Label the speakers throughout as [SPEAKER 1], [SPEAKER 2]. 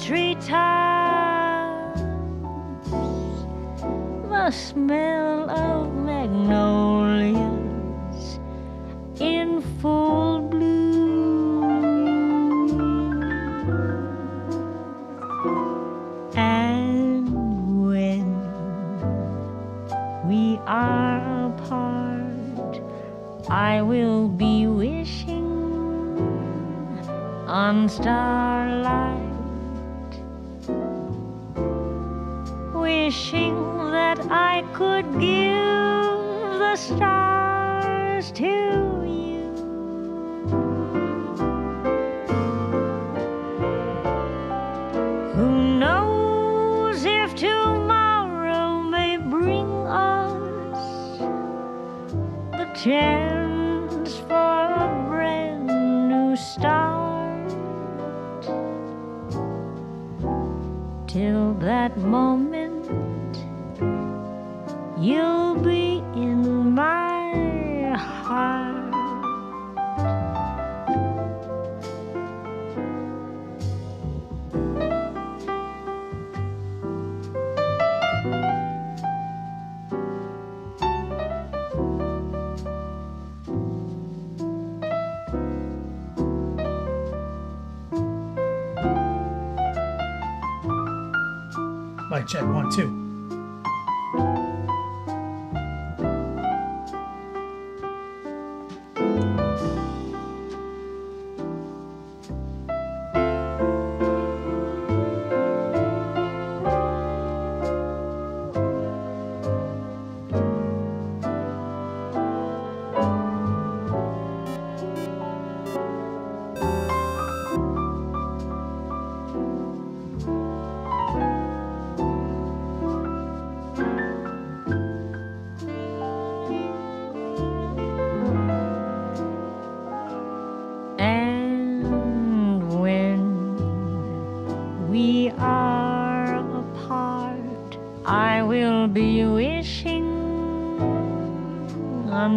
[SPEAKER 1] treetops, the smell of magnolias in full bloom, and when we are apart, I will be wishing on starlight, wishing that I could give the stars to you. Who knows if tomorrow may bring us the chance for a brand new start. Till that moment, you'll be in my heart.
[SPEAKER 2] Mic check, 1, 2.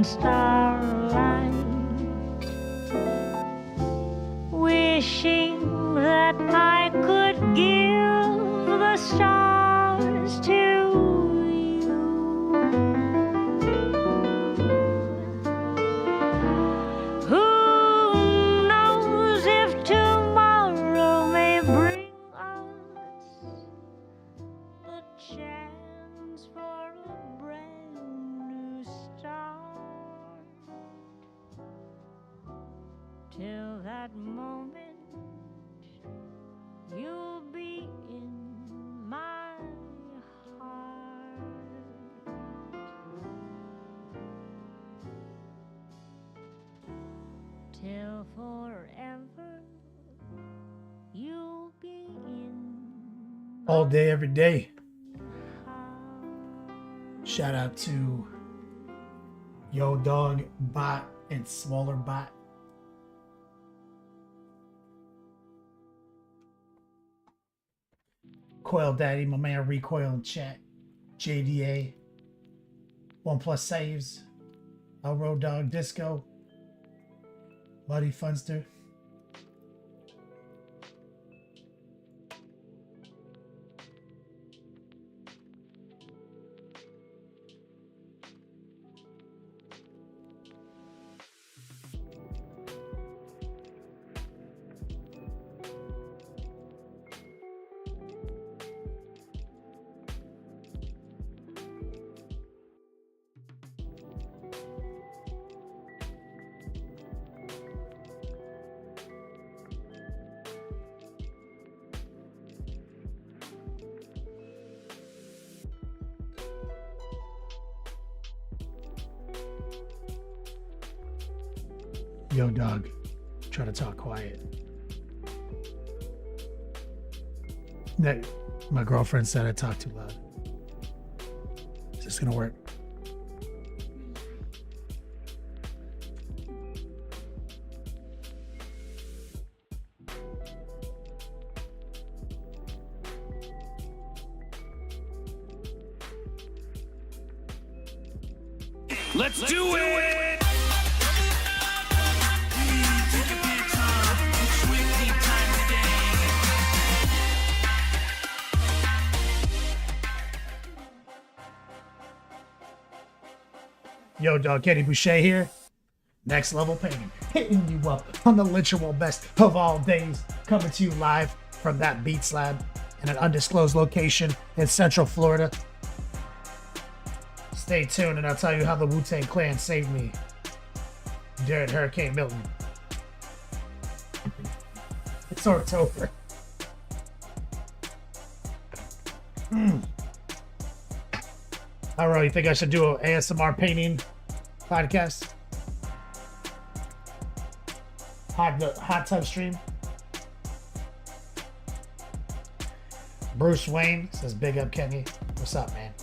[SPEAKER 2] Starlight, wishing that I could give the stars to you. Who knows if tomorrow may bring us the chance for a brand new start. Till that moment, you'll be in my heart. Till forever, you'll be in all day, every day. Shout out to Yo Dog Bot and Smaller Bot. Coil Daddy, my man Recoil in chat. JDA. 1+ Saves. El Road Dog Disco. Buddy Funster. Yo, dog. Try to talk quiet. That my girlfriend said I talk too loud. Is this gonna work?
[SPEAKER 3] Let's do it!
[SPEAKER 2] Yo, dog, Kenny Boucher here. Next level painting. Hitting you up on the literal best of all days. Coming to you live from that beat slab in an undisclosed location in Central Florida. Stay tuned and I'll tell you how the Wu-Tang Clan saved me during Hurricane Milton. It's October. Alright, you think I should do an ASMR painting podcast? Hot tub stream? Bruce Wayne says, big up Kenny. What's up, man?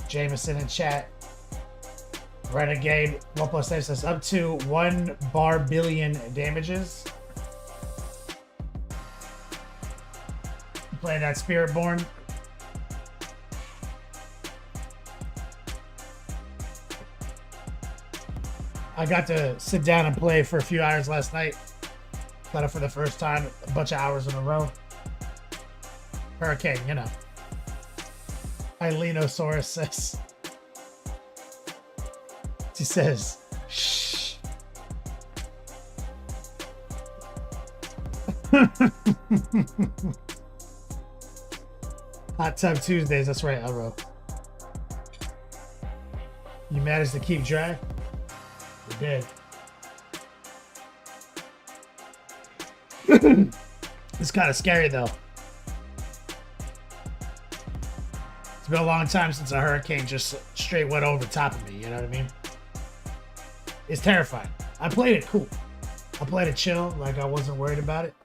[SPEAKER 2] Jameson in chat. Renegade 1+8 says up to 1 bar billion damages. Playing that Spiritborn. I got to sit down and play for a few hours last night. Played it for the first time, a bunch of hours in a row. Hurricane, you know. Eilenosaurus says. She says, shh. Hot Tub Tuesdays, that's right, Elro. You managed to keep dry? We did. It's kind of scary though. It's been a long time since a hurricane just straight went over top of me, you know what I mean? It's terrifying. I played it cool. I played it chill, like I wasn't worried about it.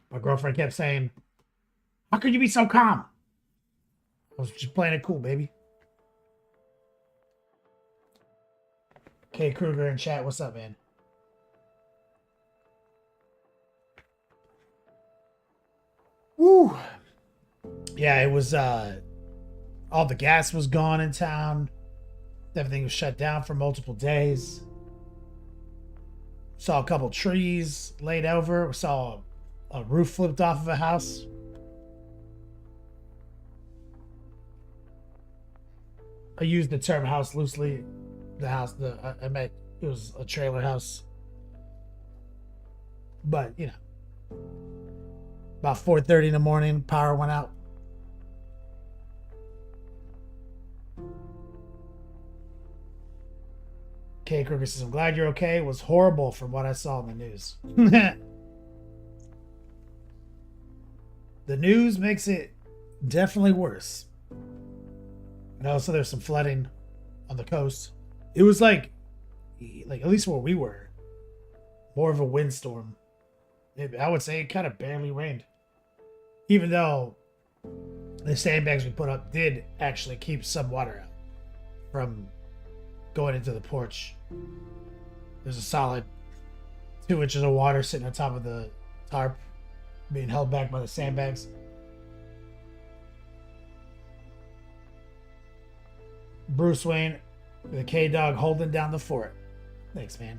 [SPEAKER 2] My girlfriend kept saying, how could you be so calm? I was just playing it cool, baby. K. Kruger in chat, what's up, man? Woo! Yeah, it was, all the gas was gone in town. Everything was shut down for multiple days. Saw a couple trees laid over. We saw a roof flipped off of a house. I used the term house loosely. The house, I meant it was a trailer house. But, you know, about 4:30 in the morning, power went out. K. Kruger says, I'm glad you're okay. It was horrible from what I saw in the news. The news makes it definitely worse. And also there's some flooding on the coast. It was like at least where we were, more of a windstorm. I would say it kind of barely rained. Even though the sandbags we put up did actually keep some water out from going into the porch. There's a solid 2 inches of water sitting on top of the tarp, being held back by the sandbags. Bruce Wayne, the K-Dog holding down the fort. Thanks, man.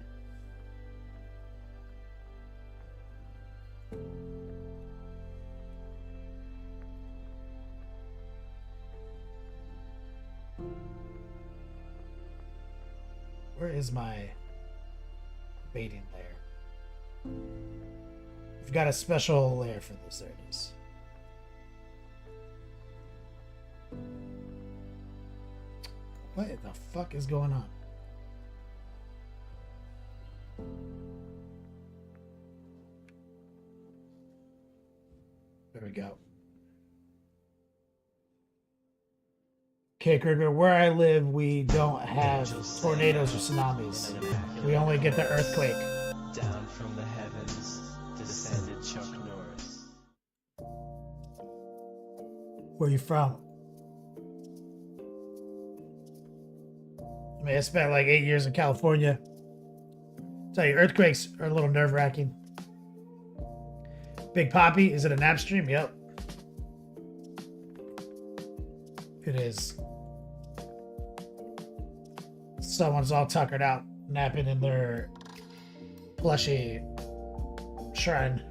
[SPEAKER 2] Where is my baiting layer? We've got a special layer for this. There it is. What the fuck is going on? There we go. Okay, Kruger, where I live, we don't have tornadoes or tsunamis. We only get the earthquake.
[SPEAKER 4] Down from the heavens descended Chuck Norris.
[SPEAKER 2] Where are you from? I mean, I spent like 8 years in California. Tell you, earthquakes are a little nerve-wracking. Big Poppy, is it a nap stream? Yep. It is. Someone's all tuckered out, napping in their plushy shrine.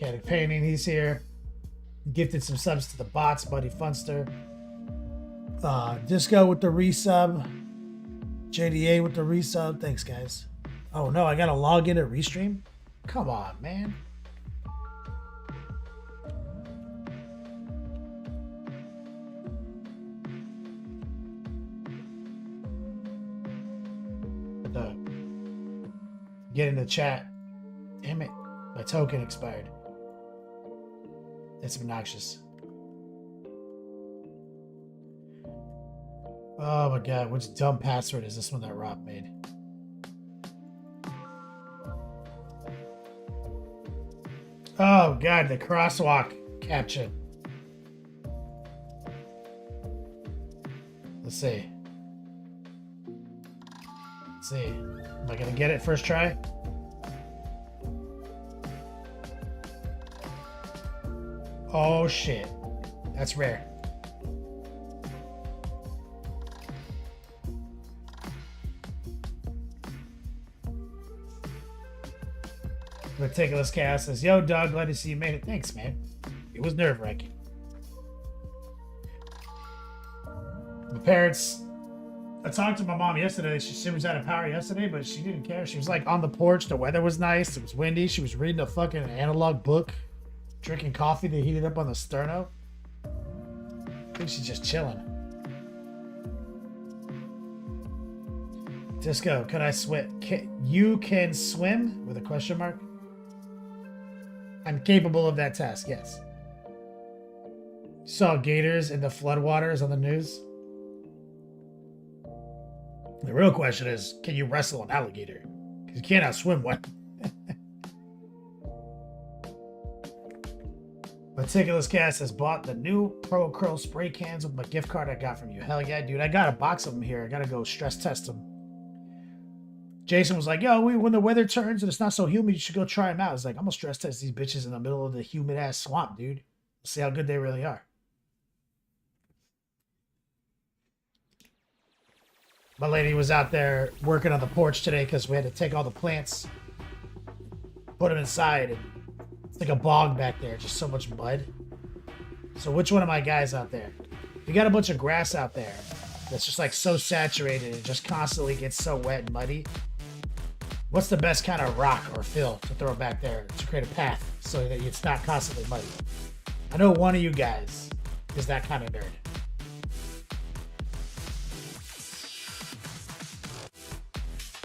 [SPEAKER 2] Mechanic Painting, he's here. Gifted some subs to the bots, Buddy Funster. Disco with the resub. JDA with the resub. Thanks, guys. Oh no, I gotta log in to restream? Come on, man. Get in the chat. Damn it. My token expired. It's obnoxious. Oh my god, which dumb password is this one that Rob made? Oh god, the crosswalk caption. Let's see. Let's see. Am I gonna get it first try? Oh shit. That's rare. Meticulous Chaos says, yo, Doug, glad to see you made it. Thanks, man. It was nerve-wracking. My parents... I talked to my mom yesterday. She was out of power yesterday, but she didn't care. She was like on the porch. The weather was nice. It was windy. She was reading a fucking analog book, drinking coffee to heat it up on the sterno. I think she's just chilling. Disco, can I swim? You can swim? With a question mark? I'm capable of that task, yes. Saw gators in the floodwaters on the news. The real question is, can you wrestle an alligator? Because you cannot swim one. Meticulous Cast has bought the new Pro Curl spray cans with my gift card I got from you. Hell yeah, dude. I got a box of them here. I got to go stress test them. Jason was like, yo, when the weather turns and it's not so humid, you should go try them out. I was like, I'm going to stress test these bitches in the middle of the humid-ass swamp, dude. See how good they really are. My lady was out there working on the porch today because we had to take all the plants, put them inside, and it's like a bog back there, just so much mud. So which one of my guys out there? You got a bunch of grass out there that's just like so saturated and just constantly gets so wet and muddy. What's the best kind of rock or fill to throw back there to create a path so that it's not constantly muddy? I know one of you guys is that kind of nerd.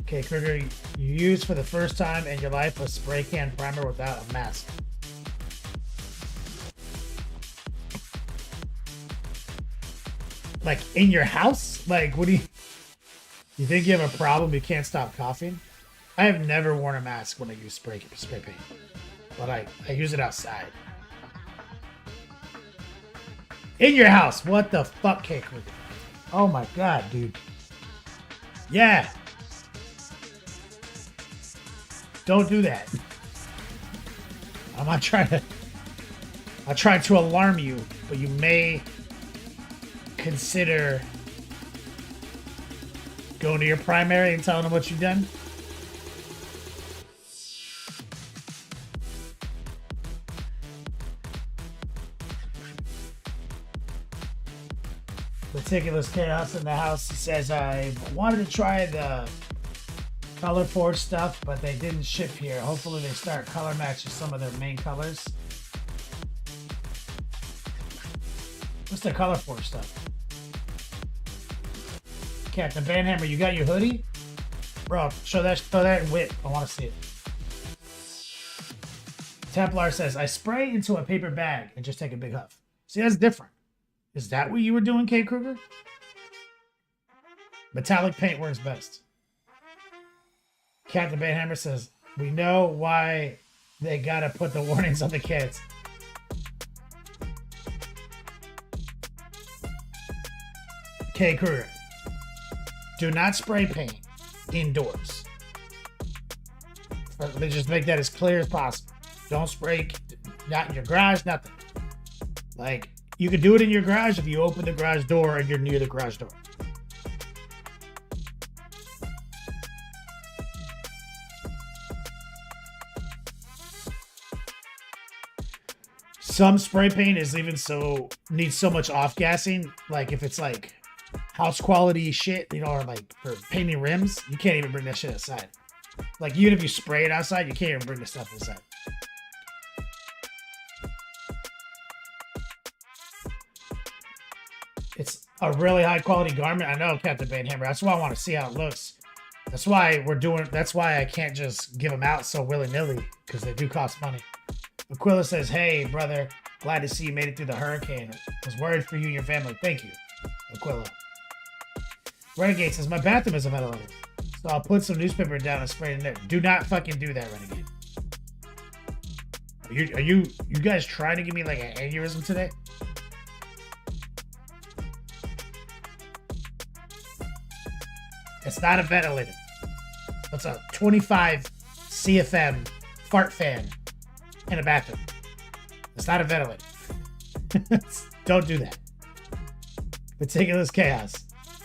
[SPEAKER 2] Okay, Kruger, you used for the first time in your life a spray can primer without a mask. Like in your house? Like, what do you think you have a problem? You can't stop coughing? I have never worn a mask when I use spray paint, but I use it outside. In your house? What the fuck, Kruger? Oh my god, dude. Yeah. Don't do that. I'm not trying to alarm you, but you may consider going to your primary and telling them what you've done. Meticulous Chaos in the house. He says, I wanted to try the Color Forge stuff, but they didn't ship here. Hopefully they start color matching some of their main colors. What's the Color Forge stuff? Captain Banhammer, you got your hoodie? Bro, throw that in whip. I want to see it. Templar says, I spray into a paper bag and just take a big huff. See, that's different. Is that what you were doing, K. Kruger? Metallic paint works best. Captain Banhammer says, we know why they gotta put the warnings on the kids. K. Kruger, do not spray paint indoors. Let me just make that as clear as possible. Don't spray, not in your garage, nothing. Like, you can do it in your garage if you open the garage door and you're near the garage door. some spray paint is even needs so much off gassing. Like if it's like house quality shit, you know, or like for painting rims, you can't even bring that shit outside. Like even if you spray it outside, you can't even bring the stuff inside. It's a really high quality garment. I know, Captain Banhammer. That's why I want to see how it looks. That's why that's why I can't just give them out so willy-nilly, because they do cost money. Aquila says, hey, brother, glad to see you made it through the hurricane. Was worried for you and your family. Thank you, Aquila. Renegade says, my bathroom is a ventilator, so I'll put some newspaper down and spray it in there. Do not fucking do that, Renegade. Are you guys trying to give me like an aneurysm today? It's not a ventilator. It's a 25 CFM fart fan in a bathroom. It's not a ventilator. Don't do that. Meticulous chaos.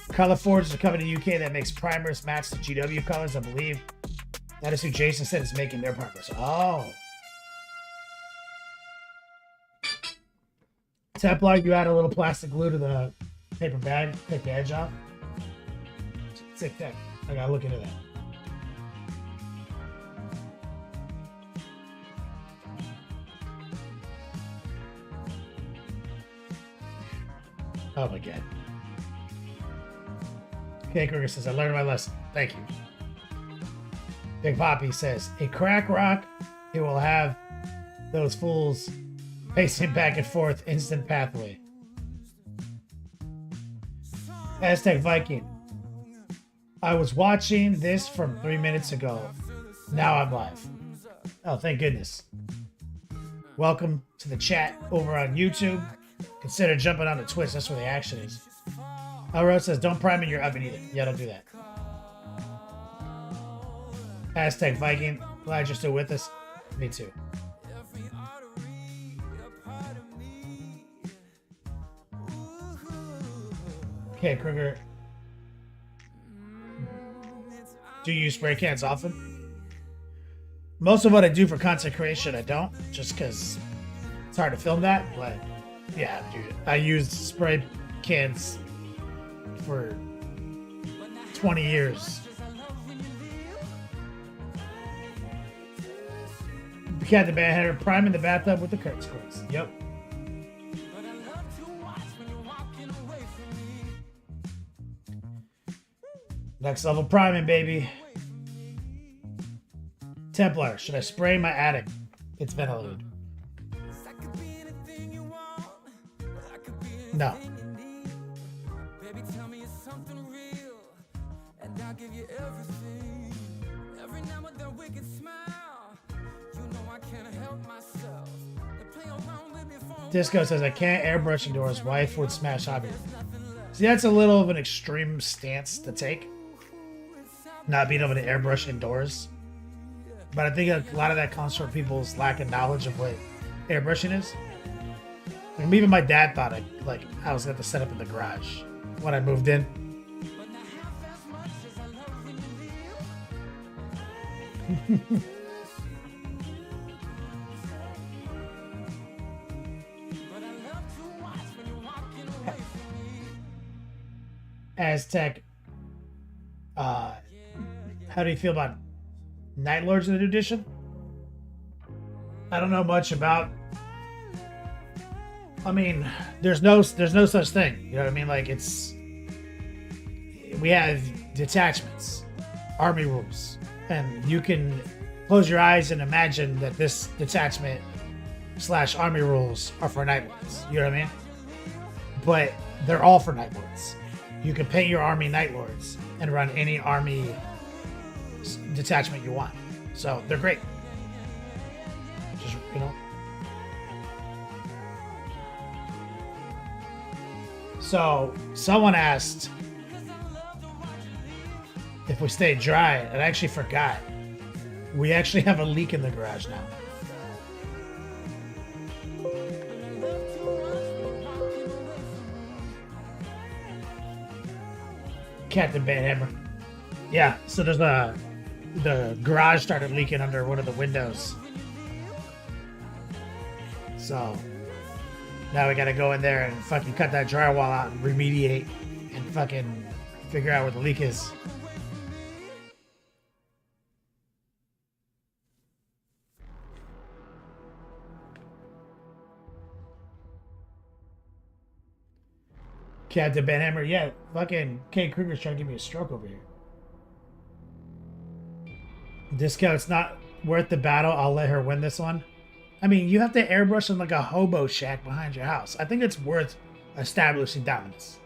[SPEAKER 2] Color Forge is coming to UK that makes primers match the GW colors, I believe. That is who Jason said is making their primers. Oh. Templar, you add a little plastic glue to the paper bag, take the edge off. Tic tac. I gotta look into that. Oh my god. Okay, Kruger says, I learned my lesson. Thank you. Big Poppy says, a crack rock, it will have those fools pacing back and forth, instant pathway. Aztec Viking. I was watching this from 3 minutes ago. Now I'm live. Oh, thank goodness. Welcome to the chat over on YouTube. Consider jumping on to Twitch. That's where the action is. Elrod says, don't prime in your oven either. Yeah, don't do that. Aztec Viking. Glad you're still with us. Me too. Okay, Kruger. Do you use spray cans often? Most of what I do for content creation, I don't, just because it's hard to film that. But yeah, dude, I used spray cans for 20 years. Cat the bad header, prime in the bathtub with the curtains closed. Yep. Next level priming, baby. Templar, should I spray my attic? It's ventilated. No. Disco says, I can't airbrush indoors. Wife would smash hobby. See, that's a little of an extreme stance to take. Not being able to airbrush indoors. But I think a lot of that comes from people's lack of knowledge of what airbrushing is. Like, even my dad thought I was going to set up in the garage when I moved in. Aztec, how do you feel about Night Lords in the new edition? I don't know much about. I mean, there's no such thing. You know what I mean? Like, we have detachments, army rules, and you can close your eyes and imagine that this detachment / army rules are for Night Lords. You know what I mean? But they're all for Night Lords. You can paint your army Night Lords and run any army detachment you want. So they're great. Just, you know. So someone asked if we stayed dry, and I actually forgot. We actually have a leak in the garage now. Captain Banhammer. Yeah, so there's the garage started leaking under one of the windows. So Now we gotta go in there and fucking cut that drywall out and remediate and fucking figure out where the leak is. Captain Benhammer, yeah, fucking Kate Kruger's trying to give me a stroke over here. Discount's not worth the battle. I'll let her win this one. I mean, you have to airbrush in like a hobo shack behind your house. I think it's worth establishing dominance.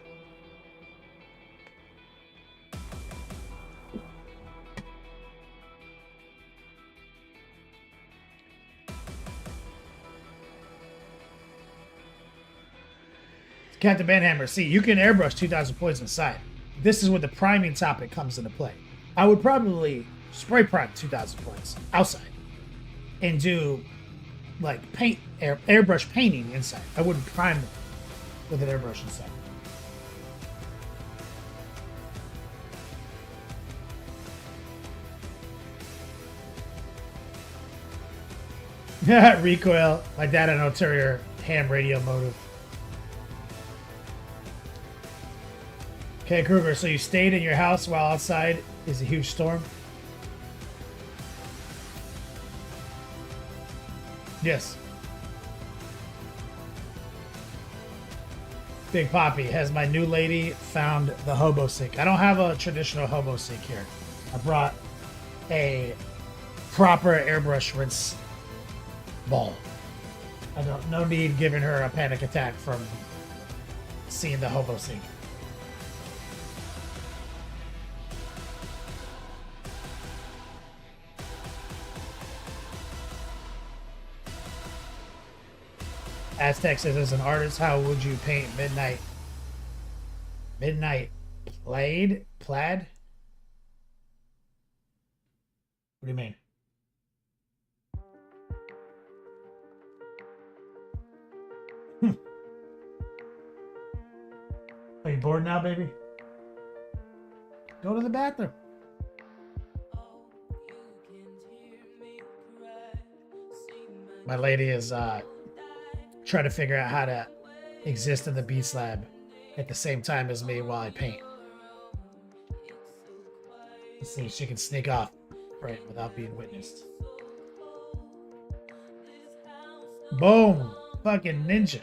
[SPEAKER 2] Captain Banhammer, see, you can airbrush 2,000 points inside. This is where the priming topic comes into play. I would probably spray prime 2,000 points outside and do like paint, airbrush painting inside. I wouldn't prime them with an airbrush inside. Recoil, my dad an ulterior ham radio motive. Okay, Kruger, so you stayed in your house while outside is a huge storm? Yes. Big Poppy, has my new lady found the hobo sink? I don't have a traditional hobo sink here. I brought a proper airbrush rinse ball. I don't, no need giving her a panic attack from seeing the hobo sink. Aztec says, as an artist, how would you paint Midnight? Midnight Plaid? What do you mean? Are you bored now, baby? Go to the bathroom. My lady is trying to figure out how to exist in the Beats Lab at the same time as me while I paint. Let's see if she can sneak off right without being witnessed. Boom! Fucking ninja.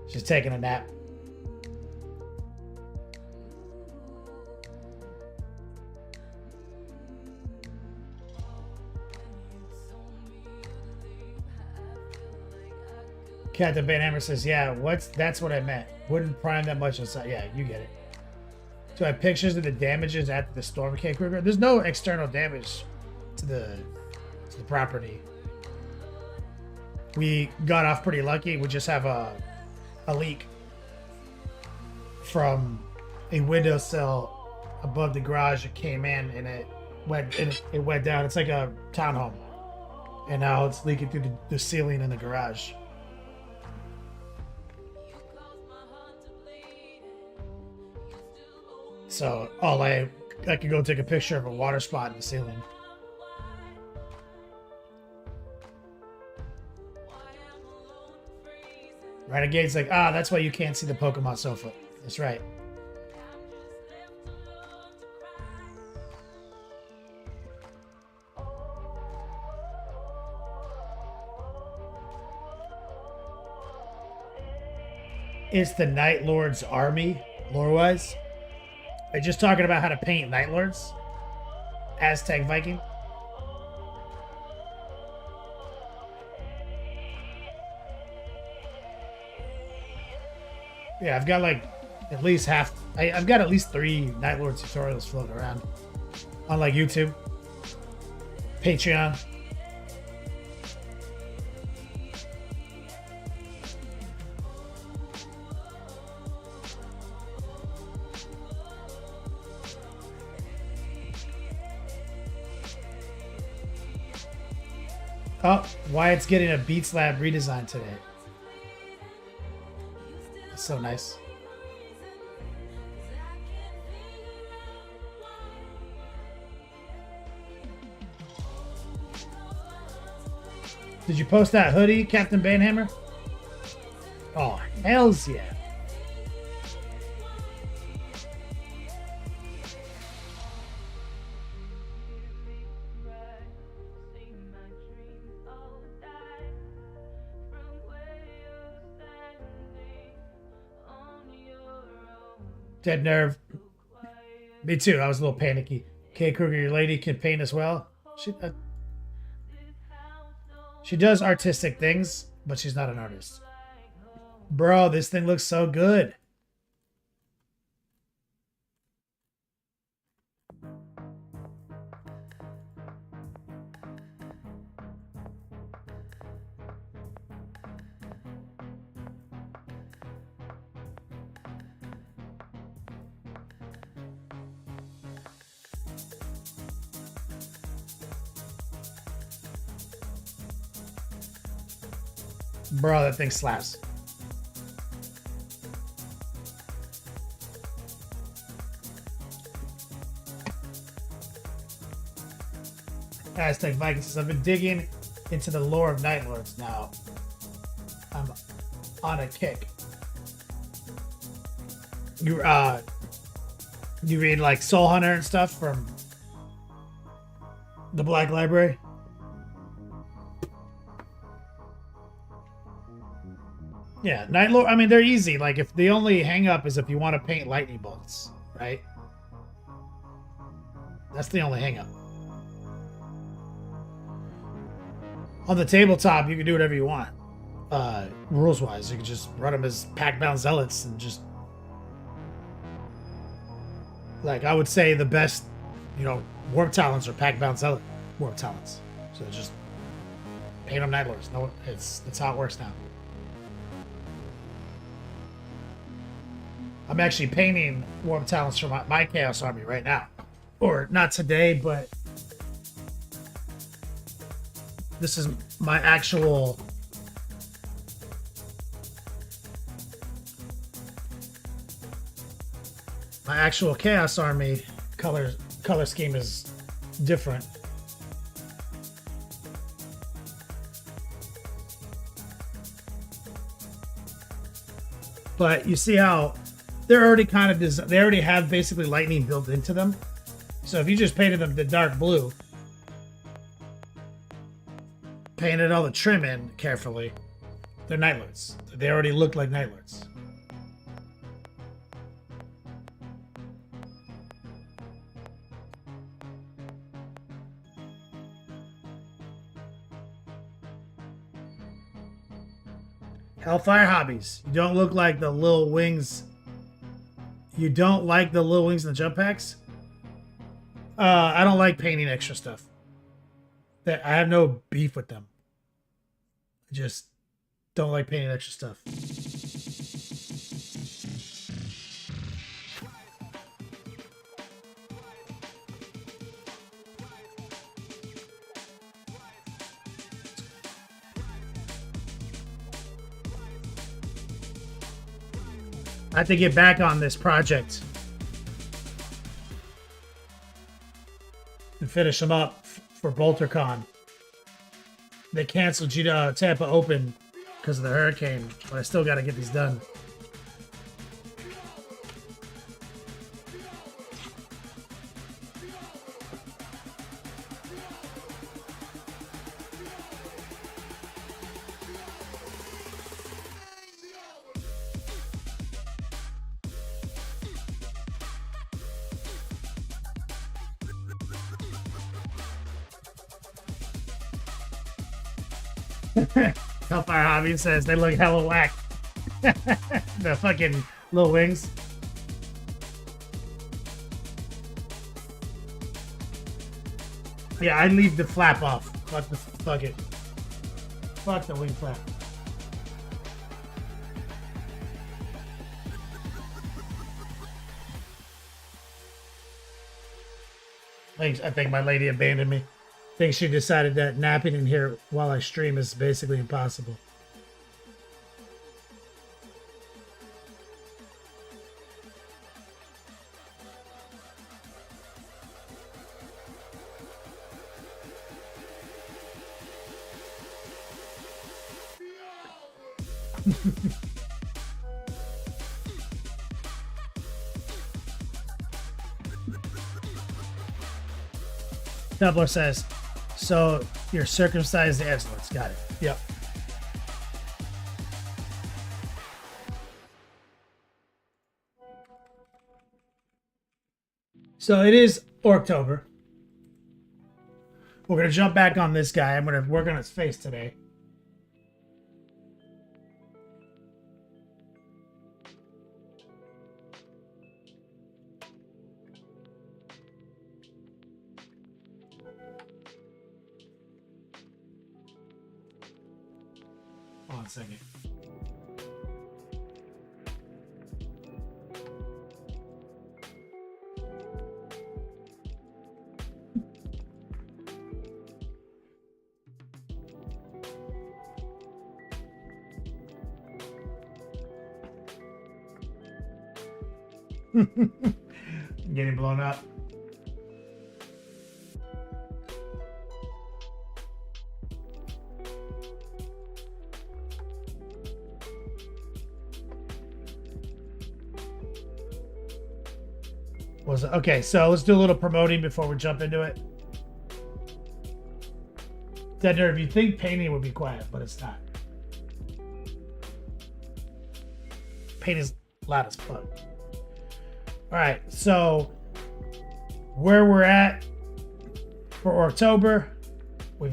[SPEAKER 2] She's taking a nap. Captain Banhammer says, yeah, that's what I meant. Wouldn't prime that much inside. Yeah, you get it. So I have pictures of the damages after the storm came, Kruger. There's no external damage to the property. We got off pretty lucky. We just have a leak from a windowsill above the garage. It came in and it went down. It's like a townhome, and now it's leaking through the ceiling in the garage. So I could go take a picture of a water spot in the ceiling. Renegade's like, that's why you can't see the Pokemon sofa. That's right. It's the Night Lord's army, lore-wise. Are you just talking about how to paint Night Lords? Aztec Viking? Yeah, I've got like at least half. I've got at least 3 Night Lord tutorials floating around on like YouTube, Patreon. Oh, Wyatt's getting a Beats Lab redesign today. That's so nice. Did you post that hoodie, Captain Banhammer? Oh, hells yeah. Dead nerve. Me too. I was a little panicky. Kay Kruger, your lady can paint as well. She does artistic things, but she's not an artist. Bro, this thing looks so good. Bro, that thing slaps. Aztec Viking says, I've been digging into the lore of Night Lords now. I'm on a kick. You read like Soul Hunter and stuff from the Black Library? Yeah, Night Lord. I mean, they're easy. Like, if the only hang up is if you want to paint lightning bolts, right? That's the only hang up. On the tabletop, you can do whatever you want. Rules wise, you can just run them as pack-bound zealots and just. Like, I would say the best, warp talents are pack-bound zealot warp talents. So just paint them Night Lords. No, it's how it works now. I'm actually painting warp talents for my Chaos Army right now. Or not today, but this is my actual Chaos Army color scheme is different. But you see how they're already kind of they already have basically lightning built into them. So if you just painted them the dark blue, painted all the trim in carefully, they're Night Lords. They already look like Night Lords. Hellfire Hobbies. You don't look like the little wings. You don't like the little wings in the jump packs? I don't like painting extra stuff. I have no beef with them. I just don't like painting extra stuff. I have to get back on this project and finish them up for BolterCon. They canceled Tampa Open because of the hurricane, but I still got to get these done. Hellfire Hobby says they look hella whack. The fucking little wings. Yeah, I leave the flap off. Fuck it. Fuck the wing flap. I think my lady abandoned me. I think she decided that napping in here while I stream is basically impossible. Templar says, so you're circumcised excellence. Got it. Yep. So it is October. We're going to jump back on this guy. I'm going to work on his face today. Hold on a second. Getting blown up. Was it? Okay, so let's do a little promoting before we jump into it. Dead Nerd, you think painting would be quiet, but it's not. Painting is loud as fuck. All right, so where we're at for October, we're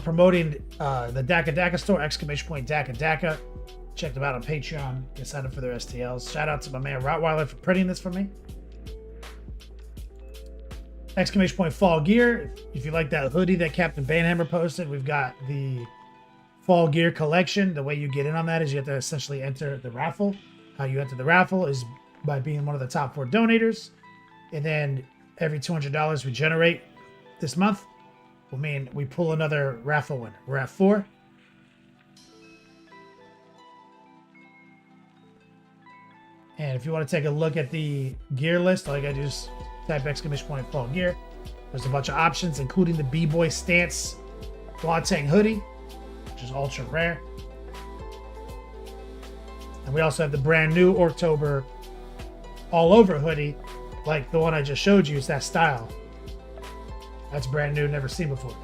[SPEAKER 2] promoting the Daka Daka store, exclamation point Daka Daka. Check them out on Patreon. Get signed up for their STLs. Shout out to my man Rottweiler for printing this for me. Exclamation point fall gear. If you like that hoodie that Captain Banehammer posted, we've got the fall gear collection. The way you get in on that is you have to essentially enter the raffle. How you enter the raffle is by being one of the top 4 donators. And then every $200 we generate this month will mean we pull another raffle winner. We're at 4. And if you want to take a look at the gear list, all you gotta do is type exclamation point fall gear. There's a bunch of options, including the B-Boy Stance Wu-Tang hoodie, which is ultra rare. And we also have the brand new October all over hoodie, like the one I just showed you. It's that style. That's brand new, never seen before.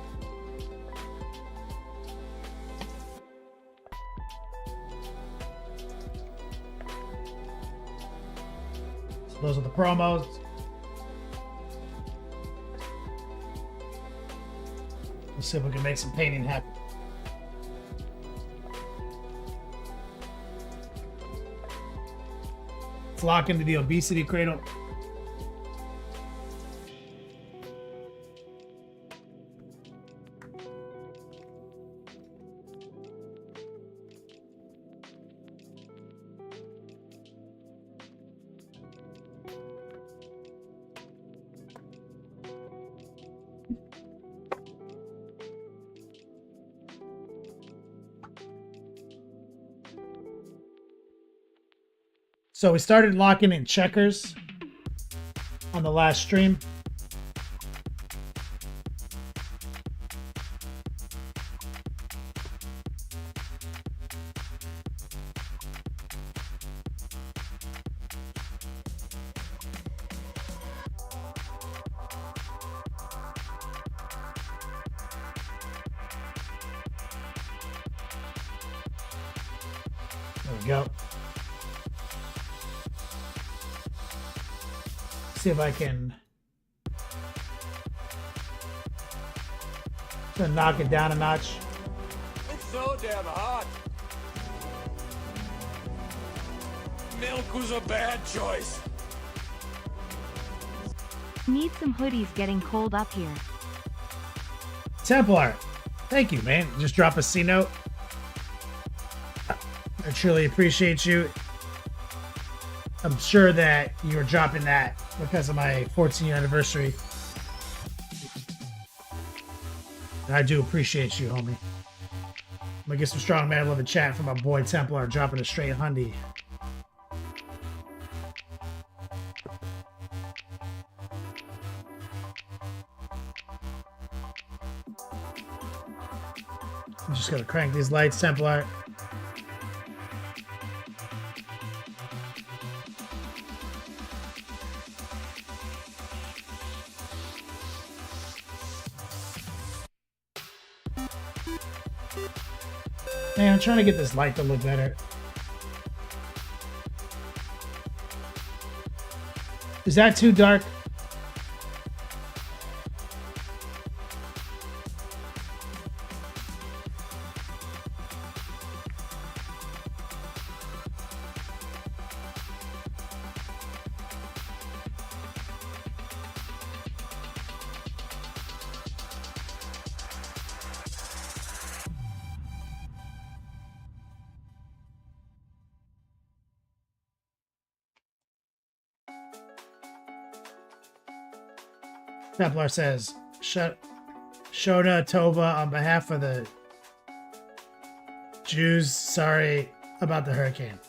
[SPEAKER 2] So those are the promos. Let's see if we can make some painting happen. Let's lock into the obesity cradle. So we started locking in checkers on the last stream. There we go. See if I can knock it down a notch.
[SPEAKER 3] It's so damn hot. Milk was a bad choice.
[SPEAKER 5] Need some hoodies, getting cold up here.
[SPEAKER 2] Templar, thank you, man. Just drop a C note. I truly appreciate you. I'm sure that you're dropping that because of my 14th anniversary. And I do appreciate you, homie. I'm gonna get some strong man love in chat from my boy Templar dropping a straight hundy. I'm just gonna crank these lights, Templar. Man, I'm trying to get this light to look better. Is that too dark? Templar says, Shona Tova, on behalf of the Jews, sorry about the hurricane.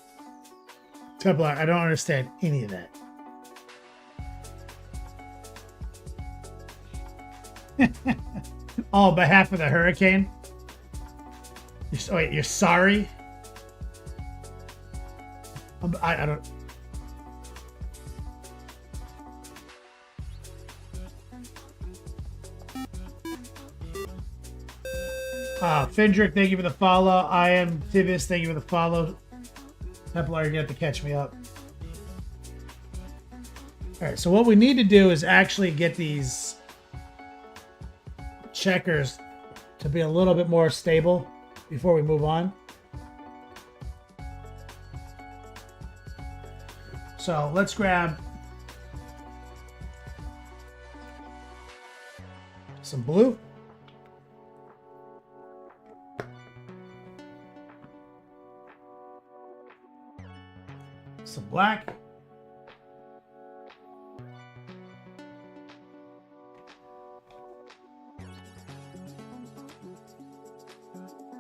[SPEAKER 2] Templar, I don't understand any of that. Oh, on behalf of the hurricane? Wait, you're sorry? I don't... Findrick, thank you for the follow. I am Tibis, thank you for the follow. Templar, you're gonna have to catch me up. Alright, so what we need to do is actually get these checkers to be a little bit more stable before we move on. So let's grab some blue. Some black.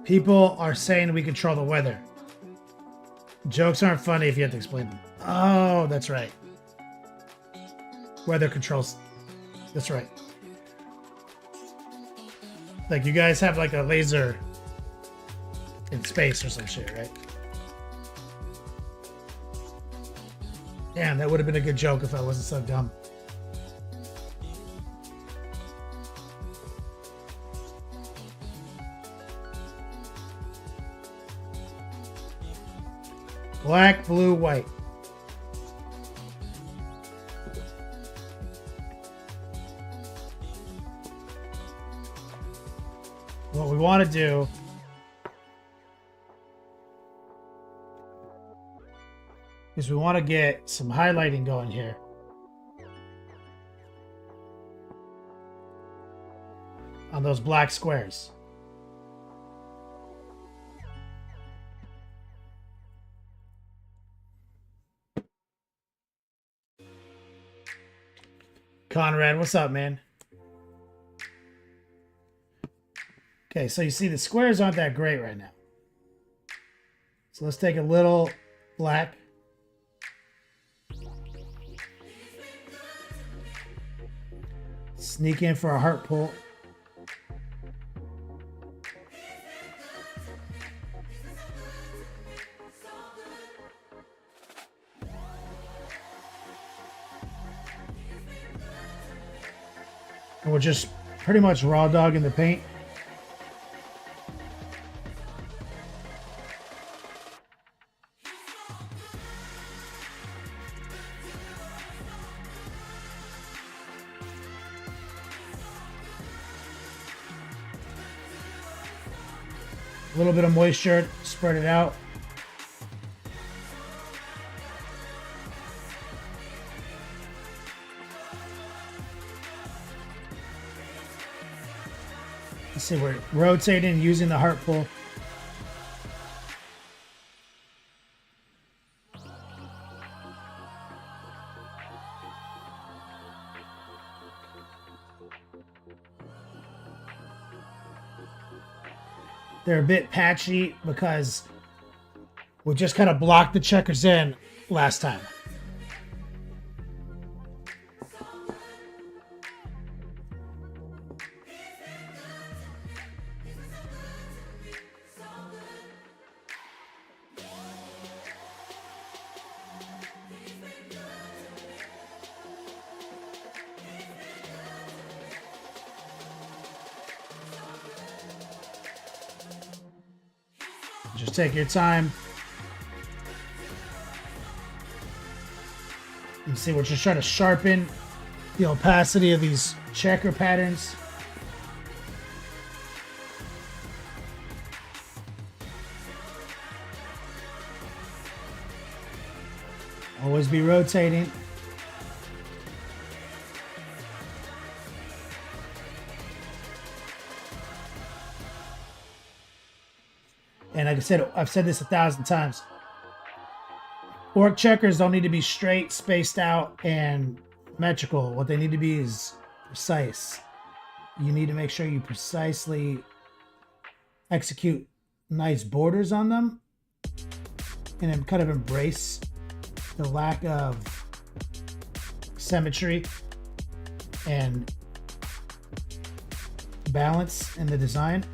[SPEAKER 2] People are saying we control the weather. Jokes aren't funny if you have to explain them. Oh, that's right. Weather controls. That's right. Like you guys have like a laser in space or some shit, right? Damn, that would have been a good joke if I wasn't so dumb. Black, blue, white. What we want to do is we want to get some highlighting going here. On those black squares. Conrad, what's up, man? Okay, so you see the squares aren't that great right now. So let's take a little black. Sneak in for a heart pull. And we're just pretty much raw dogging the paint. A little bit of moisture, spread it out. Let's see, we're rotating using the heart pull. They're a bit patchy because we just kind of blocked the checkers in last time. Just take your time. You see, we're just trying to sharpen the opacity of these checker patterns. Always be rotating. And like I said, I've said this 1,000 times. Orc checkers don't need to be straight, spaced out, and metrical. What they need to be is precise. You need to make sure you precisely execute nice borders on them and then kind of embrace the lack of symmetry and balance in the design.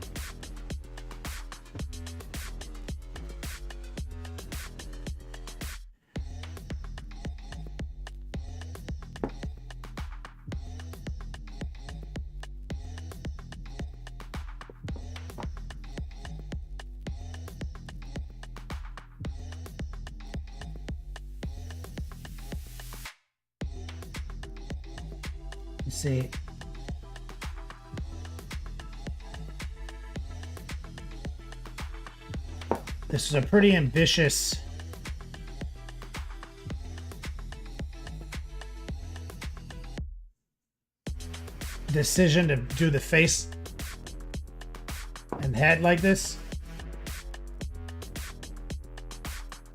[SPEAKER 2] See, this is a pretty ambitious decision to do the face and head like this,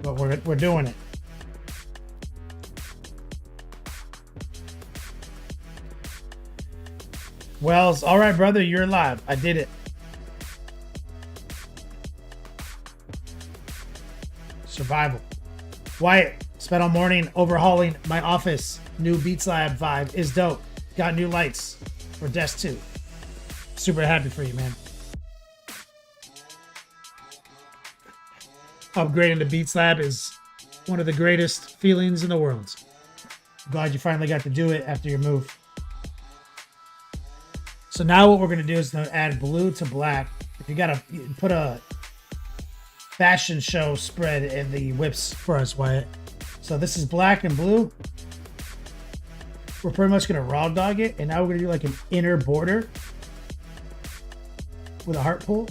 [SPEAKER 2] but we're doing it. Wells, all right, brother, you're alive. I did it. Survival. Wyatt, spent all morning overhauling my office. New Beats Lab vibe is dope. Got new lights for Desk 2. Super happy for you, man. Upgrading to Beats Lab is one of the greatest feelings in the world. Glad you finally got to do it after your move. So now what we're going to do is add blue to black. You got to put a fashion show spread in the whips for us, Wyatt. So this is black and blue. We're pretty much going to raw dog it. And now we're going to do like an inner border with a heart pull.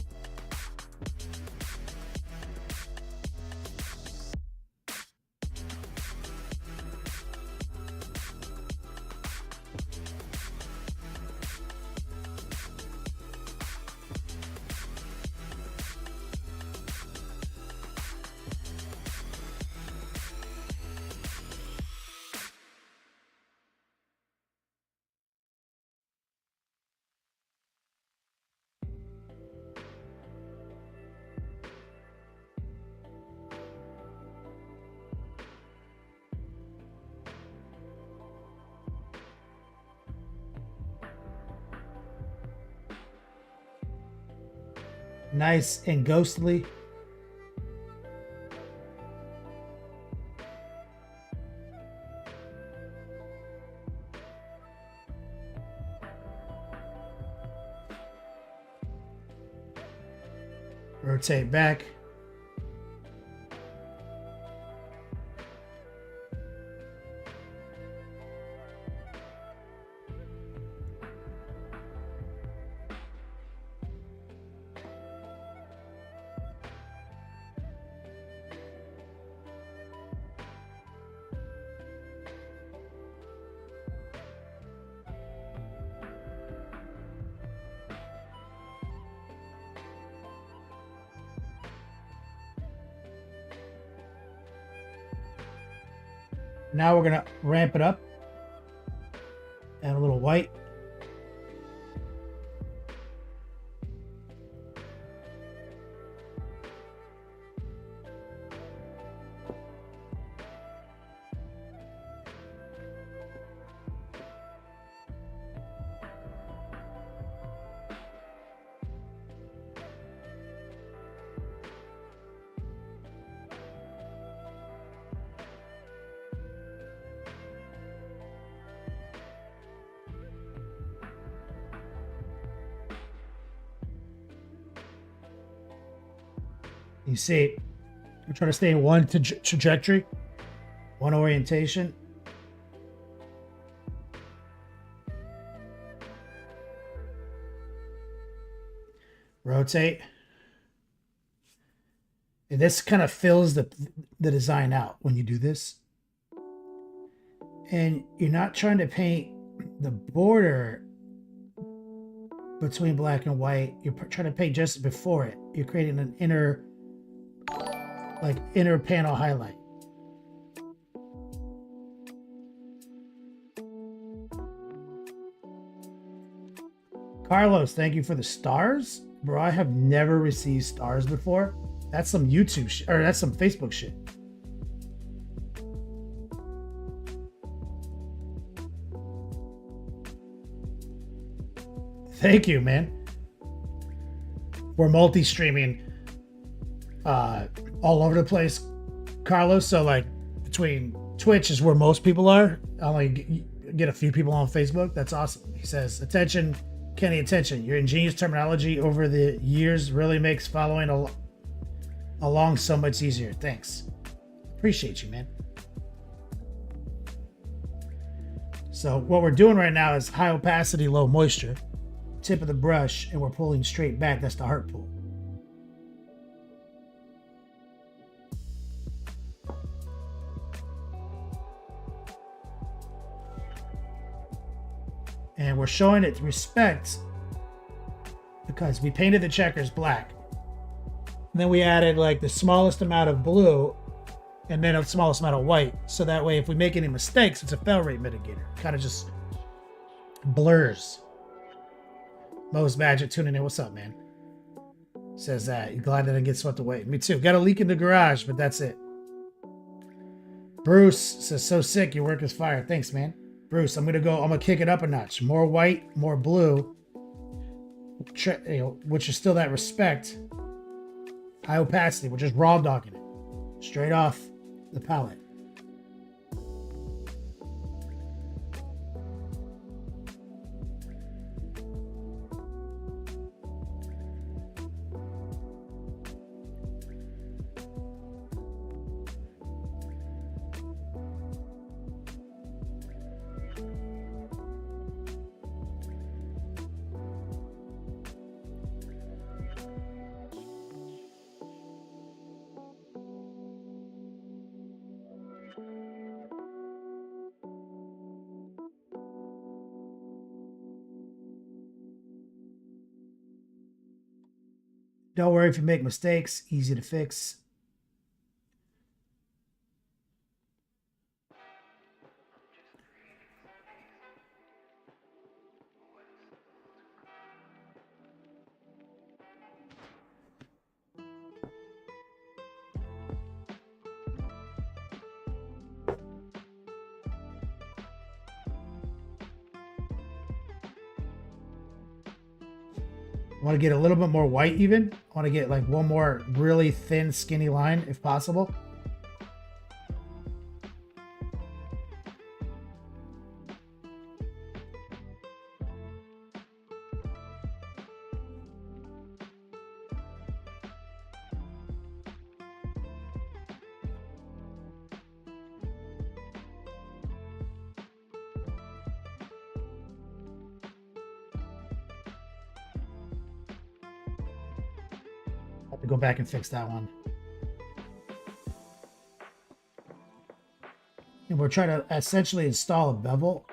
[SPEAKER 2] Nice and ghostly. Rotate back. Now we're gonna ramp it up. Add a little white. You see, we're trying to stay in one trajectory, one orientation. Rotate. And this kind of fills the design out when you do this. And you're not trying to paint the border between black and white. You're trying to paint just before it. You're creating an inner panel highlight. Carlos, thank you for the stars. Bro, I have never received stars before. That's some YouTube shit, or that's some Facebook shit. Thank you, man. We're multi-streaming all over the place, Carlos. So like between Twitch is where most people are. I only get a few people on Facebook. That's awesome. He says, attention, Kenny, attention. Your ingenious terminology over the years really makes following along so much easier. Thanks. Appreciate you, man. So what we're doing right now is high opacity, low moisture. Tip of the brush, and we're pulling straight back. That's the heart pull. And we're showing it respect because we painted the checkers black. And then we added like the smallest amount of blue and then the smallest amount of white. So that way, if we make any mistakes, it's a fail rate mitigator. Kind of just blurs. Mo's Magic tuning in. What's up, man? Says that. You glad that I didn't get swept away. Me too. Got a leak in the garage, but that's it. Bruce says, so sick. Your work is fire. Thanks, man. Bruce, I'm gonna kick it up a notch. More white, more blue. Which is still that respect. High opacity. We're just raw dogging it. Straight off the palette. Don't worry if you make mistakes, easy to fix. I want to get a little bit more white even. I want to get like one more really thin, skinny line if possible. To go back and fix that one. And we're trying to essentially install a bevel.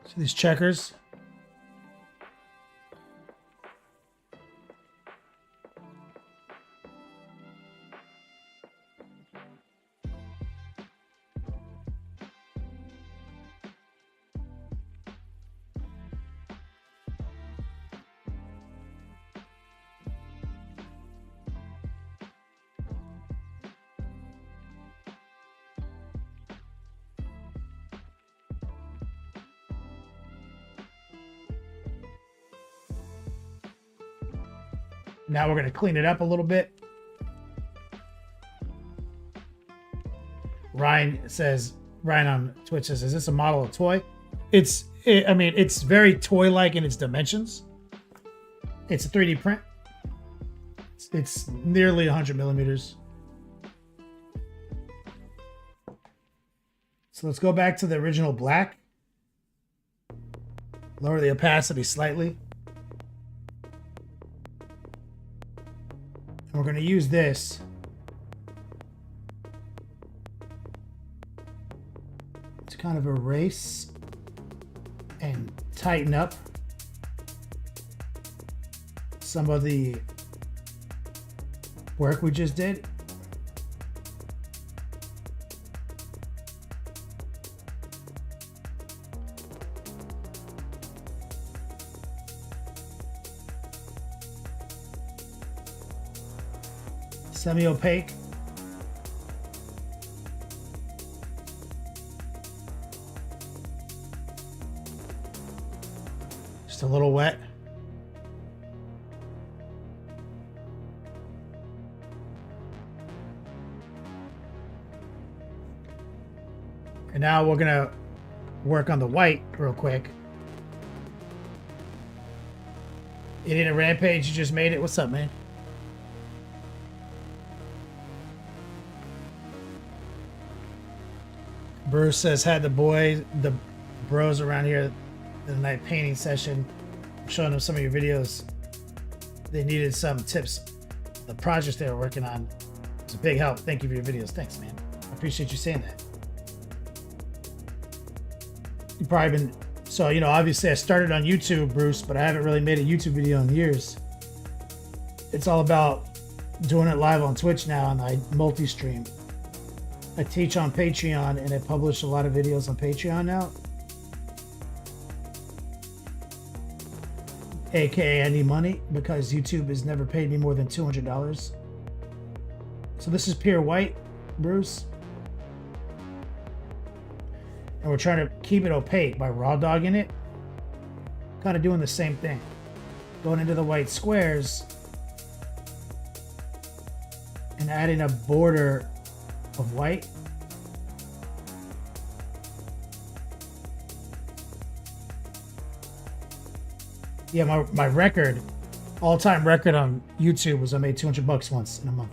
[SPEAKER 2] So these checkers. Now we're going to clean it up a little bit. Ryan on Twitch says, is this a model of toy? It's I mean, it's very toy-like in its dimensions. It's a 3D print. It's nearly 100 millimeters. So let's go back to the original black. Lower the opacity slightly. And we're going to use this to kind of erase and tighten up some of the work we just did. Semi-opaque. Just a little wet. And now we're gonna work on the white real quick. Idiot Rampage, you just made it. What's up, man? Bruce says, had the bros around here the night painting session. I'm showing them some of your videos. They needed some tips. The projects they were working on. It's a big help. Thank you for your videos. Thanks, man. I appreciate you saying that. You've probably been, so, you know, obviously I started on YouTube, Bruce, but I haven't really made a YouTube video in years. It's all about doing it live on Twitch now, and I multi-stream. I teach on Patreon, and I publish a lot of videos on Patreon now. AKA I need money because YouTube has never paid me more than $200. So this is pure white, Bruce. And we're trying to keep it opaque by raw dogging it. Kind of doing the same thing. Going into the white squares and adding a border of white. Yeah, my record, all-time record on YouTube was I made $200 once in a month.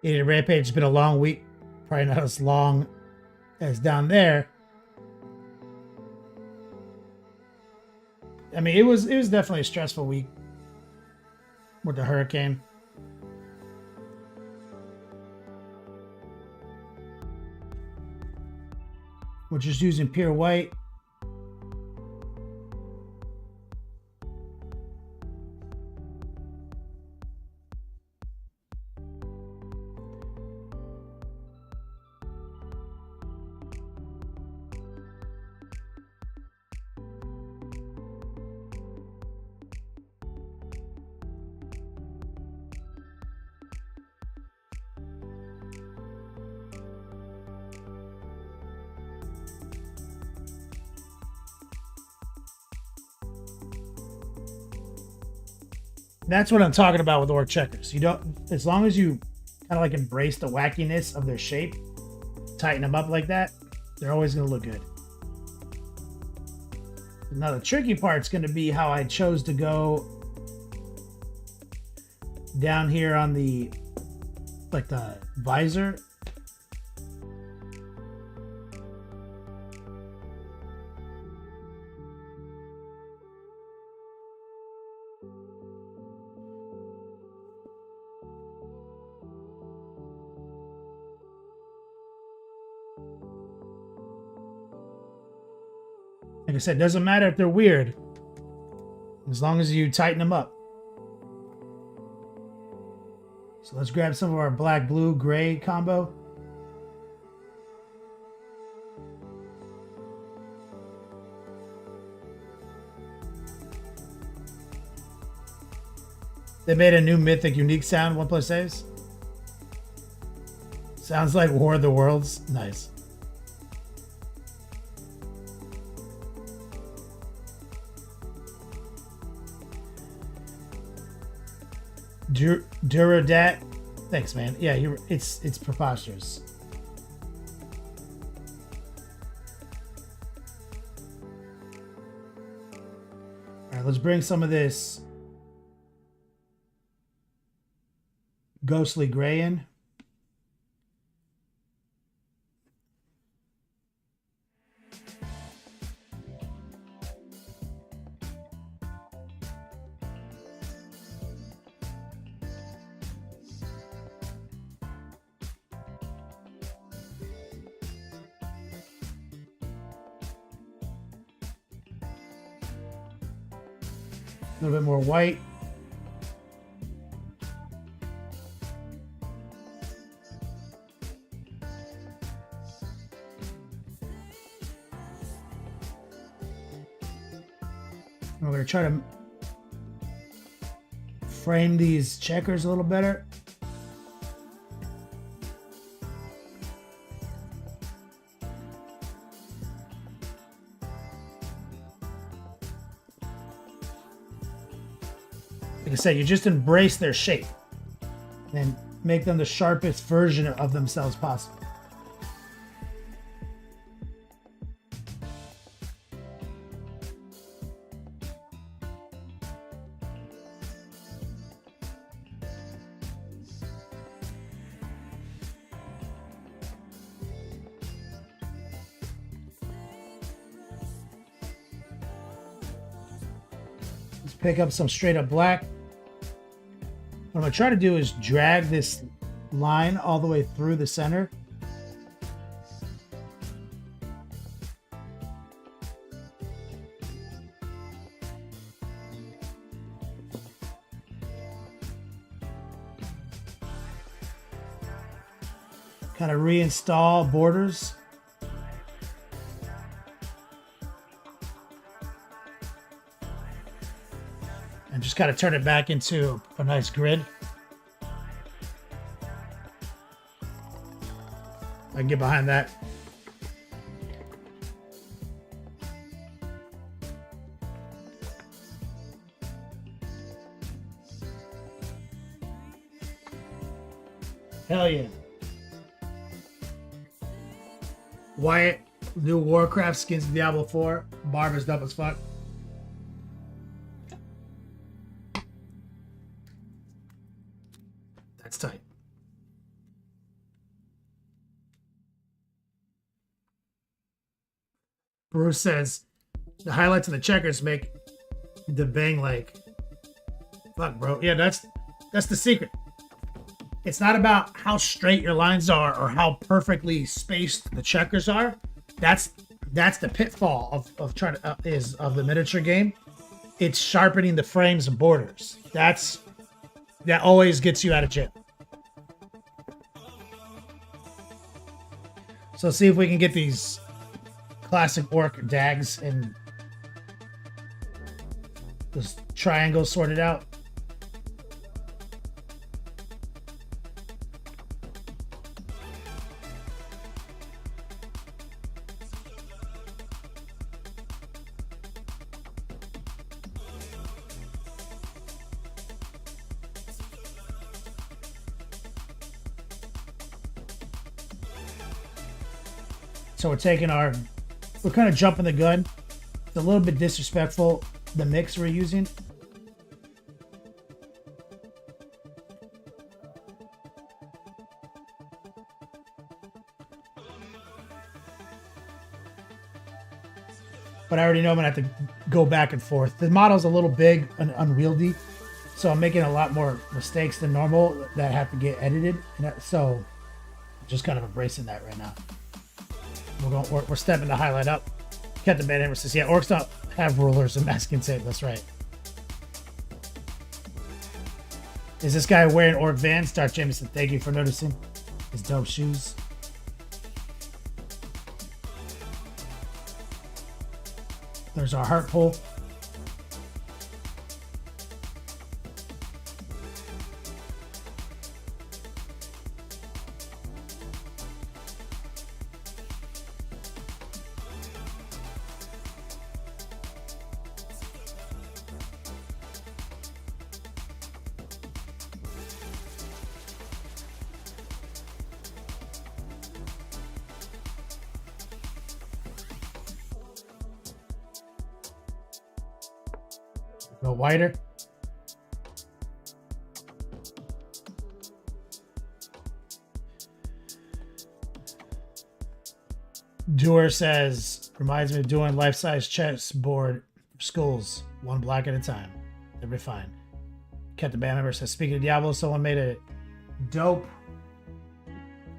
[SPEAKER 2] Idiot Rampage has been a long week. Probably not as long as down there. I mean, it was definitely a stressful week with the hurricane. We're just using pure white. That's what I'm talking about with orc checkers. You don't, as long as you kind of like embrace the wackiness of their shape, tighten them up like that, they're always going to look good. Now the tricky part's going to be how I chose to go down here on the, like the visor. Like I said, it doesn't matter if they're weird, as long as you tighten them up. So let's grab some of our black, blue, gray combo. They made a new mythic unique sound. One plus saves. Sounds like War of the Worlds. Nice. Duradat. Thanks, man. Yeah, it's preposterous. All right, let's bring some of this ghostly gray in. A little bit more white. We're going to try to frame these checkers a little better. Like I said, you just embrace their shape and make them the sharpest version of themselves possible. Let's pick up some straight up black. What I'm going to try to do is drag this line all the way through the center. Kind of reinstall borders. And just kind of turn it back into a nice grid. I can get behind that. Hell yeah. Wyatt, new Warcraft skins in Diablo 4. Barb is dumb as fuck. That's tight. Bruce says the highlights of the checkers make the bang like fuck, bro. Yeah, that's the secret. It's not about how straight your lines are or how perfectly spaced the checkers are. That's the pitfall of trying to is of the miniature game. It's sharpening the frames and borders. That always gets you out of jail. So see if we can get these classic orc dags and those triangles sorted out. So we're kind of jumping the gun. It's a little bit disrespectful, the mix we're using. But I already know I'm gonna have to go back and forth. The model's a little big and unwieldy, so I'm making a lot more mistakes than normal that have to get edited. So I'm just kind of embracing that right now. We're stepping the highlight up. Captain Bad Hammer says, yeah, orcs don't have rulers and masking tape. That's right. Is this guy wearing orc Vans? Dark Jameson, thank you for noticing his dope shoes. There's our heart pull. Go whiter. Doer says, reminds me of doing life-size chessboard for schools, one block at a time. They'll be fine. Captain Band member says, speaking of Diablo, someone made a dope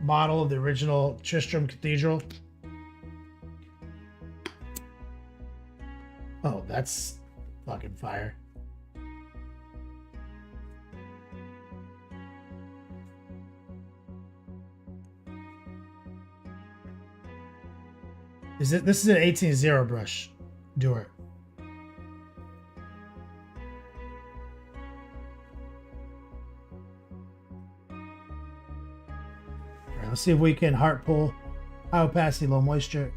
[SPEAKER 2] model of the original Tristram Cathedral. Oh, that's fucking fire. This is an 18-0 brush. Do it. All right, let's see if we can heart pull. High opacity, low moisture.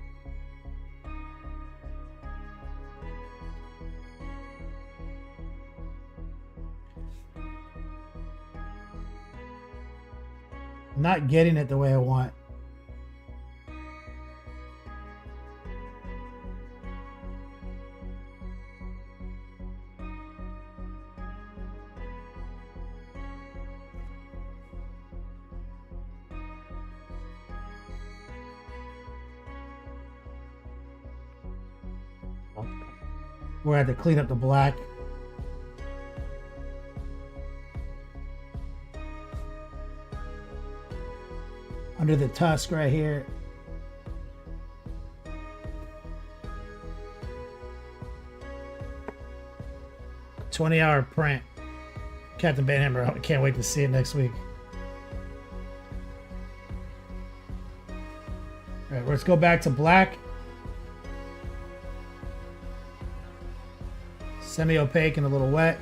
[SPEAKER 2] Not getting it the way I want. We're going to have to clean up the black. Under the tusk right here. $20 print. Captain Banhammer. I can't wait to see it next week. All right, let's go back to black. Semi-opaque and a little wet.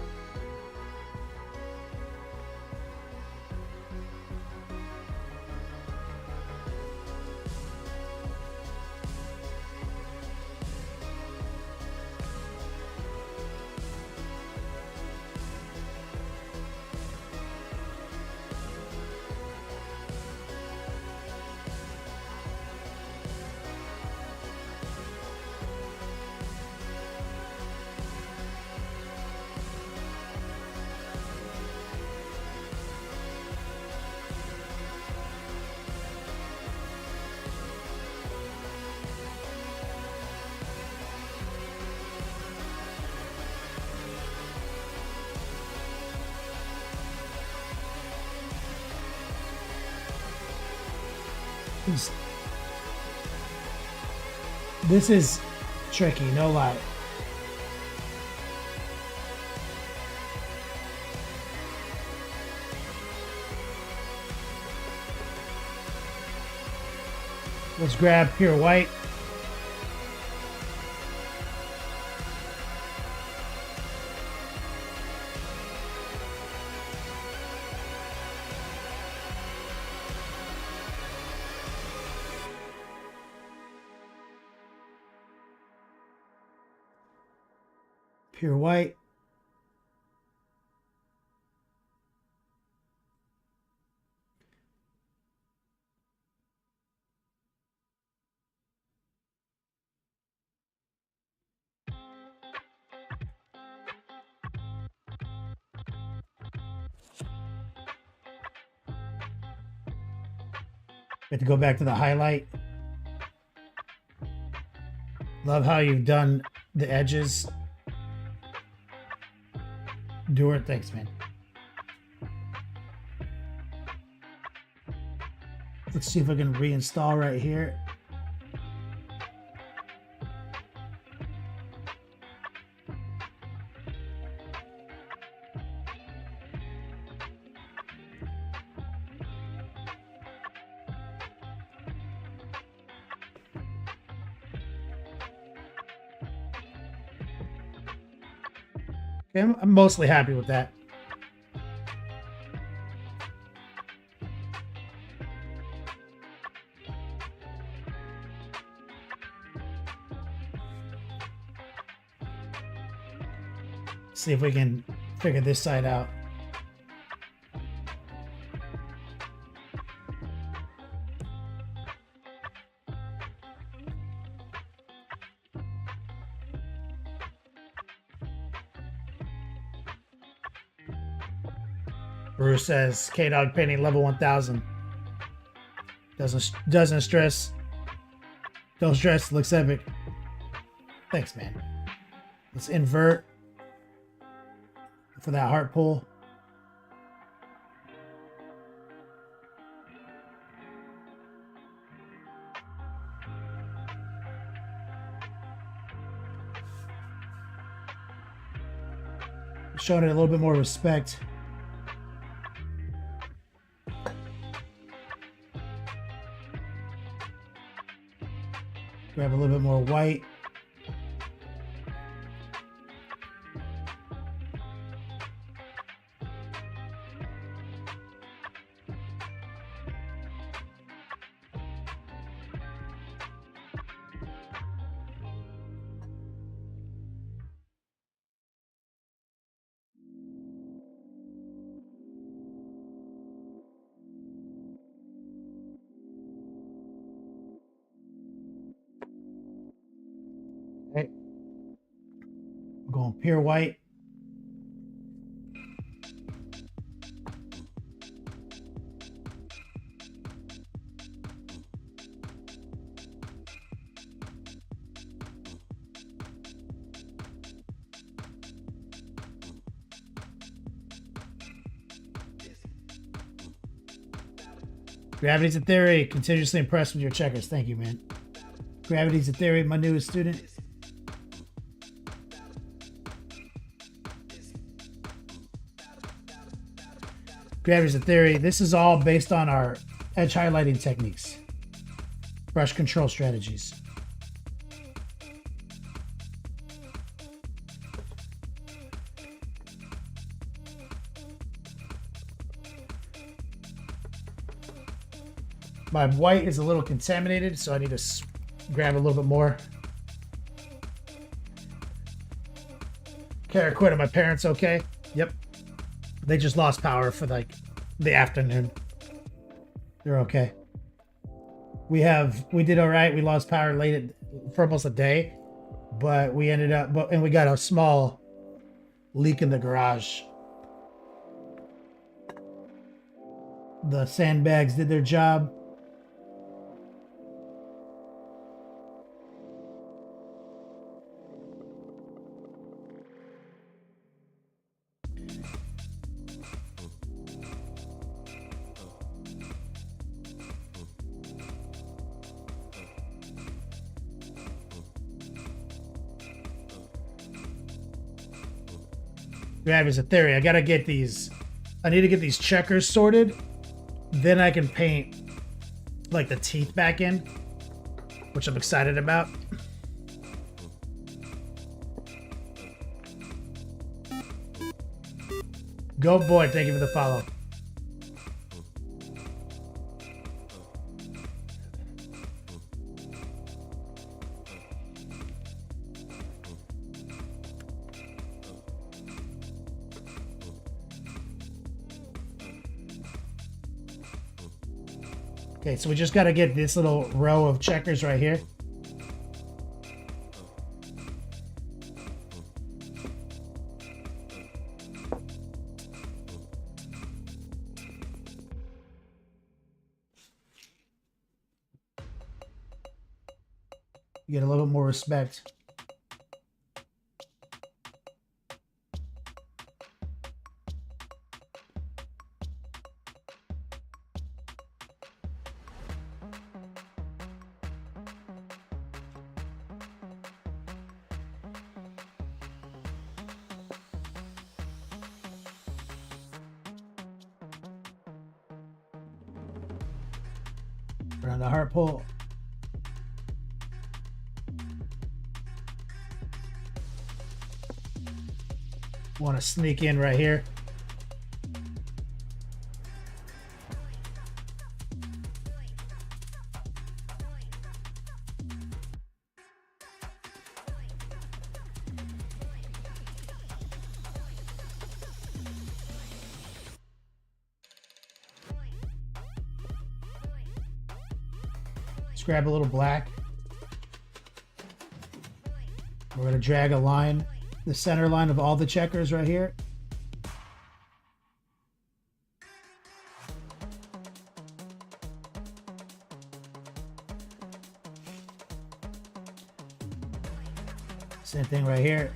[SPEAKER 2] This is tricky, no lie. Let's grab pure white. Pure white. We have to go back to the highlight. Love how you've done the edges. Do it. Thanks, man. Let's see if I can reinstall right here. Okay, I'm mostly happy with that. See if we can figure this side out. Bruce says K-Dog painting level 1000. Doesn't stress. Don't stress. Looks epic. Thanks, man. Let's invert for that heart pull. Showing it a little bit more respect. Grab a little bit more white. Okay. We're going pure white. Gravity's a theory. Continuously impressed with your checkers. Thank you, man. Gravity's a theory. My newest student. Gravity's a theory. This is all based on our edge highlighting techniques, brush control strategies. My white is a little contaminated, so I need to grab a little bit more. Kara quit. Are my parents okay? Yep. They just lost power for like the afternoon. They're okay. We did all right. We lost power for almost a day, but we ended up, and we got a small leak in the garage. The sandbags did their job. Gravity's a theory. I need to get these checkers sorted. Then I can paint like the teeth back in, which I'm excited about. Go boy, thank you for the follow. Okay, so we just got to get this little row of checkers right here. Get a little bit more respect. Around the heart pull. Want to sneak in right here. Let's grab a little black. We're going to drag a line, the center line of all the checkers right here. thing right here.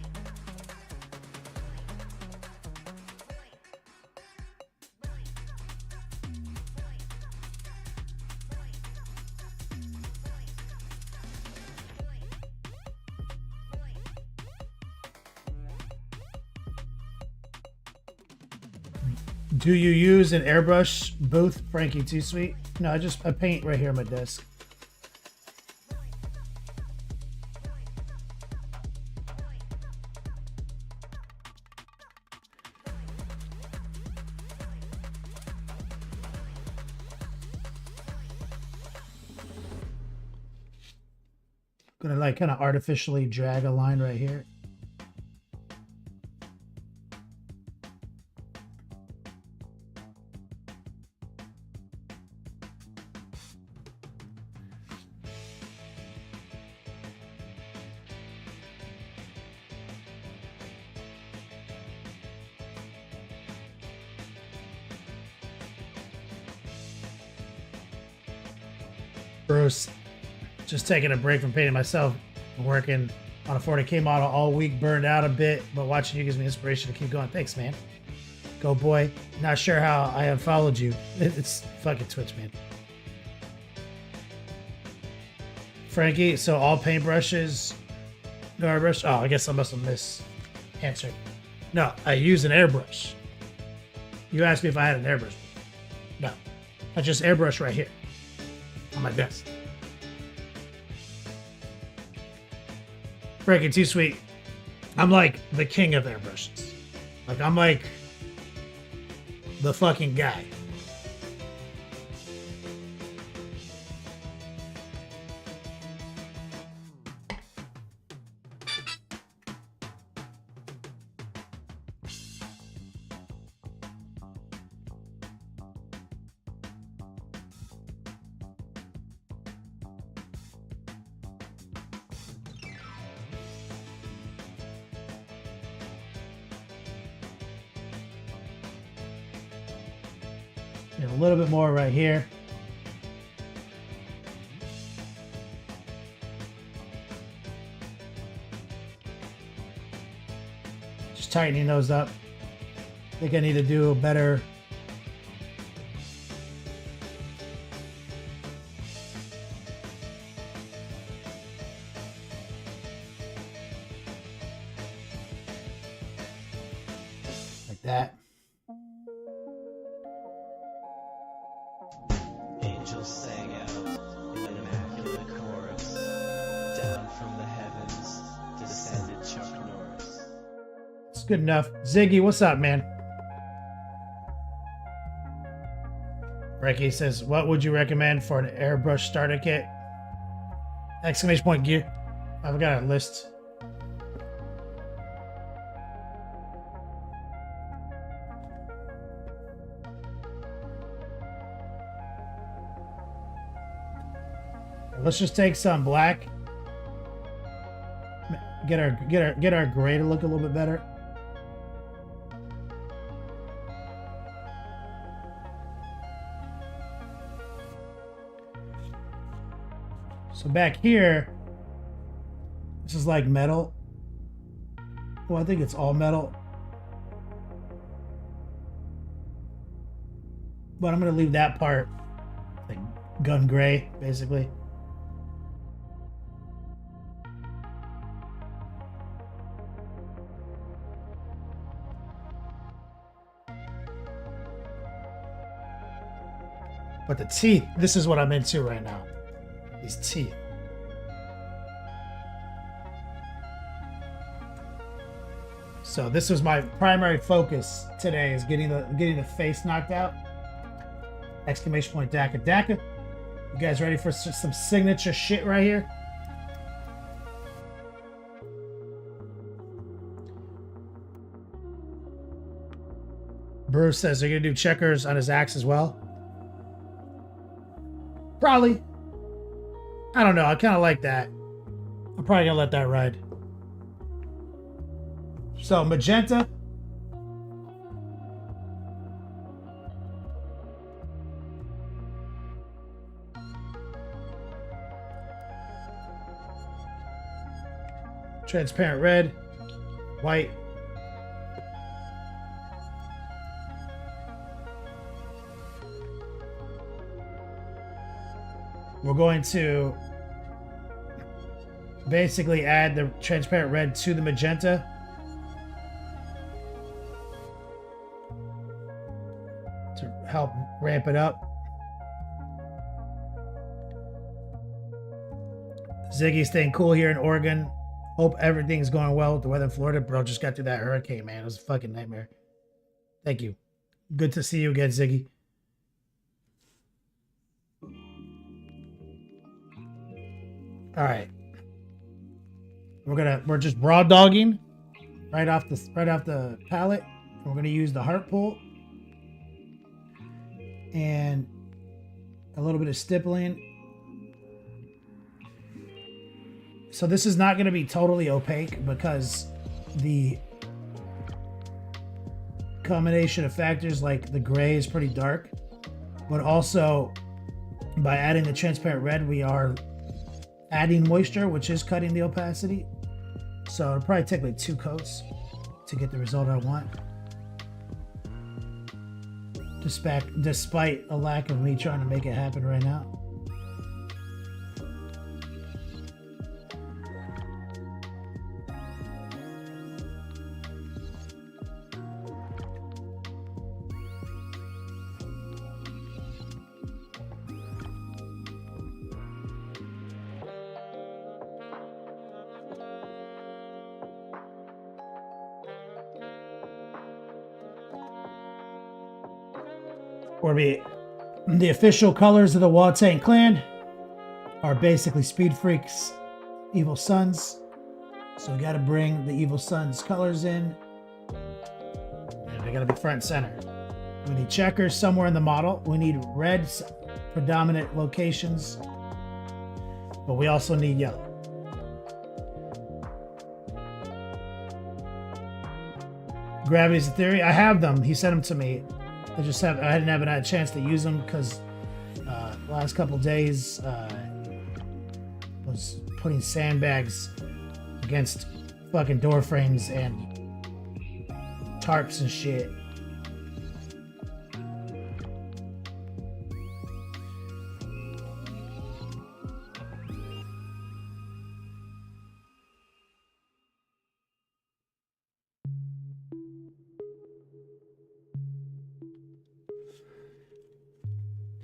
[SPEAKER 2] Do you use an airbrush booth, Frankie? Too sweet? No, I paint right here on my desk. Gonna like kind of artificially drag a line right here. Bruce, just taking a break from painting myself. I'm working on a 40K model all week, burned out a bit, but watching you gives me inspiration to keep going. Thanks, man. Go, boy. Not sure how I have followed you. It's fucking Twitch, man. Frankie, so all paintbrushes, no airbrush? Oh, I guess I must have missed answered. No, I use an airbrush. You asked me if I had an airbrush. No, I just airbrush right here on my desk. Frankie, too sweet. I'm like the king of airbrushes. Like, I'm like the fucking guy. And a little bit more right here. Just tightening those up. I think I need to do a better like that.
[SPEAKER 4] Angels sang out in an immaculate chorus. Down from the heavens descended Chuck Norris.
[SPEAKER 2] It's good enough. Ziggy, what's up, man? Frankie says, what would you recommend for an airbrush starter kit? Exclamation point gear. I've got a list. Let's just take some black. Get our gray to look a little bit better. So back here, this is like metal. Well, I think it's all metal. But I'm gonna leave that part like gun gray, basically. But the teeth, this is what I'm into right now. These teeth. So this was my primary focus today, is getting the face knocked out. Exclamation point Daka Daka. You guys ready for some signature shit right here? Bruce says they're gonna do checkers on his axe as well. Probably. I don't know. I kind of like that. I'm probably gonna let that ride. So magenta. transparent red, white. We're going to basically add the transparent red to the magenta. To help ramp it up. Ziggy's staying cool here in Oregon. Hope everything's going well with the weather in Florida. Bro, just got through that hurricane, man. It was a fucking nightmare. Thank you. Good to see you again, Ziggy. All right. We're just raw dogging right off the palette. We're gonna use the heart pull and a little bit of stippling. So this is not going to be totally opaque because the combination of factors like the gray is pretty dark, but also by adding the transparent red, we are adding moisture, which is cutting the opacity. So it'll probably take like 2 coats to get the result I want. Despite a lack of me trying to make it happen right now. Or the official colors of the Wu-Tang clan are basically Speed Freak's Evil Sons. So we got to bring the Evil Sons colors in. And they got to be front and center. We need checkers somewhere in the model. We need red predominant locations. But we also need yellow. Gravity's a theory. I have them. He sent them to me. I haven't had a chance to use them because the last couple days was putting sandbags against fucking door frames and tarps and shit.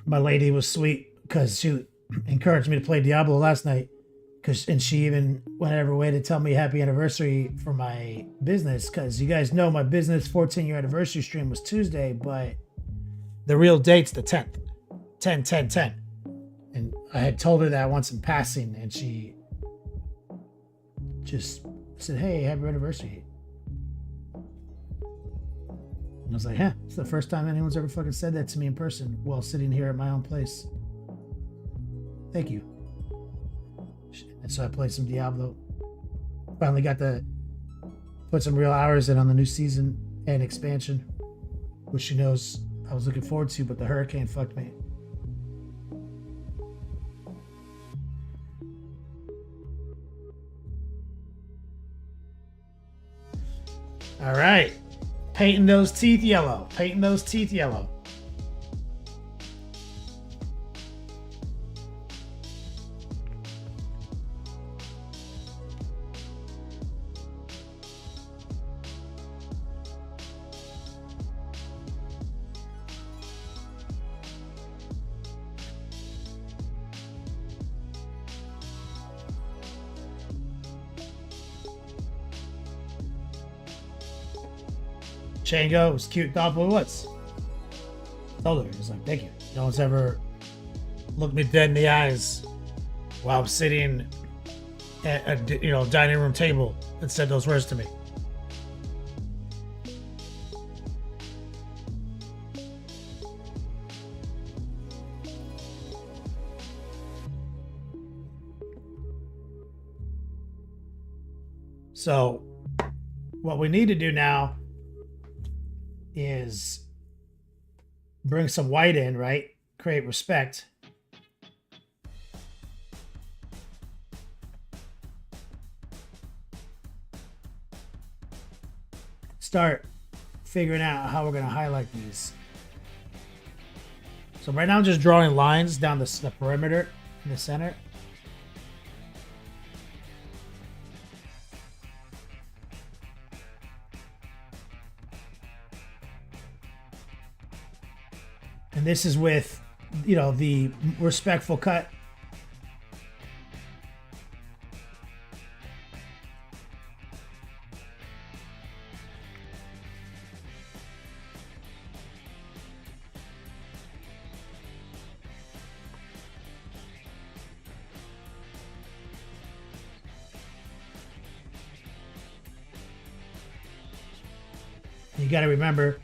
[SPEAKER 2] My lady was sweet because she encouraged me to play Diablo last night. And she even went out of her way to tell me happy anniversary for my business. Because you guys know my business 14-year anniversary stream was Tuesday, but the real date's the 10th. 10/10/10. And I had told her that once in passing, and she just said, hey, happy anniversary. And I was like, huh, it's the first time anyone's ever fucking said that to me in person while sitting here at my own place. Thank you. And so I played some Diablo. Finally got to put some real hours in on the new season and expansion, which she knows I was looking forward to, but the hurricane fucked me. All right. Painting those teeth yellow. Painting those teeth yellow. Chango, it was cute, thoughtful. What's? Told her, he was like, thank you. No one's ever looked me dead in the eyes while I'm sitting at a dining room table and said those words to me. So, what we need to do now is bring some white in, right? Create respect. start figuring out how we're going to highlight these. So right now I'm just drawing lines down the perimeter in the center. And this is with, you know, the respectful cut. You got to remember,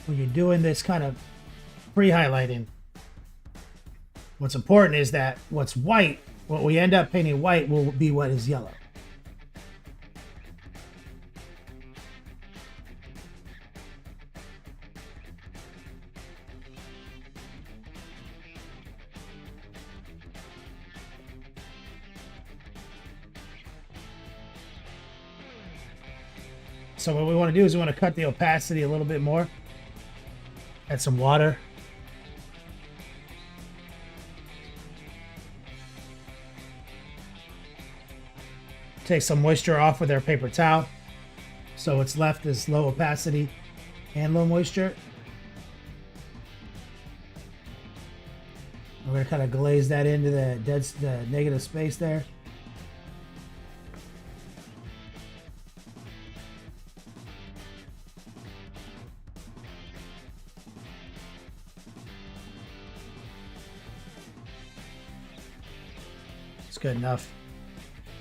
[SPEAKER 2] when you're doing this kind of pre-highlighting, what's important is that what's white, what we end up painting white, will be what is yellow. So what we want to do is we want to cut the opacity a little bit more. Add some water. Take some moisture off with our paper towel. So it's left is low opacity and low moisture. We're going to kind of glaze that into the negative space there. It's good enough.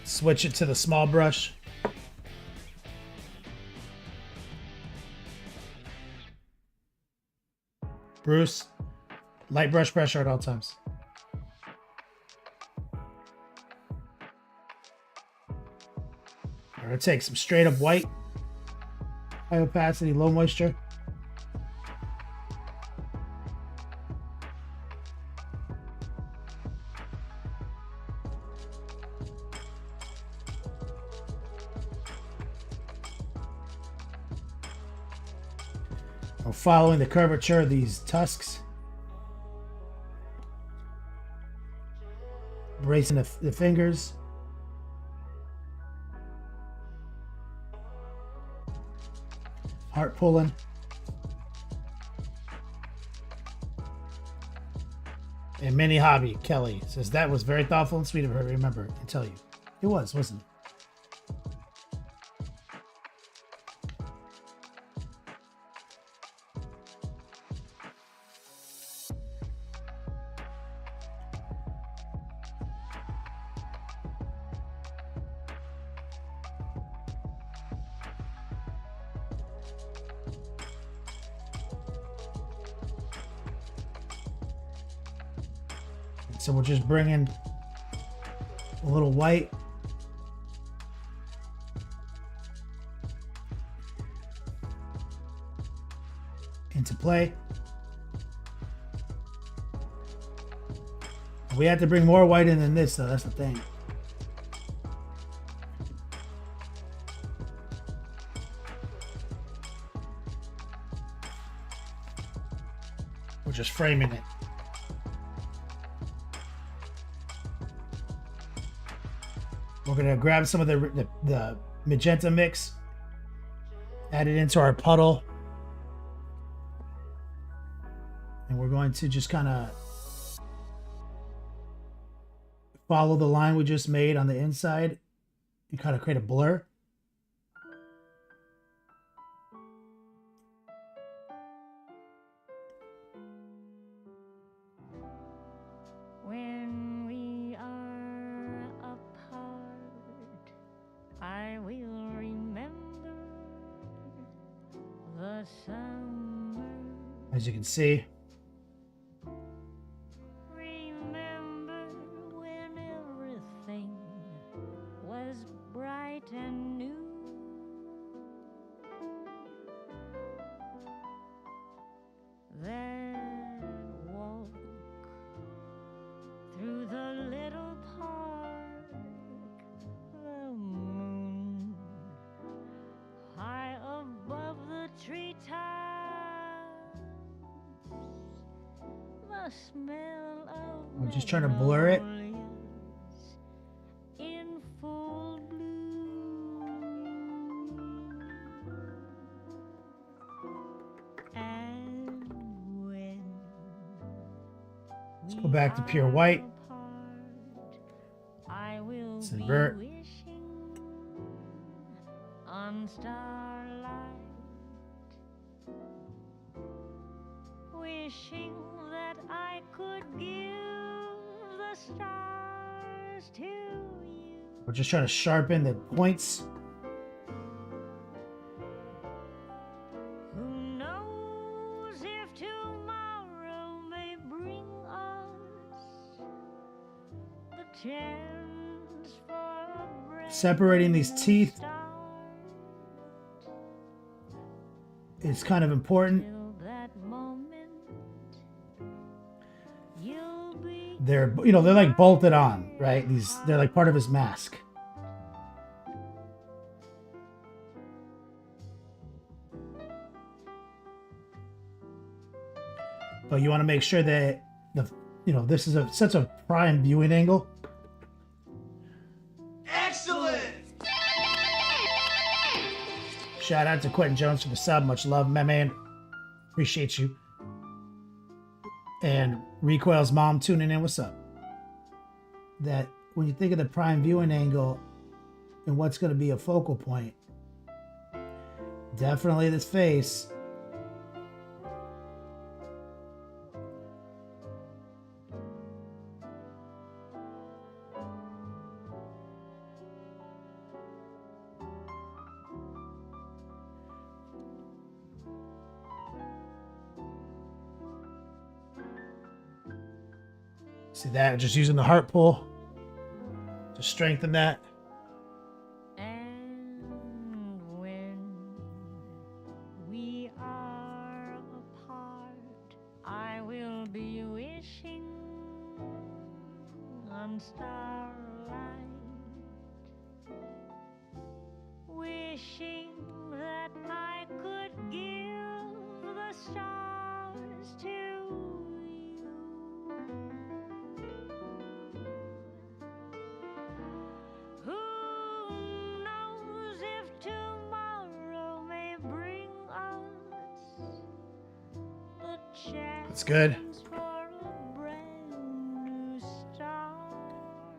[SPEAKER 2] Switch it to the small brush. Bruce, light brush pressure at all times. We're gonna take some straight up white, high opacity, low moisture. We're following the curvature of these tusks. Bracing the fingers. Heart pulling. And Mini Hobby, Kelly, says that was very thoughtful and sweet of her to remember and tell you. It was, wasn't it? So we're just bringing a little white into play. We have to bring more white in than this, though. That's the thing. We're just framing it. We're gonna grab some of the magenta mix, add it into our puddle, and we're going to just kind of follow the line we just made on the inside and kind of create a blur.
[SPEAKER 1] When we are apart, I will remember the summer.
[SPEAKER 2] As you can see,
[SPEAKER 1] Remember when everything was bright and new. That walk through the little park, the moon high the smell of
[SPEAKER 2] I'm just trying to blur it.
[SPEAKER 1] magnolias in full bloom. And when
[SPEAKER 2] Let's go back to pure white.
[SPEAKER 1] I will
[SPEAKER 2] Let's
[SPEAKER 1] be
[SPEAKER 2] invert.
[SPEAKER 1] wishing on starlight, wishing that I could give the stars to you.
[SPEAKER 2] We're just trying to sharpen the points.
[SPEAKER 1] Who knows if tomorrow may bring us the chance for a brand
[SPEAKER 2] Separating these
[SPEAKER 1] new
[SPEAKER 2] teeth
[SPEAKER 1] start.
[SPEAKER 2] is kind of important.
[SPEAKER 1] Till that moment, you'll be
[SPEAKER 2] They're they're like bolted on, right? They're like part of his mask. But you want to make sure that this is such a prime viewing angle.
[SPEAKER 3] Excellent!
[SPEAKER 2] Shout out to Quentin Jones for the sub. Much love, my man. Appreciate you. And Recoil's mom tuning in. What's up? That when you think of the prime viewing angle and what's going to be a focal point, definitely this face. See that? Just using the heart pull to strengthen that.
[SPEAKER 1] And when we are apart, I will be wishing on starlight, wishing that I could give the stars to you. Who knows if tomorrow may bring us the chance
[SPEAKER 2] That's good.
[SPEAKER 1] for a brand new start.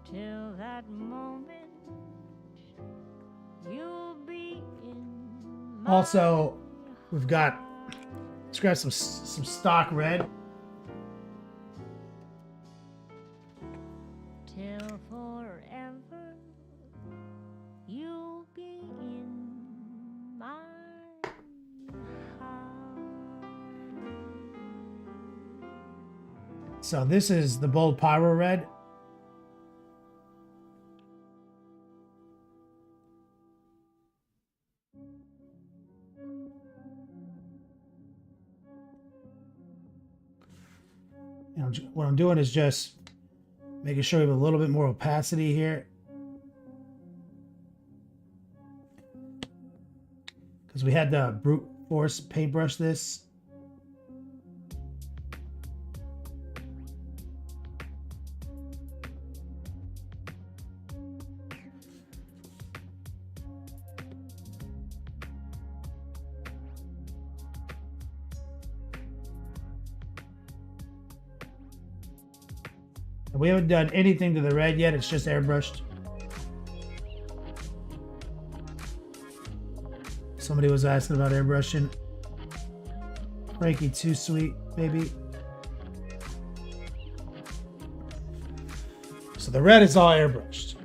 [SPEAKER 1] Till that moment, you'll be in my
[SPEAKER 2] Also, we've got, let's grab some stock red.
[SPEAKER 1] till forever, you'll be in my heart.
[SPEAKER 2] So this is the bold pyro red. What I'm doing is just making sure we have a little bit more opacity here, because we had to brute force paintbrush this. We haven't done anything to the red yet. It's just airbrushed. Somebody was asking about airbrushing. Frankie, too sweet, baby. So the red is all airbrushed.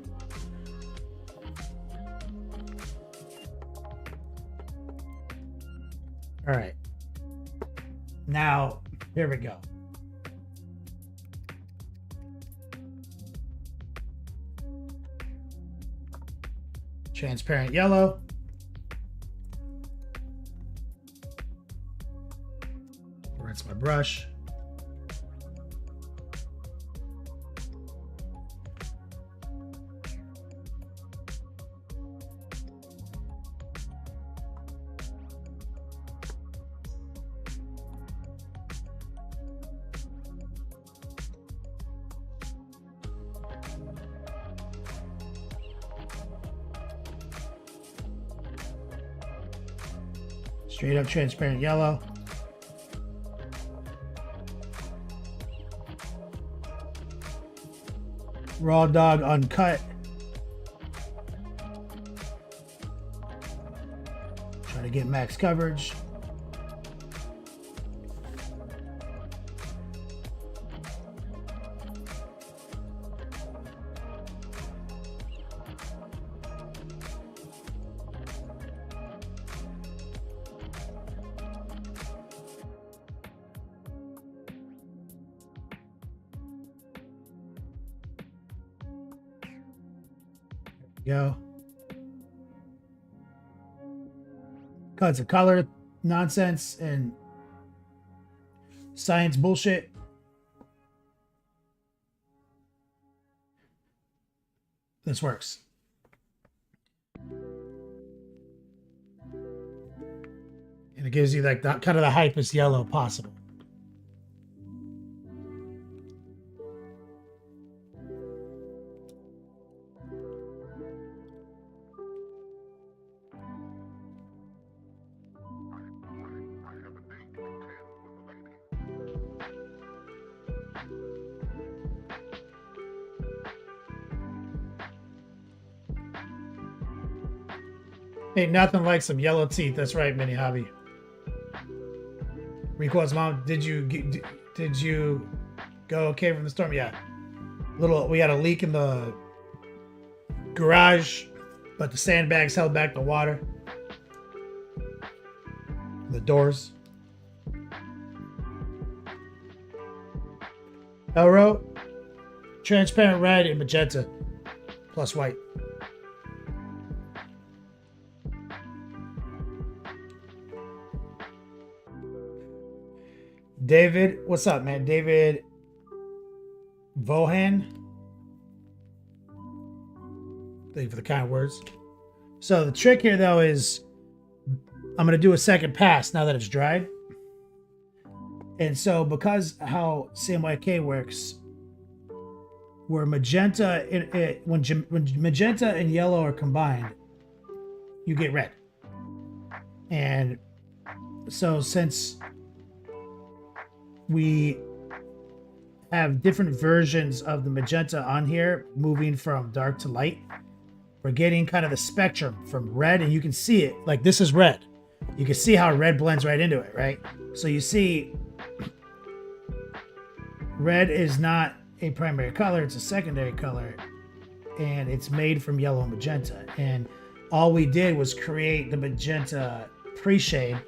[SPEAKER 2] All right. Now, here we go. Transparent yellow. Rinse my brush. Straight up transparent yellow. Raw dog uncut. Trying to get max coverage. Go. Cuts of color nonsense and science bullshit. This works. And it gives you like that kind of the hypest yellow possible. Ain't nothing like some yellow teeth. That's right, Mini Hobby. Rico's mom, did you go okay from the storm? Yeah. We had a leak in the garage, but the sandbags held back the water. The doors. Elro, transparent red and magenta, plus white. David, what's up, man? David Vohan. Thank you for the kind words. So the trick here, though, is I'm going to do a second pass now that it's dried. And so because how CMYK works, where magenta, when magenta and yellow are combined, you get red. And so since we have different versions of the magenta on here, moving from dark to light, we're getting kind of the spectrum from red, and you can see it. Like, this is red. You can see how red blends right into it, right? So you see red is not a primary color, it's a secondary color, and it's made from yellow and magenta. And all we did was create the magenta pre-shade,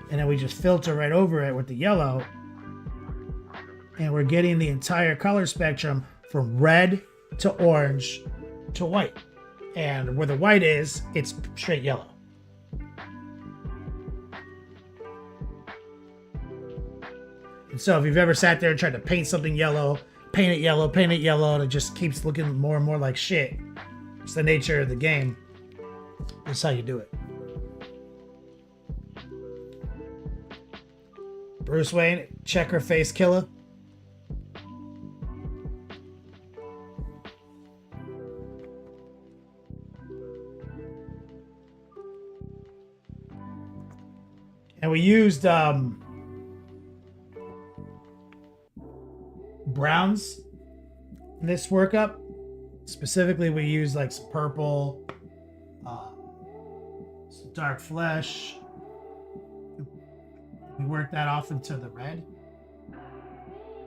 [SPEAKER 2] and then we just filter right over it with the yellow. And we're getting the entire color spectrum from red to orange to white. And where the white is, it's straight yellow. And so if you've ever sat there and tried to paint something yellow, paint it yellow, and it just keeps looking more and more like shit, it's the nature of the game. That's how you do it. Bruce Wayne, checker face killer. And we used browns in this workup. Specifically, we used like some purple, some dark flesh. We worked that off into the red.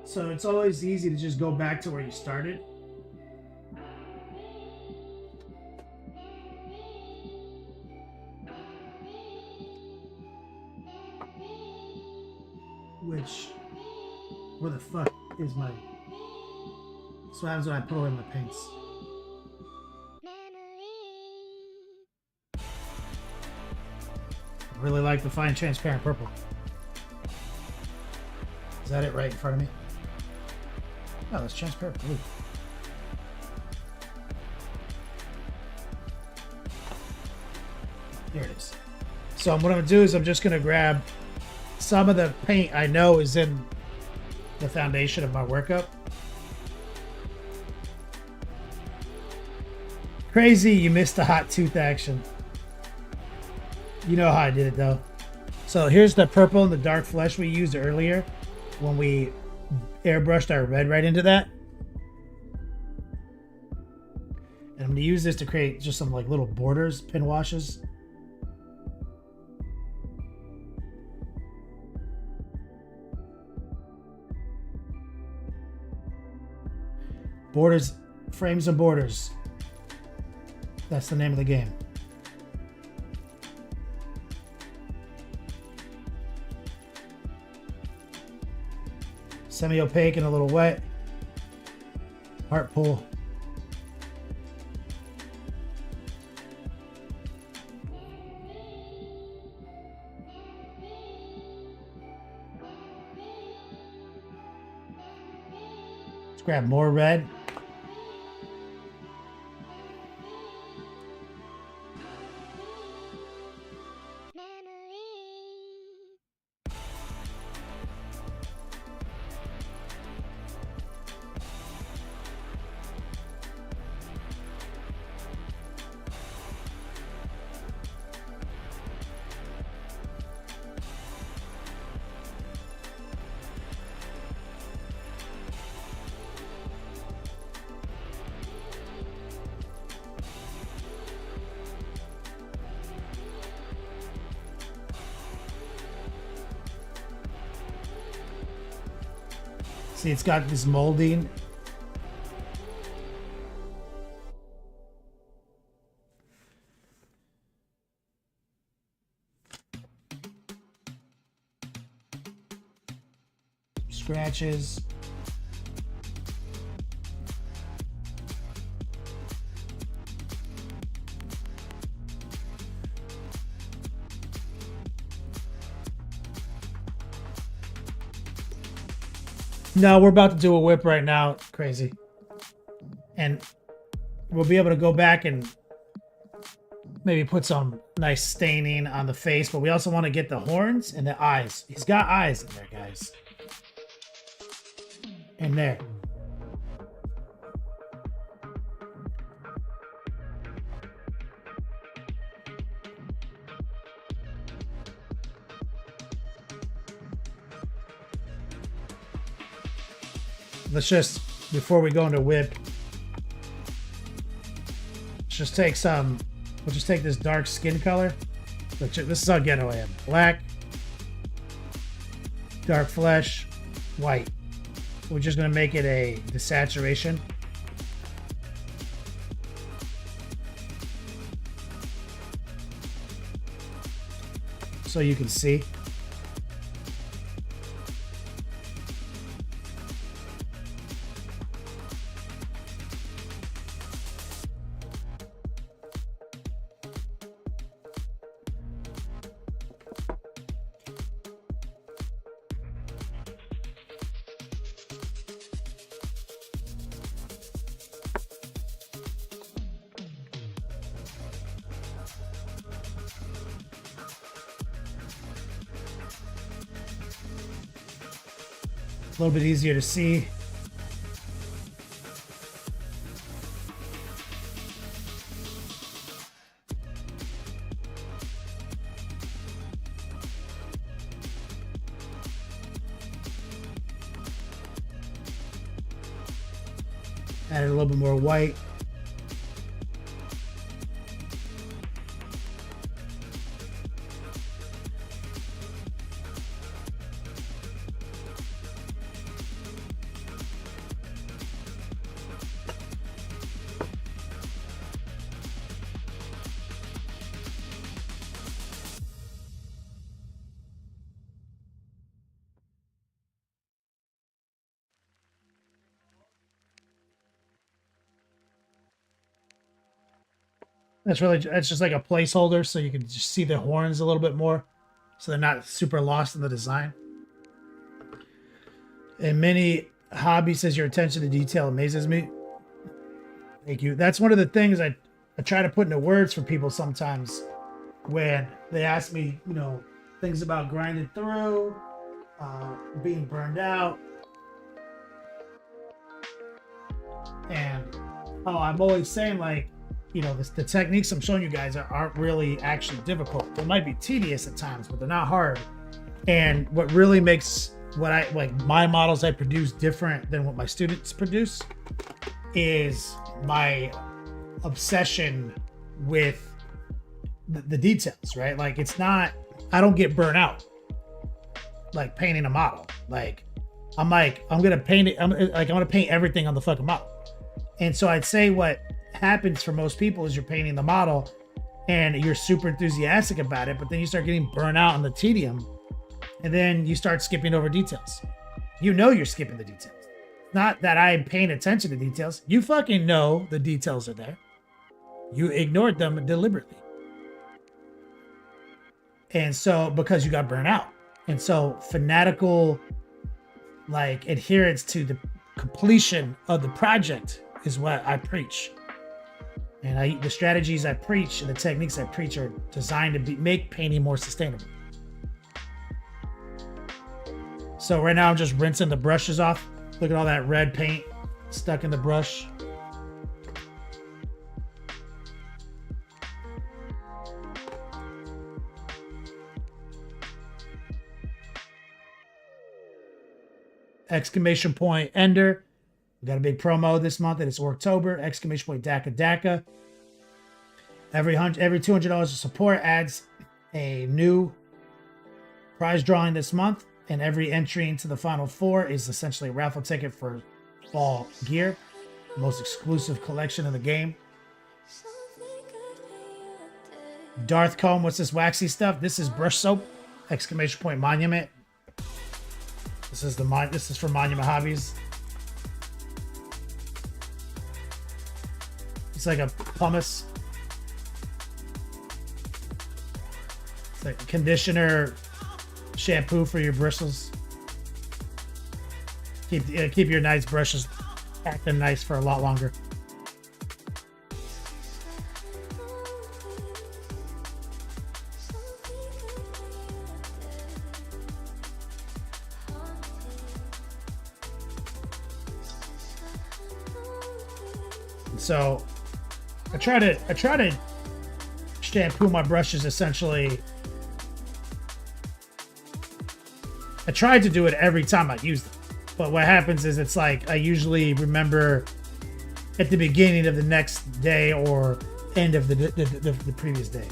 [SPEAKER 2] So it's always easy to just go back to where you started. Which, where the fuck is my... That's what happens when I put away my paints. I really like the fine transparent purple. Is that it right in front of me? No, that's transparent blue. There it is. So what I'm going to do is I'm just going to grab some of the paint I know is in the foundation of my workup. Crazy, you missed the hot tooth action. You know how I did it though. So So here's the purple and the dark flesh we used earlier when we airbrushed our red right into that. And I'm going to use this to create just some like little borders, pin washes. Borders, frames and borders. That's the name of the game. Semi-opaque and a little wet. Heart pull. Let's grab more red. See, it's got this molding. Scratches. No, we're about to do a whip right now. Crazy. And we'll be able to go back and maybe put some nice staining on the face, but we also want to get the horns and the eyes. He's got eyes in there, guys. In there. Let's just, before we go into whip, let's just take some, we'll just take this dark skin color. This is how ghetto I am. Black, dark flesh, white. We're just going to make it a desaturation. So you can see. A little bit easier to see. Added a little bit more white. That's just like a placeholder so you can just see the horns a little bit more so they're not super lost in the design. And Mini Hobby says your attention to detail amazes me. Thank you. That's one of the things I try to put into words for people sometimes when they ask me, you know, things about grinding through, being burned out. And I'm always saying, like, you know, the techniques I'm showing you guys aren't really actually difficult. They might be tedious at times, but they're not hard. And what really makes what I like my models I produce different than what my students produce is my obsession with the details, right? Like it's not, I don't get burnt out like painting a model. Like I'm gonna paint it. I'm gonna paint everything on the fucking model. And so I'd say what happens for most people is you're painting the model and you're super enthusiastic about it, but then you start getting burnt out on the tedium, and then you start skipping over details. You know you're skipping the details. Not that I'm paying attention to details. You fucking know the details are there. You ignored them deliberately. And so, because you got burnt out. And so, fanatical, like, adherence to the completion of the project is what I preach. And the strategies I preach and the techniques I preach are designed to make painting more sustainable. So right now I'm just rinsing the brushes off. Look at all that red paint stuck in the brush. Exclamation point Ender. We got a big promo this month and it's October. Exclamation point Daka Daka. Every $200 of support adds a new prize drawing this month, and every entry into the final four is essentially a raffle ticket for fall gear, the most exclusive collection in the game. Darth Comb, what's this waxy stuff? This is brush soap. Exclamation point Monument. This is for Monument Hobbies. It's like a pumice. It's like a conditioner, shampoo for your bristles. Keep your nice brushes acting nice for a lot longer. So I try to shampoo my brushes essentially. I tried to do it every time I use them, but what happens is it's like I usually remember at the beginning of the next day or end of the previous day.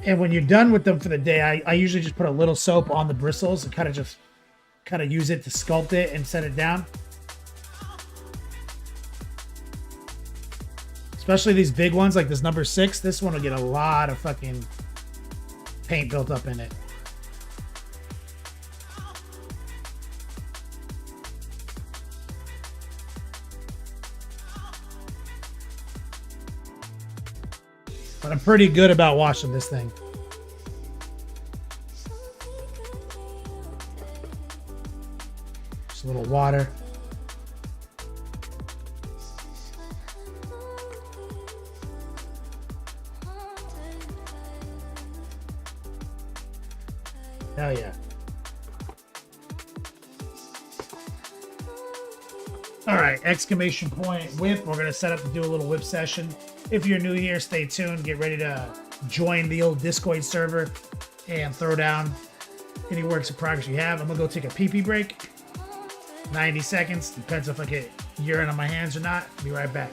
[SPEAKER 2] And when you're done with them for the day, I usually just put a little soap on the bristles and kind of use it to sculpt it and set it down. Especially these big ones like this number 6. This one will get a lot of fucking paint built up in it. But I'm pretty good about washing this thing. Just a little water. Hell yeah. All right, exclamation point whip. We're going to set up to do a little whip session. If you're new here, stay tuned. Get ready to join the old Discord server and throw down any works in progress you have. I'm going to go take a pee-pee break. 90 seconds. Depends if I get urine on my hands or not. Be right back.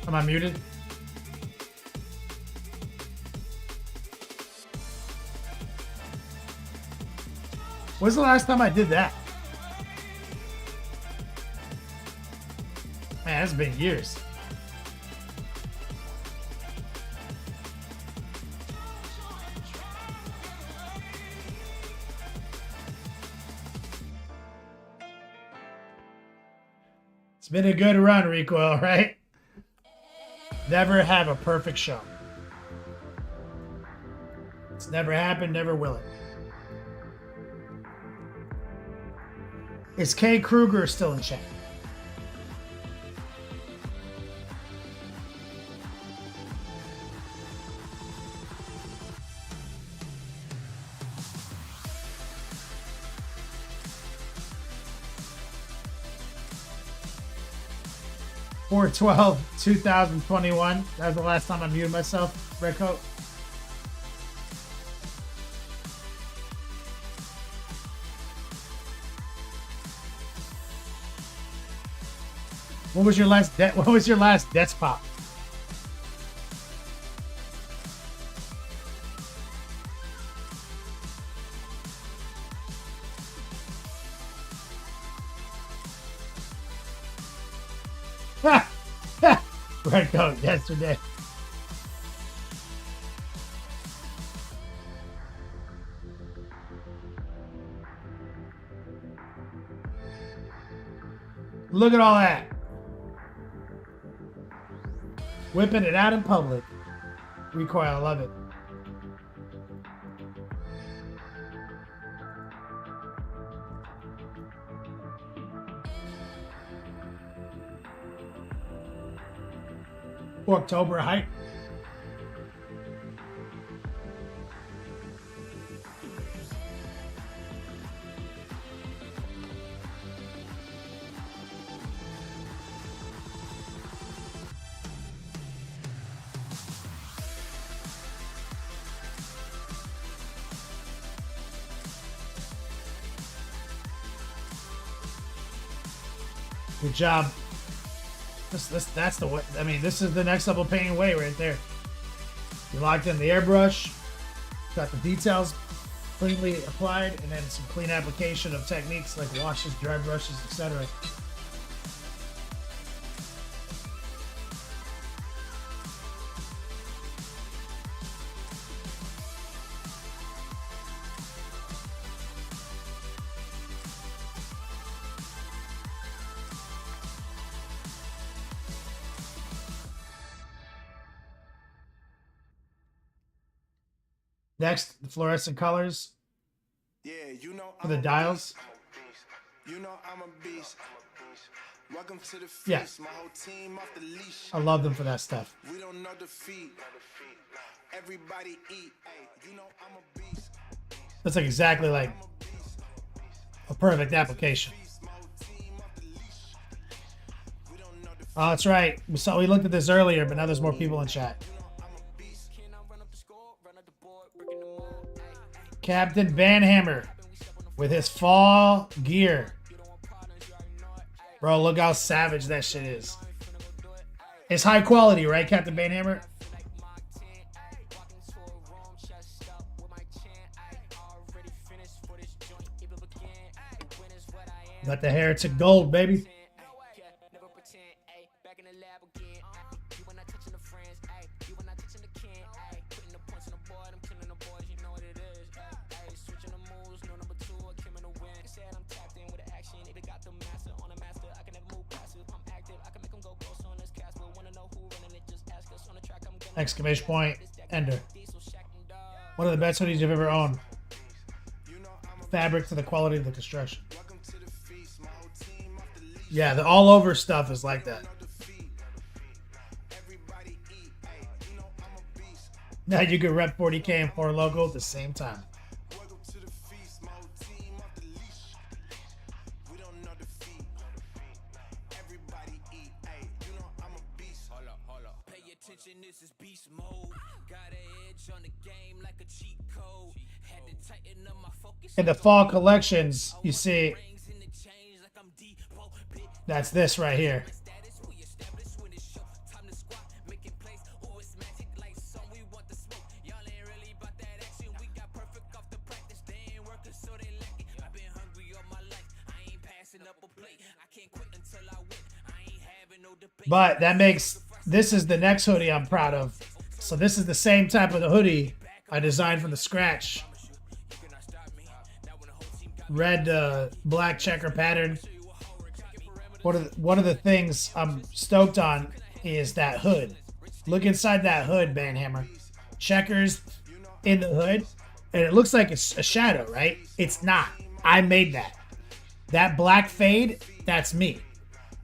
[SPEAKER 2] Am I muted? When's the last time I did that? Man, it's been years. It's been a good run, Recoil, right? Never have a perfect show. It's never happened, never will it. Is Kay Kruger still in chat? Four 12/2021. That was the last time I muted myself. Redcoat. What was your last Death's Pop? Red coat yesterday. Look at all that. Whipping it out in public. Recoil, I love it. October hype. Good job. That's the way. I mean, this is the next level painting way right there. You locked in the airbrush, got the details cleanly applied, and then some clean application of techniques like washes, dry brushes, etc. Next, the fluorescent colors for the dials.
[SPEAKER 6] You know I'm a beast. Welcome to the feast.
[SPEAKER 2] Yeah.
[SPEAKER 6] My whole team off the leash.
[SPEAKER 2] I love them for that stuff.
[SPEAKER 6] We don't know defeat. Everybody eat. Hey, you know I'm a beast.
[SPEAKER 2] That's like exactly like a perfect application. Oh, that's right. We looked at this earlier, but now there's more people in chat. Captain Banhammer with his fall gear. Bro, look how savage that shit is. It's high quality, right, Captain Banhammer? Got the Heretic Gold, baby. Exclamation point, ender. One of the best hoodies you've ever owned. Fabric to the quality of the construction. Yeah, the all over stuff is like that. Now you can rep 40K and 4 logo at the same time. In the fall collections, you see, that's this right here. But that makes, this is the next hoodie I'm proud of. So this is the same type of the hoodie I designed from the scratch. Red, black checker pattern. One of the things I'm stoked on is that hood. Look inside that hood, Banhammer. Checkers in the hood, and it looks like it's a shadow, right? It's not. I made that. That black fade, that's me.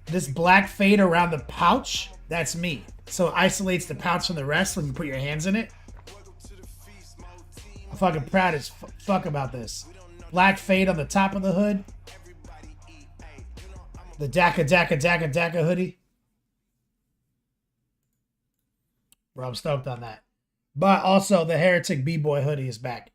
[SPEAKER 2] This black fade around the pouch, that's me. So it isolates the pouch from the rest when you put your hands in it. I'm fucking proud as fuck about this. Black fade on the top of the hood. The Daka hoodie. Bro, I'm stoked on that. But also, the Heretic B-Boy hoodie is back.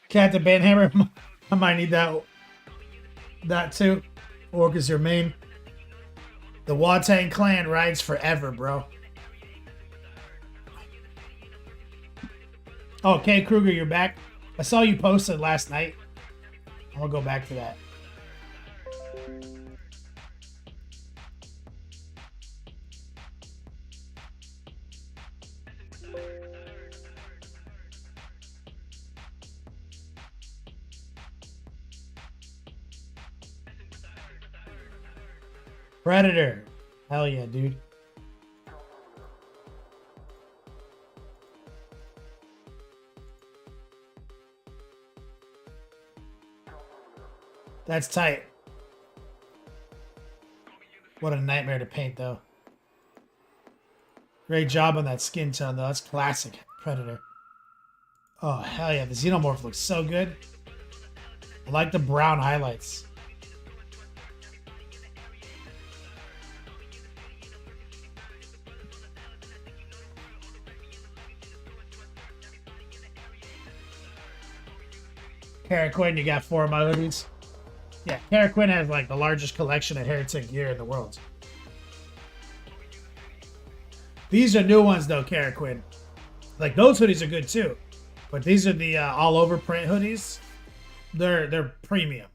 [SPEAKER 2] Captain Banhammer, I might need that too. Orc is your main. The Wu-Tang clan rides forever, bro. Oh, Kay Kruger, you're back. I saw you posted last night. I'm gonna go back to that. Predator. Hell yeah, dude. That's tight. What a nightmare to paint, though. Great job on that skin tone, though. That's classic Predator. Oh, hell yeah. The Xenomorph looks so good. I like the brown highlights. Kara Quinn, you got 4 of my hoodies. Yeah, Kara Quinn has like the largest collection of Heretic gear in the world. These are new ones though, Kara Quinn. Like those hoodies are good too, but these are the all over print hoodies. They're premium.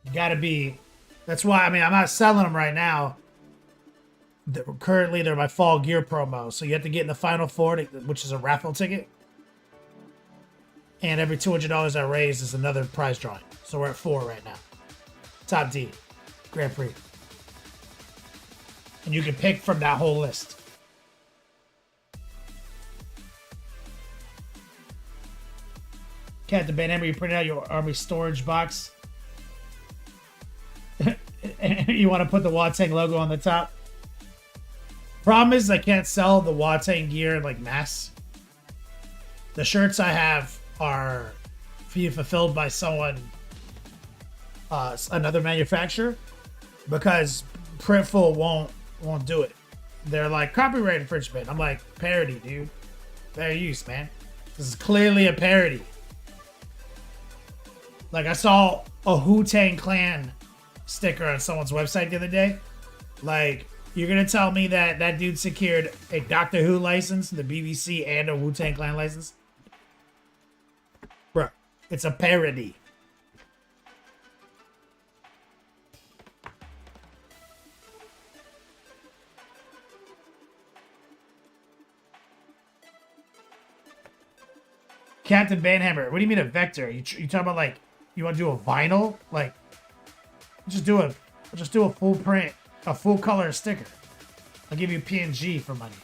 [SPEAKER 2] You gotta be. That's why, I mean, I'm not selling them right now. Currently, they're my fall gear promo, so you have to get in the final 4, which is a raffle ticket. And every $200 I raise is another prize drawing. So we're at 4 right now. Top D. Grand Prix. And you can pick from that whole list. Captain Banhammer, you printed out your army storage box. And you want to put the Wu-Tang logo on the top. Problem is I can't sell the Wu-Tang gear like mass. The shirts I have are being fulfilled by someone, another manufacturer, because Printful won't do it. They're like, copyright infringement. I'm like, parody, dude. Fair use, man. This is clearly a parody. Like, I saw a Wu-Tang Clan sticker on someone's website the other day. Like, you're gonna tell me that that dude secured a Doctor Who license, the BBC, and a Wu-Tang Clan license? Bro, it's a parody. Captain Banhammer, what do you mean a vector? You talking about like you want to do a vinyl? Like just do a full print, a full color sticker. I'll give you a PNG for money.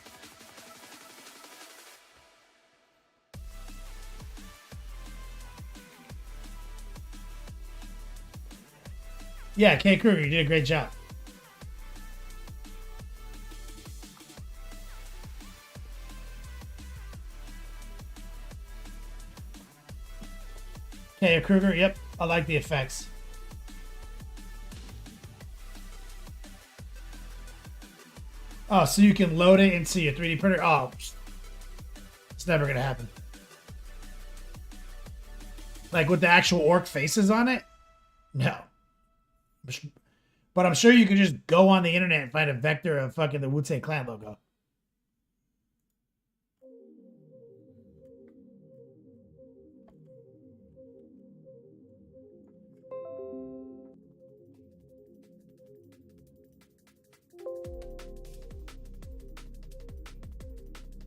[SPEAKER 2] Yeah, Kay Kruger, you did a great job. Kay Kruger, yep, I like the effects. Oh, so you can load it into your 3D printer? Oh, it's never gonna happen. Like with the actual orc faces on it? No. But I'm sure you could just go on the internet and find a vector of fucking the Wu-Tang Clan logo.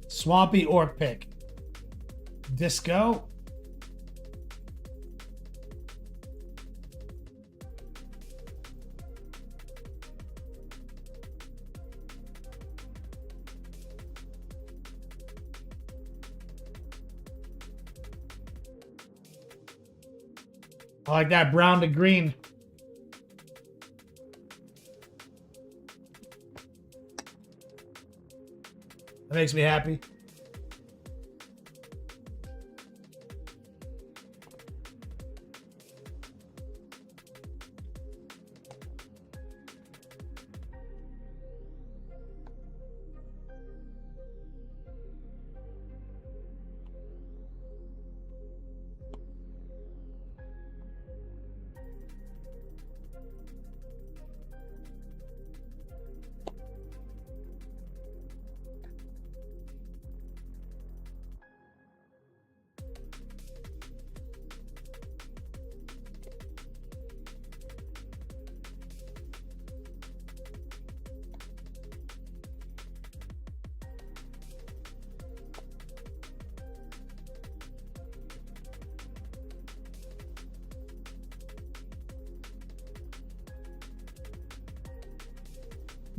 [SPEAKER 2] Swampy Orc Pick. Disco. I like that brown to green. That makes me happy.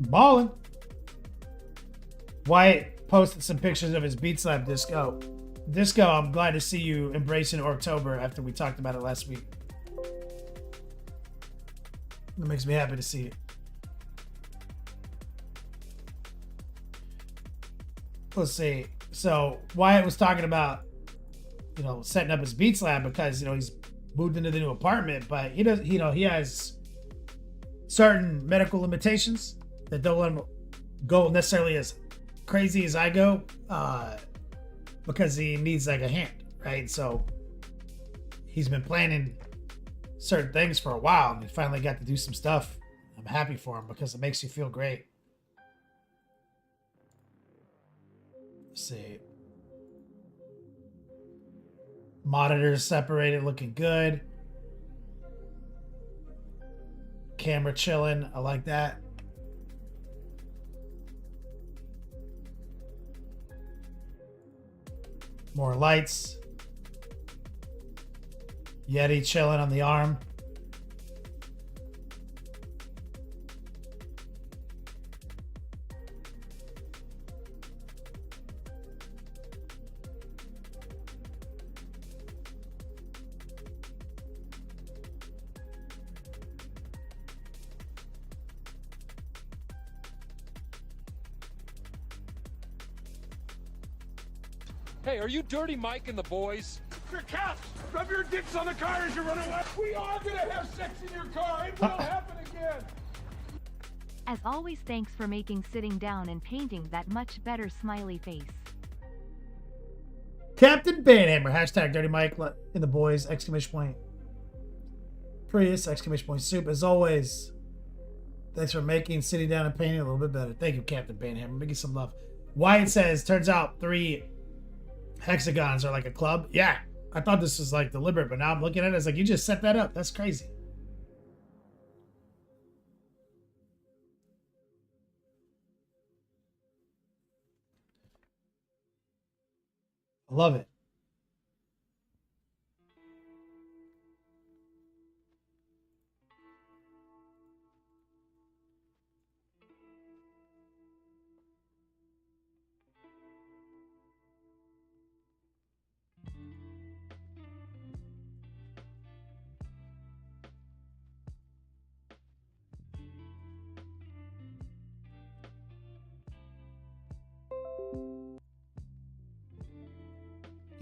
[SPEAKER 2] Ballin'. Wyatt posted some pictures of his Beat Slap disco. Disco, I'm glad to see you embracing October after we talked about it last week. It makes me happy to see it. Let's see. So Wyatt was talking about, setting up his Beats Lab because, he's moved into the new apartment, but he does, he has certain medical limitations that don't let him go necessarily as crazy as I go, because he needs like a hand, right? So he's been planning certain things for a while, and he finally got to do some stuff. I'm happy for him because it makes you feel great. Let's see. Monitors separated, looking good. Camera chilling. I like that. More lights. Yeti chilling on the arm.
[SPEAKER 3] Hey, are you Dirty Mike and the boys?
[SPEAKER 7] Your cats! Rub your dicks on the car as you run away! We are gonna have sex in your car! It will happen again!
[SPEAKER 5] As always, thanks for making sitting down and painting that much better smiley face.
[SPEAKER 2] Captain Banhammer. Hashtag Dirty Mike and the boys. Exclamation point. Prius. Exclamation point. Soup. As always, thanks for making sitting down and painting a little bit better. Thank you, Captain Banhammer. Making some love. Wyatt says, turns out 3 hexagons are like a club. Yeah, I thought this was like deliberate, but now I'm looking at it, it's like you just set that up. That's crazy. I love it.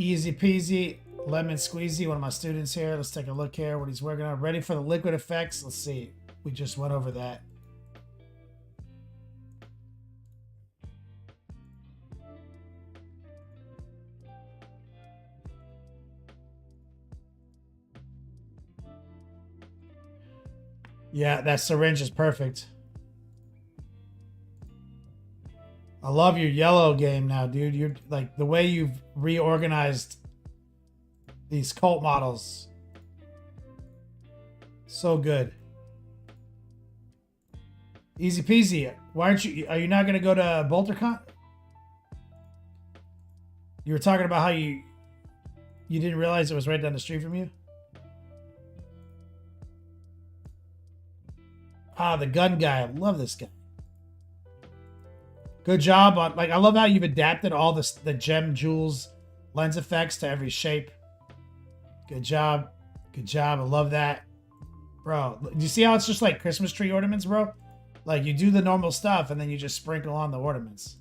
[SPEAKER 2] Easy peasy, lemon squeezy. One of my students here. Let's take a look here. What he's working on. Ready for the liquid effects. Let's see. We just went over that. Yeah, that syringe is perfect. I love your yellow game now, dude. You're like the way you've reorganized these cult models. So good. Easy peasy. Why aren't you? Are you not going to go to BolterCon? You were talking about how you didn't realize it was right down the street from you. Ah, the gun guy. I love this guy. Good job on, like, I love how you've adapted all the gem jewels lens effects to every shape. Good job. Good job. I love that. Bro, do you see how it's just like Christmas tree ornaments, bro? Like, you do the normal stuff and then you just sprinkle on the ornaments.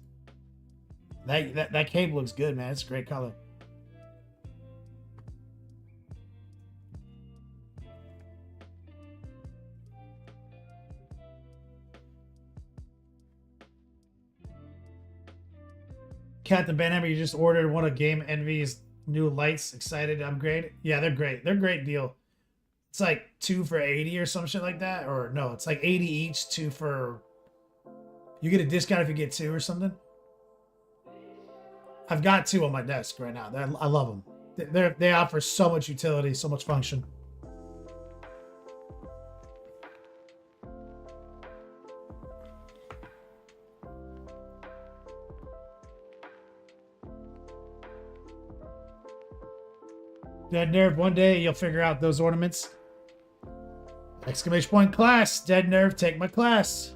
[SPEAKER 2] That cape looks good, man. It's a great color. Captain Banhammer, you just ordered one of Game Envy's new lights. Excited to upgrade? Yeah, they're great. They're a great deal. It's like 2 for 80 or some shit like that. Or no, it's like 80 each, 2 for... You get a discount if you get 2 or something. I've got 2 on my desk right now. I love them. They offer so much utility, so much function. Dead Nerve, one day you'll figure out those ornaments. Exclamation point class. Dead Nerve, take my class.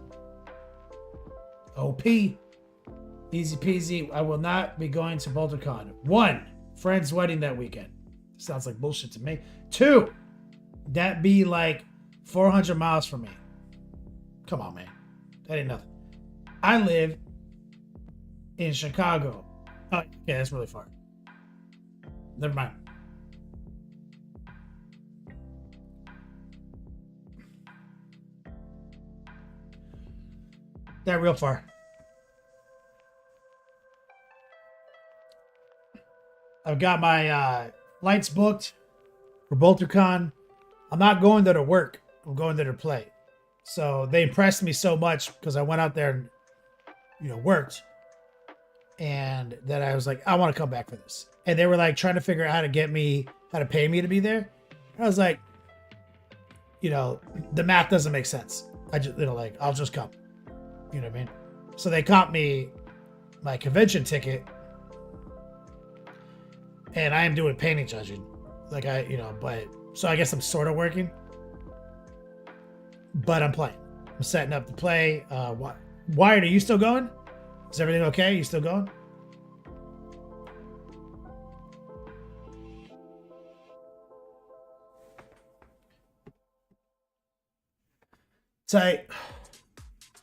[SPEAKER 2] OP. Easy peasy. I will not be going to BolterCon. 1, friend's wedding that weekend. Sounds like bullshit to me. 2, that be like 400 miles from me. Come on, man. That ain't nothing. I live in Chicago. Oh, yeah, that's really far. Never mind. That real far. I've got my lights booked for BolterCon. I'm not going there to work. I'm going there to play. So they impressed me so much because I went out there and, worked. And then I was like, I want to come back for this. And they were like trying to figure out how to pay me to be there. I was like, the math doesn't make sense. I'll just come. You know what I mean? So they comped me my convention ticket, and I am doing painting judging. So I guess I'm sort of working, but I'm playing. I'm setting up to play. Wired, are you still going? Is everything okay? You still going? Tight.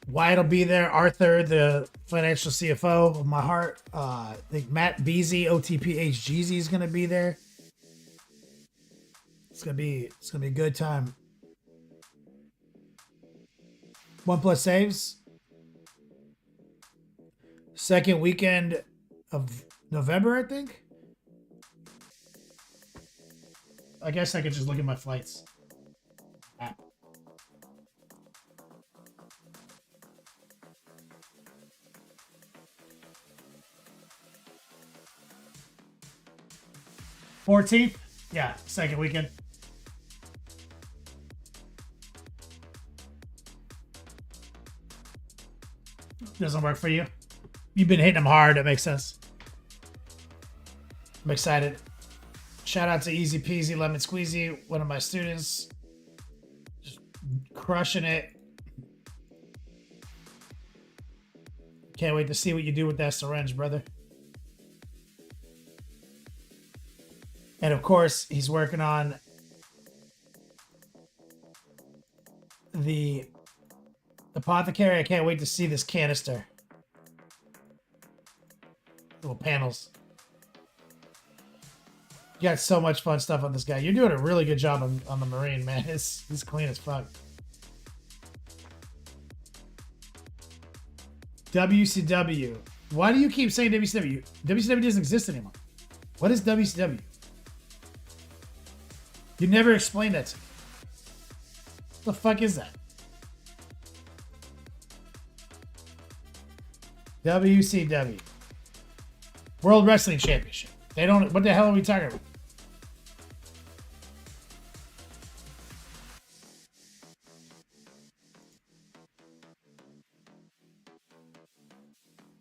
[SPEAKER 2] Wyatt will be there. Arthur, the financial CFO of my heart. I think Matt Beasy, OTPHGZ is gonna be there. It's gonna be a good time. 1+ saves. Second weekend of November, I think. I guess I could just look at my flights. App. $14th? Yeah, second weekend. Doesn't work for you? You've been hitting them hard. That makes sense. I'm excited. Shout out to Easy Peasy Lemon Squeezy, one of my students. Just crushing it. Can't wait to see what you do with that syringe, brother. And of course, he's working on the apothecary. I can't wait to see this canister. Little panels. You got so much fun stuff on this guy. You're doing a really good job on the Marine, man. He's clean as fuck. WCW. Why do you keep saying WCW? WCW doesn't exist anymore. What is WCW? You never explained that to me. The fuck is that? WCW. World Wrestling Championship. They don't. What the hell are we talking about?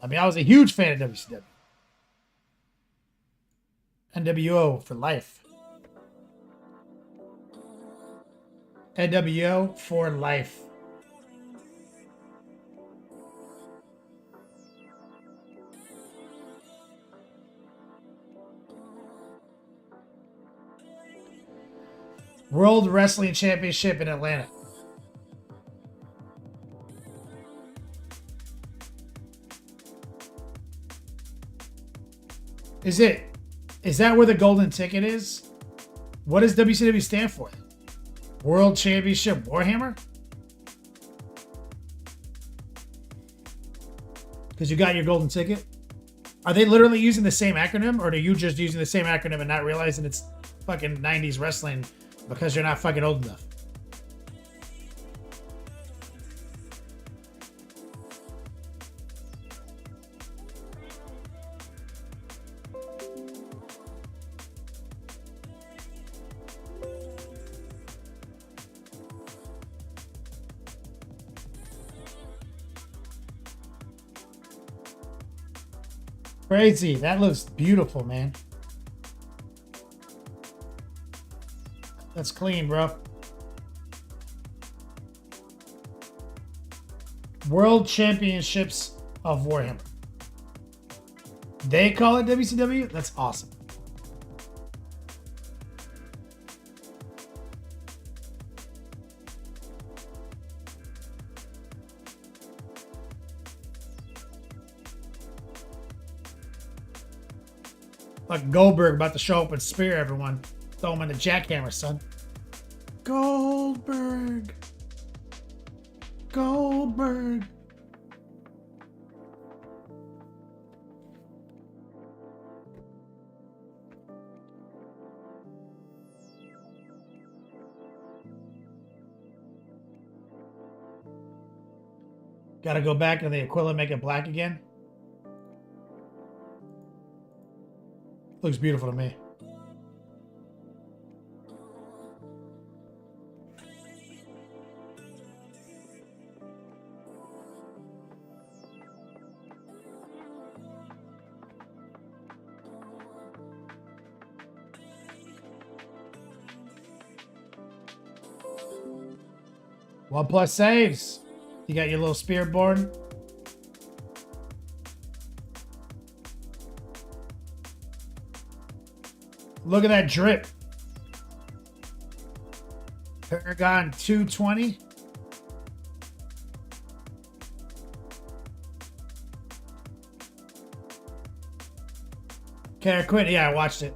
[SPEAKER 2] I mean, I was a huge fan of WCW. NWO for life. NWO for life. World Wrestling Championship in Atlanta. Is that where the golden ticket is? What does WCW stand for? World Championship Warhammer? Because you got your golden ticket? Are they literally using the same acronym, or are you just using the same acronym and not realizing it's fucking 90s wrestling because you're not fucking old enough? Crazy. That looks beautiful, man. That's clean, bro. World Championships of Warhammer. They call it WCW? That's awesome. Like Goldberg about to show up and spear everyone. Throw him in the jackhammer, son. Goldberg. Goldberg. Gotta go back to the Aquila, make it black again. Looks beautiful to me. OnePlus saves. You got your little spear board. Look at that drip. Paragon 220. Okay, I quit. Yeah, I watched it.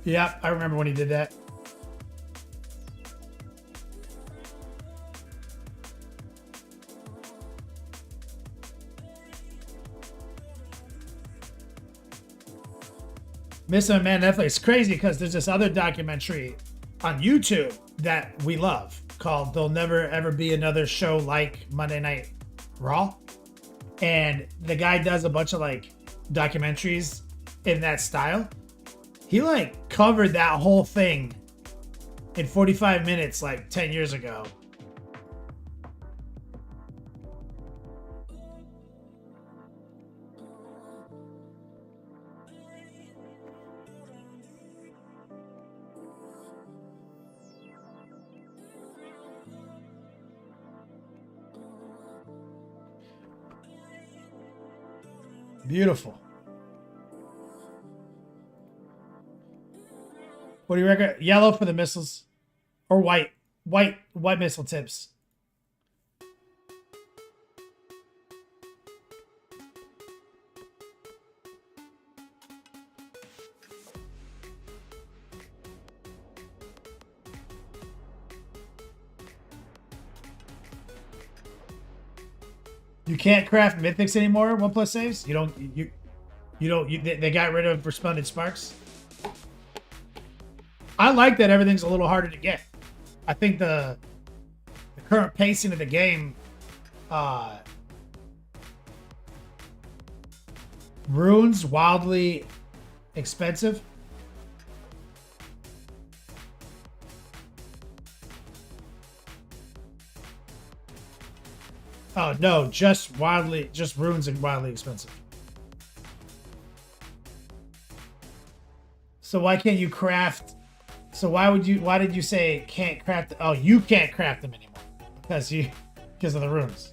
[SPEAKER 2] Yeah, I remember when he did that. Miss him, man. Netflix. It's crazy because there's this other documentary on YouTube that we love called "There'll Never Ever Be Another Show Like Monday Night Raw," and the guy does a bunch of like documentaries in that style. He like covered that whole thing in 45 minutes like 10 years ago. Beautiful. What do you reckon? Yellow for the missiles, or white? White missile tips. You can't craft mythics anymore. OnePlus saves. You don't. They got rid of resplendent sparks. I like that everything's a little harder to get. I think the current pacing of the game, runes wildly expensive. Oh no, just runes and wildly expensive. So why can't you craft? So why did you say can't craft? Oh, you can't craft them anymore because of the runes.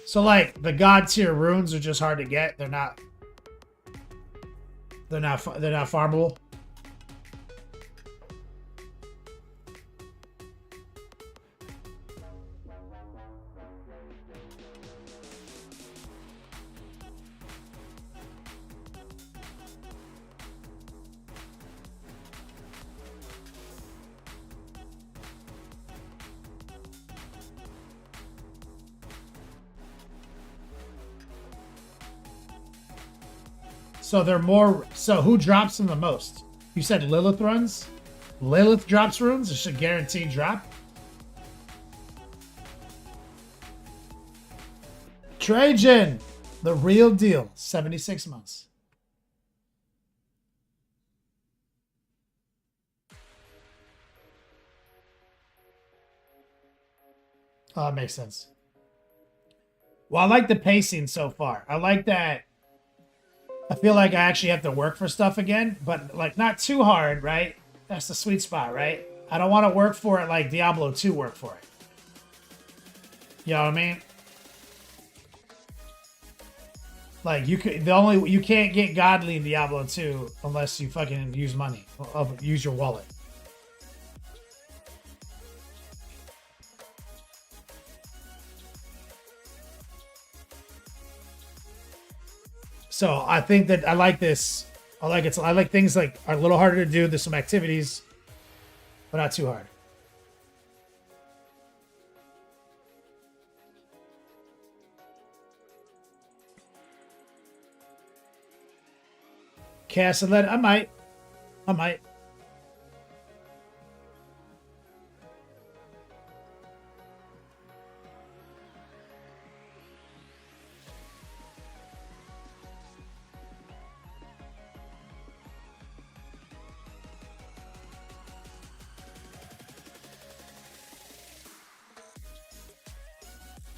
[SPEAKER 2] So like the god tier runes are just hard to get. They're not farmable. So they're more. So who drops them the most? You said Lilith runs. Lilith drops runes. It's a guaranteed drop. Trajan, the real deal. 76 months. Oh, that makes sense. Well, I like the pacing so far. I like that. I feel like I actually have to work for stuff again, but like not too hard, right? That's the sweet spot, right? I don't want to work for it like Diablo 2 worked for it. You know what I mean? Like you can't get godly in Diablo 2 unless you fucking use money, use your wallet. So I think that I like this. I like it. I like things like are a little harder to do. There's some activities, but not too hard. Castellet, I might.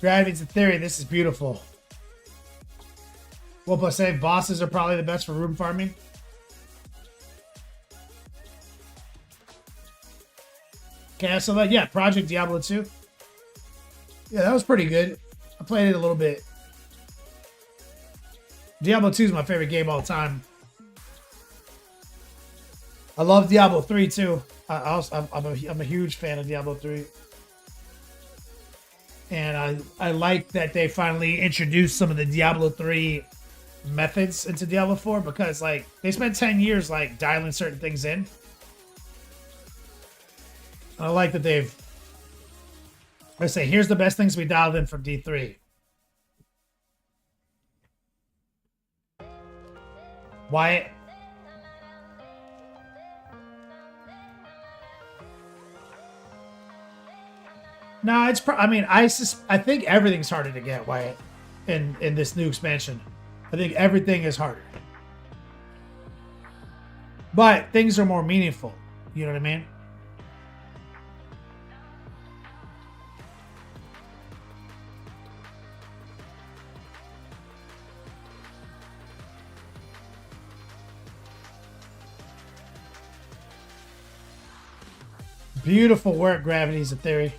[SPEAKER 2] Gravity's a theory. This is beautiful. What plus say bosses are probably the best for room farming. Okay, so like yeah, Project Diablo 2. Yeah, that was pretty good. I played it a little bit. Diablo 2 is my favorite game all time. I love Diablo 3 too. I'm a huge fan of Diablo 3. And I like that they finally introduced some of the Diablo 3 methods into Diablo 4 because like they spent 10 years like dialing certain things in. I like that they've let's say here's the best things we dialed in from D3. Wyatt. No, it's. I think everything's harder to get, Wyatt, in this new expansion. I think everything is harder, but things are more meaningful. You know what I mean? Beautiful work, Gravity's a theory.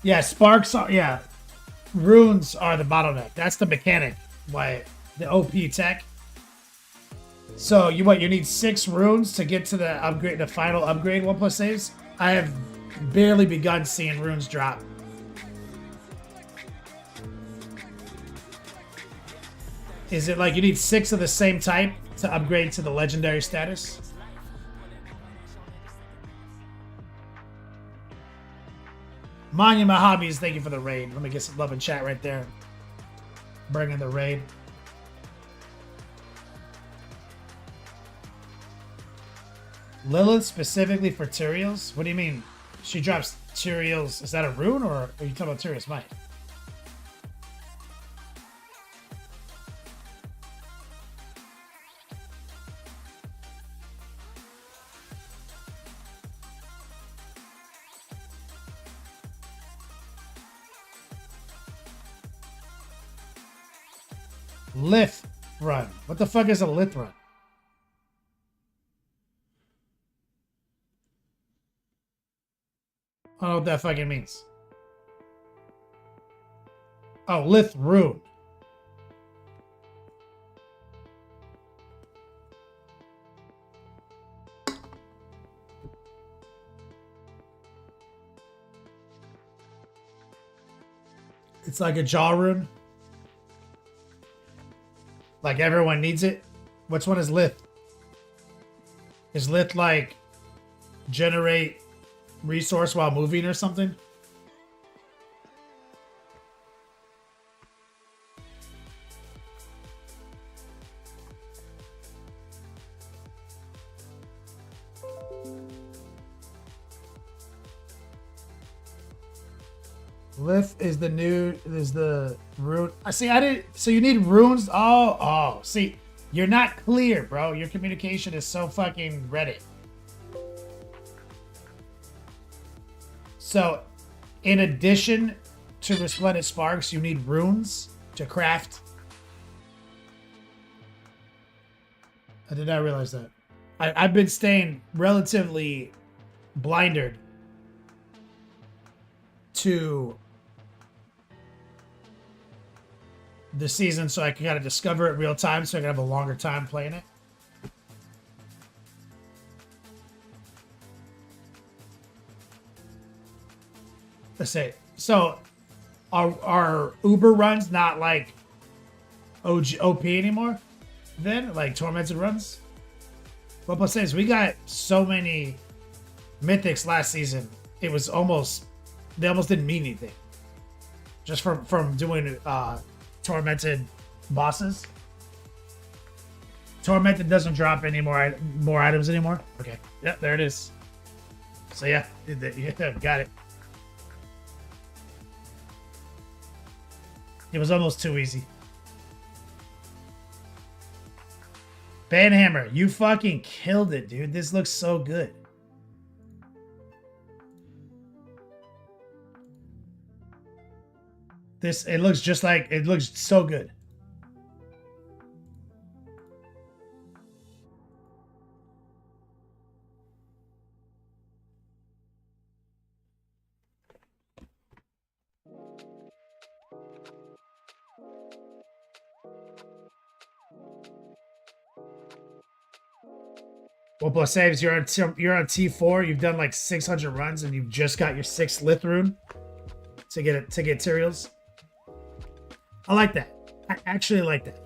[SPEAKER 2] Yeah, sparks are, yeah. Runes are the bottleneck. That's the mechanic. Why the OP tech. So you need 6 runes to get to the upgrade, the final upgrade 1+ saves. I have barely begun seeing runes drop. Is it like you need 6 of the same type to upgrade to the legendary status? Monument Hobbies, thank you for the raid. Let me get some love in chat right there. Bringing the raid. Lilith specifically for Tyrael's? What do you mean? She drops Tyrael's. Is that a rune or are you talking about Tyrael's might? Lith run. What the fuck is a Lith run? I don't know what that fucking means. Oh, Lith rune. It's like a jaw rune. Like everyone needs it. Which one is Lith? Is Lith like generate resource while moving or something? Lith is the rune. I see. I didn't. So you need runes. Oh. See, you're not clear, bro. Your communication is so fucking Reddit. So, in addition to Resplendent Sparks, you need runes to craft. I did not realize that. I've been staying relatively blinded to the season so I can kind of discover it real time so I can have a longer time playing it. Let's say, so are Uber runs not like OP anymore? Then, like Tormented runs? What plus says, we got so many mythics last season. It was almost, they almost didn't mean anything. Just from doing Tormented bosses. Tormented doesn't drop any more items anymore. Okay, yeah, there it is. So yeah, got it. It was almost too easy. Banhammer, you fucking killed it, dude. This looks so good. It looks just like, it looks so good. Well, plus saves, you're on T4. You've done like 600 runs, and you've just got your 6th Lith rune to get Tyrael's. I like that. I actually like that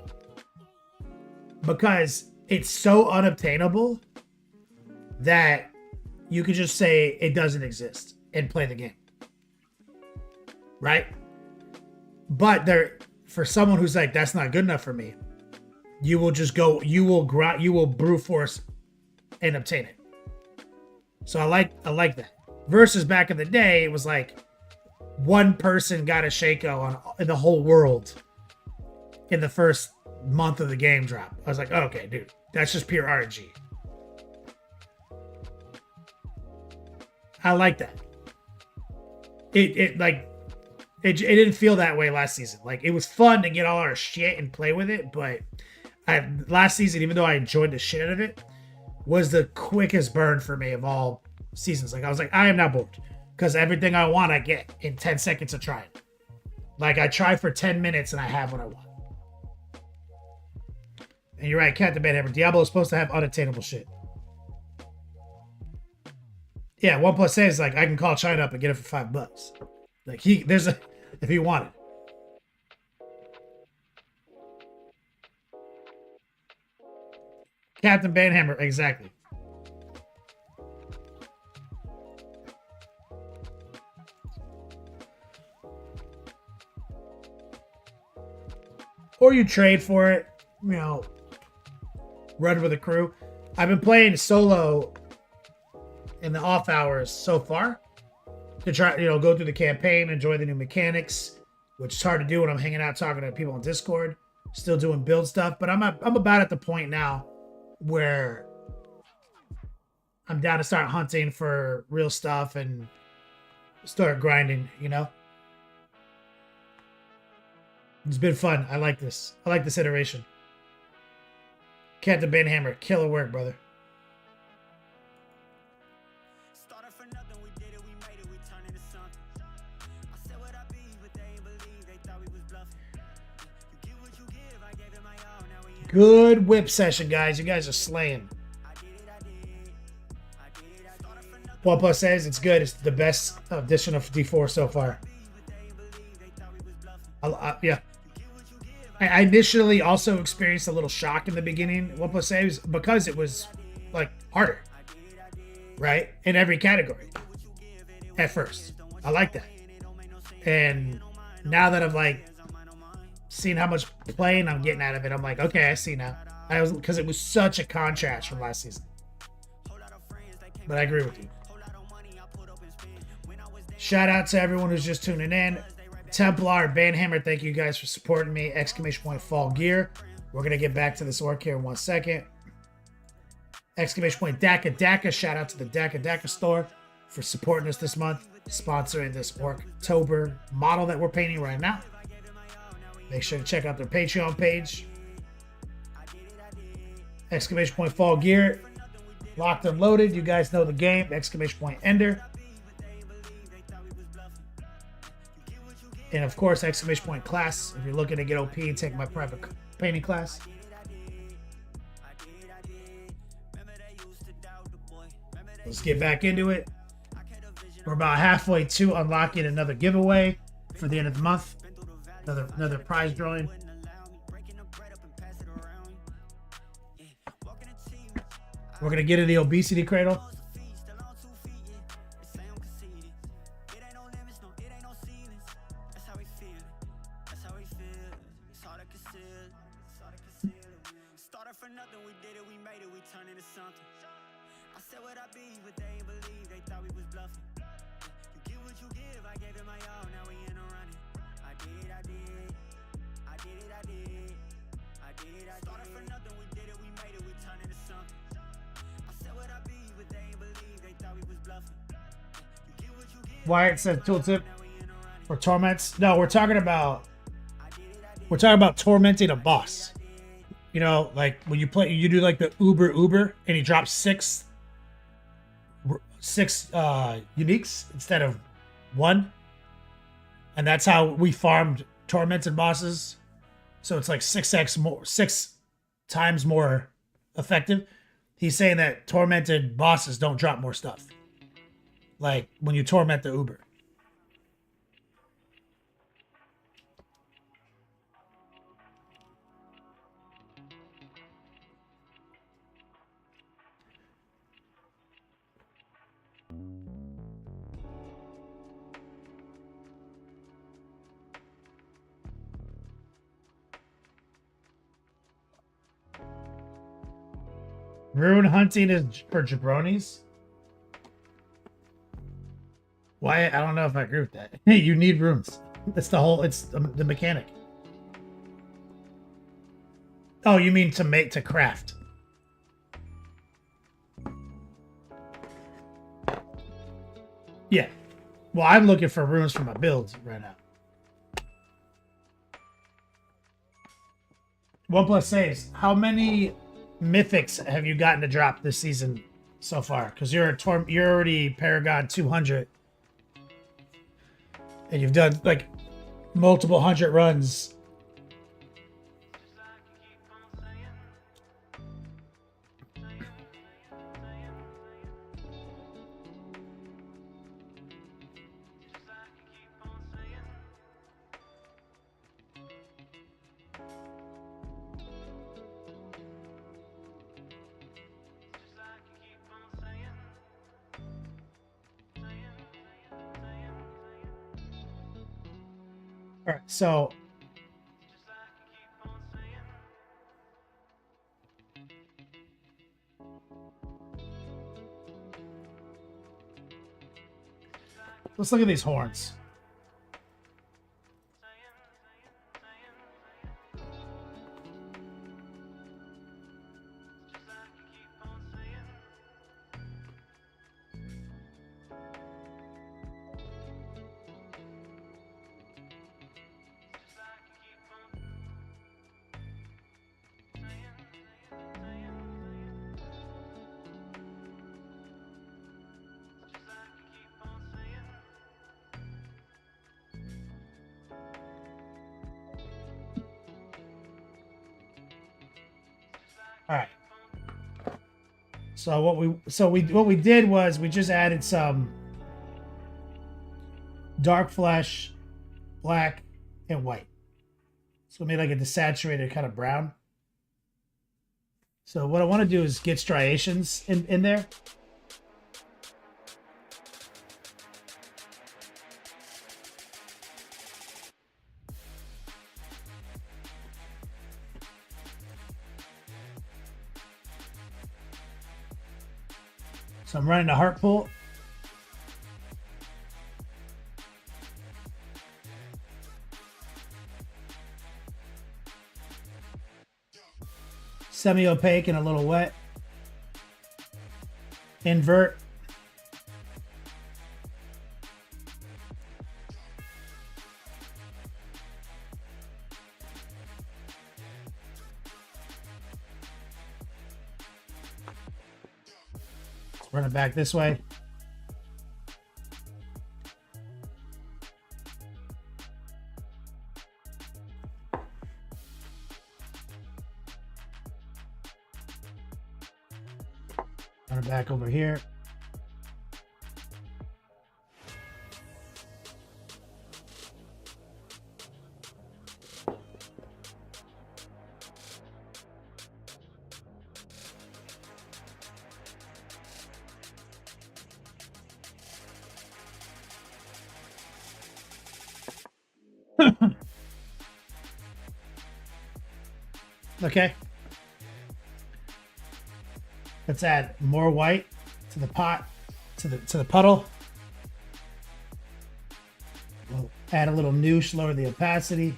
[SPEAKER 2] because it's so unobtainable that you could just say it doesn't exist and play the game, right? But for someone who's like, that's not good enough for me, you will just go. You will brute force and obtain it. So I like that. Versus back in the day, it was like one person got a Shaco in the whole world in the first month of the game drop. I was like, oh, okay, dude, that's just pure RNG. I like that. It didn't feel that way last season. Like, it was fun to get all our shit and play with it, but last season, even though I enjoyed the shit out of it, was the quickest burn for me of all seasons. Like, I was like, I am not bored because everything I want, I get in 10 seconds of trying. Like, I try for 10 minutes and I have what I want. And you're right, Captain Banhammer. Diablo is supposed to have unattainable shit. Yeah, OnePlus says like I can call China up and get it for $5. Like if he wanted. Captain Banhammer, exactly. Or you trade for it, you know, run with a crew. I've been playing solo in the off hours so far to try, you know, go through the campaign, enjoy the new mechanics, which is hard to do when I'm hanging out talking to people on Discord, still doing build stuff. But I'm about at the point now where I'm down to start hunting for real stuff and start grinding, you know? It's been fun. I like this. I like this iteration. Captain Banhammer, killer work, brother.
[SPEAKER 6] Started from nothing, we did it, we made it, we turned into something. I said what I be, but they ain't believe, they thought we was bluffing. You give what you give, I gave it my all, now we in.
[SPEAKER 2] Good whip session, guys. You guys are slaying. OnePlus says it's good. It's the best edition of D4 so far. Yeah. I initially also experienced a little shock in the beginning. OnePlus says because it was like harder, right? In every category at first. I like that. And now that I've like seen how much playing I'm getting out of it, I'm like, okay, I see now. Because it was such a contrast from last season. But I agree with you. Shout out to everyone who's just tuning in. Templar, Banhammer, thank you guys for supporting me. Exclamation point Fall Gear. We're going to get back to this orc here in 1 second. Exclamation point Daka Daka. Shout out to the Daka Daka store for supporting us this month, sponsoring this Orctober model that we're painting right now. Make sure to check out their Patreon page. Exclamation point Fall Gear. Locked and loaded. You guys know the game. Exclamation point Ender. And of course, exclamation point class. If you're looking to get OP and take my private painting class. Let's get back into it. We're about halfway to unlocking another giveaway for the end of the month. Another prize drawing. We're gonna get in the obesity cradle. Wyatt said tooltip for torments. No, we're talking about tormenting a boss. You know, like when you play, you do like the Uber, and he drops six uniques instead of one, and that's how we farmed tormented bosses. So it's like 6 times more effective. He's saying that tormented bosses don't drop more stuff. Like when you torment the Uber. Rune hunting is for jabronis. Why? I don't know if I agree with that. Hey, you need runes. It's the mechanic. Oh, you mean to craft? Yeah. Well, I'm looking for runes for my builds right now. OnePlus says, how many mythics have you gotten to drop this season so far? Because you're already Paragon 200. And you've done like multiple 100 runs. right, so let's look at these horns. All right. So what we did was we just added some dark flesh, black, and white. So we made like a desaturated kind of brown. So what I want to do is get striations in there. So I'm running a heart pull. Semi-opaque and a little wet. Invert. Run it back this way. Run it back over here. Okay. Let's add more white to the pot, to the puddle. We'll add a little noosh, lower the opacity.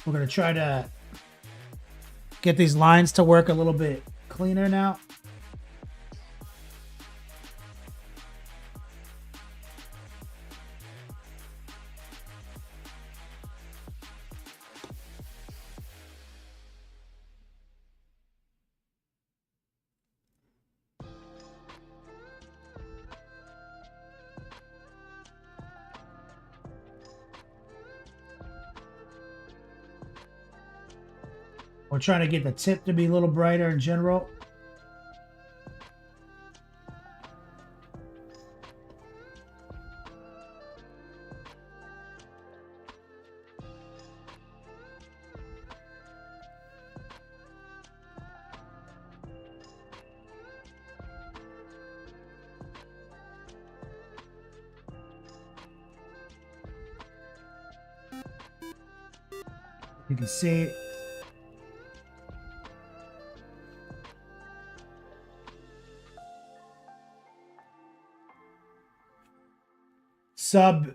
[SPEAKER 2] We're gonna try to get these lines to work a little bit cleaner now. We're trying to get the tip to be a little brighter in general. You can see Sub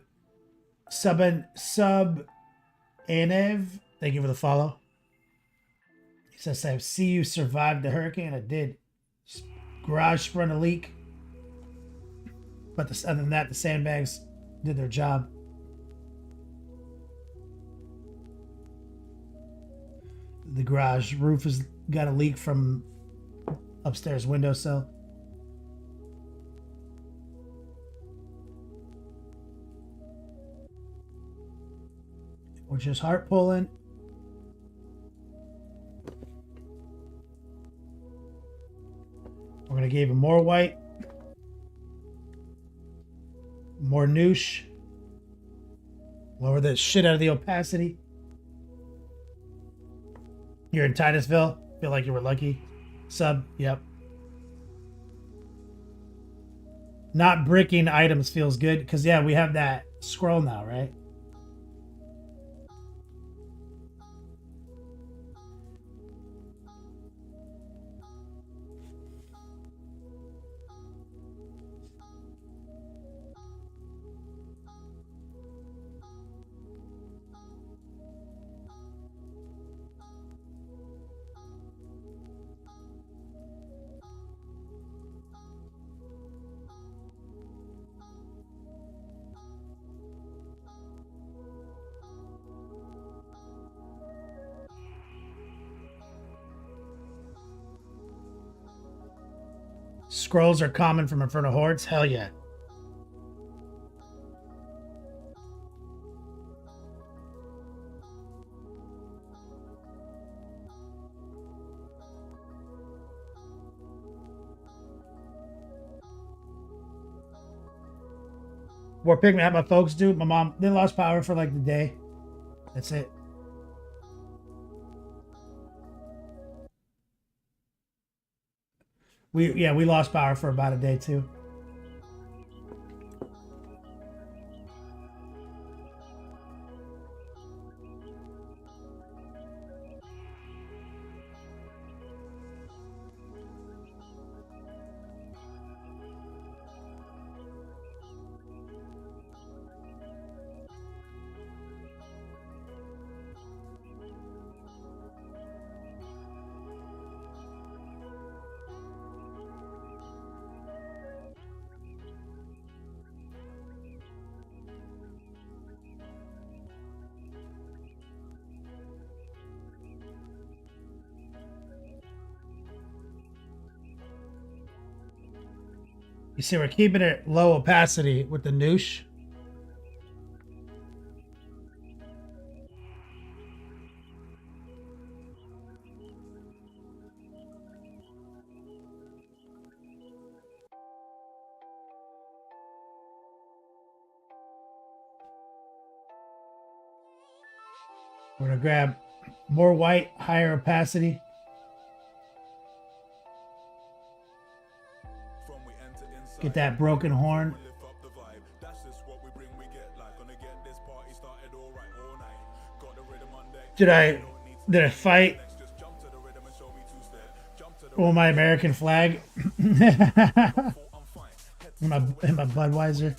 [SPEAKER 2] Anev, thank you for the follow. He says, I see you survived the hurricane. I did. Garage sprung a leak. But other than that, the sandbags did their job. The garage roof has got a leak from upstairs windowsill. We're just heart pulling. We're going to give him more white. More noosh. Lower the shit out of the opacity. You're in Titusville. Feel like you were lucky. Sub, yep. Not bricking items feels good because yeah, we have that scroll now, right? Scrolls are common from Inferno Hordes? Hell yeah. More pigment had my folks do. My mom, they lost power for like the day. That's it. We lost power for about a day too. You see, we're keeping it low opacity with the noosh. We're gonna grab more white, higher opacity. Get that broken horn. Did I fight with my American flag in my Budweiser?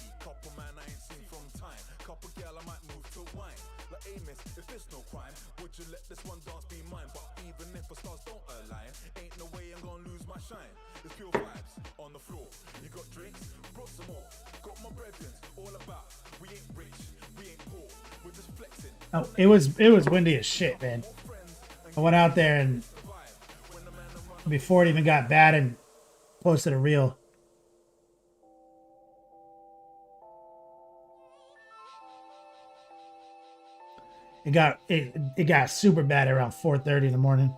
[SPEAKER 2] Oh, it was windy as shit, man. I went out there and before it even got bad and posted a reel. It got super bad around 4:30 in the morning.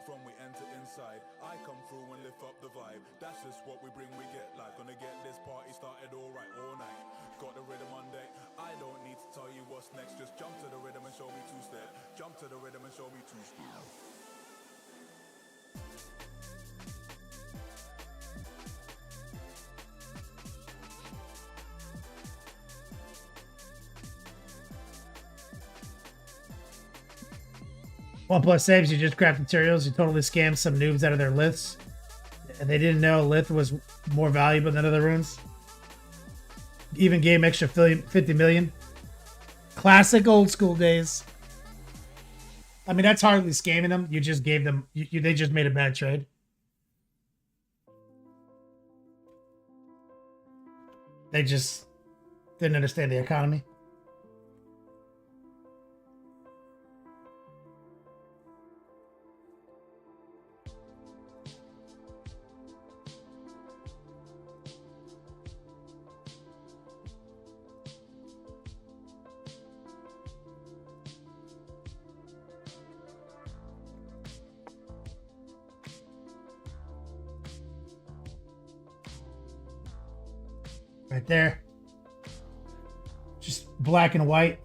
[SPEAKER 3] From we enter inside, I come through and lift up the vibe. That's just what we bring, we get like. Gonna get this party started alright all night. Got the rhythm on deck. I don't need to tell you what's next. Just jump to the rhythm and show me two-step. Jump to the rhythm and show me two-step.
[SPEAKER 2] OnePlus saves you just craft materials. You totally scammed some noobs out of their liths. And they didn't know lith was more valuable than other runes. Even gave them extra 50 million. Classic old school days. I mean, that's hardly scamming them. You just gave them... they just made a bad trade. They just didn't understand the economy. Right there. Just black and white.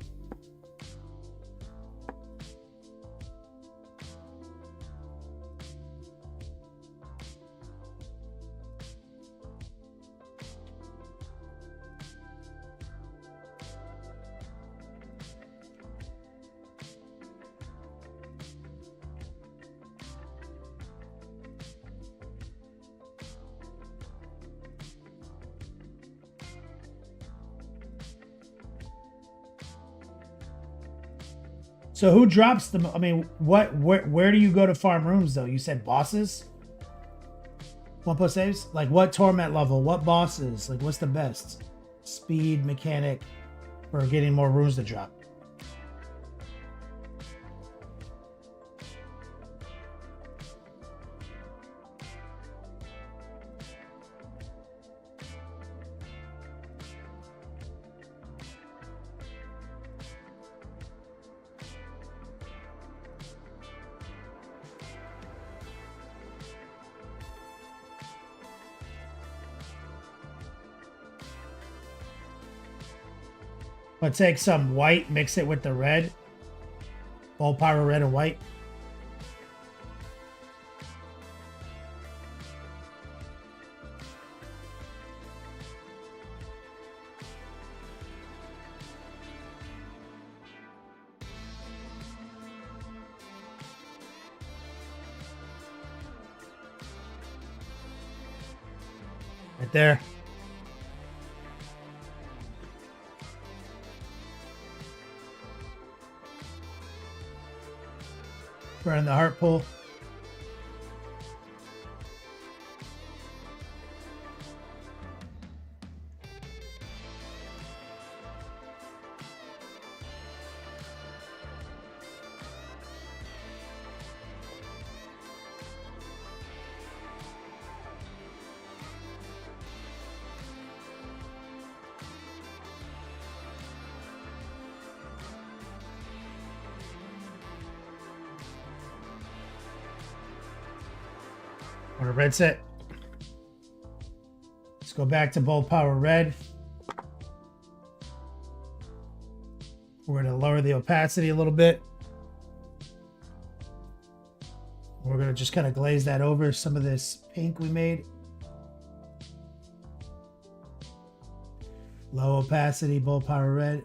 [SPEAKER 2] So who drops the? I mean, where do you go to farm rooms though? You said bosses. 1+ saves. Like what torment level? What bosses? Like what's the best speed mechanic for getting more runes to drop? But take some white, mix it with the red. Bold power red and white. Right there. Burn the heart pull. Want a red set? Let's go back to bold power red. We're going to lower the opacity a little bit. We're going to just kind of glaze that over some of this pink we made. Low opacity, bold power red.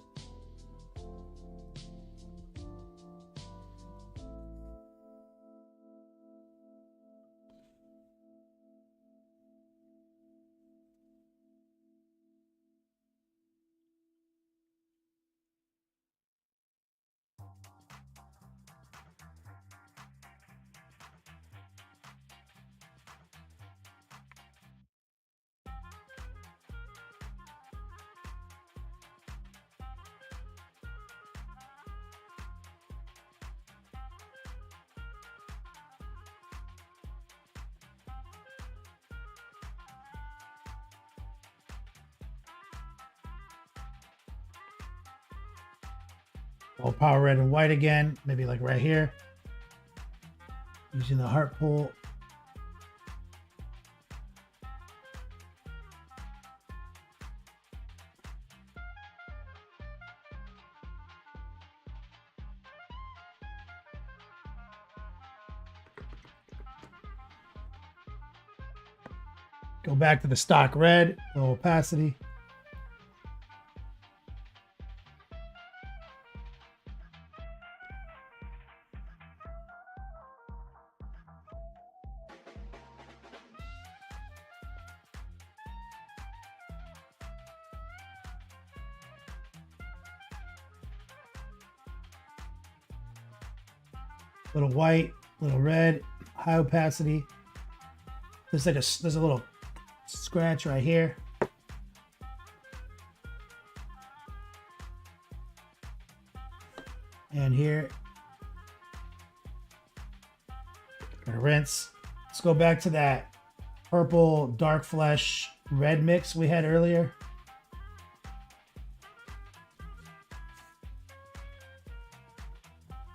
[SPEAKER 2] Bold power red and white again, maybe like right here. Using the heart pull. Go back to the stock red, low opacity. Little white, little red, high opacity. There's a little scratch right here. And here. Gonna rinse. Let's go back to that purple dark flesh red mix we had earlier.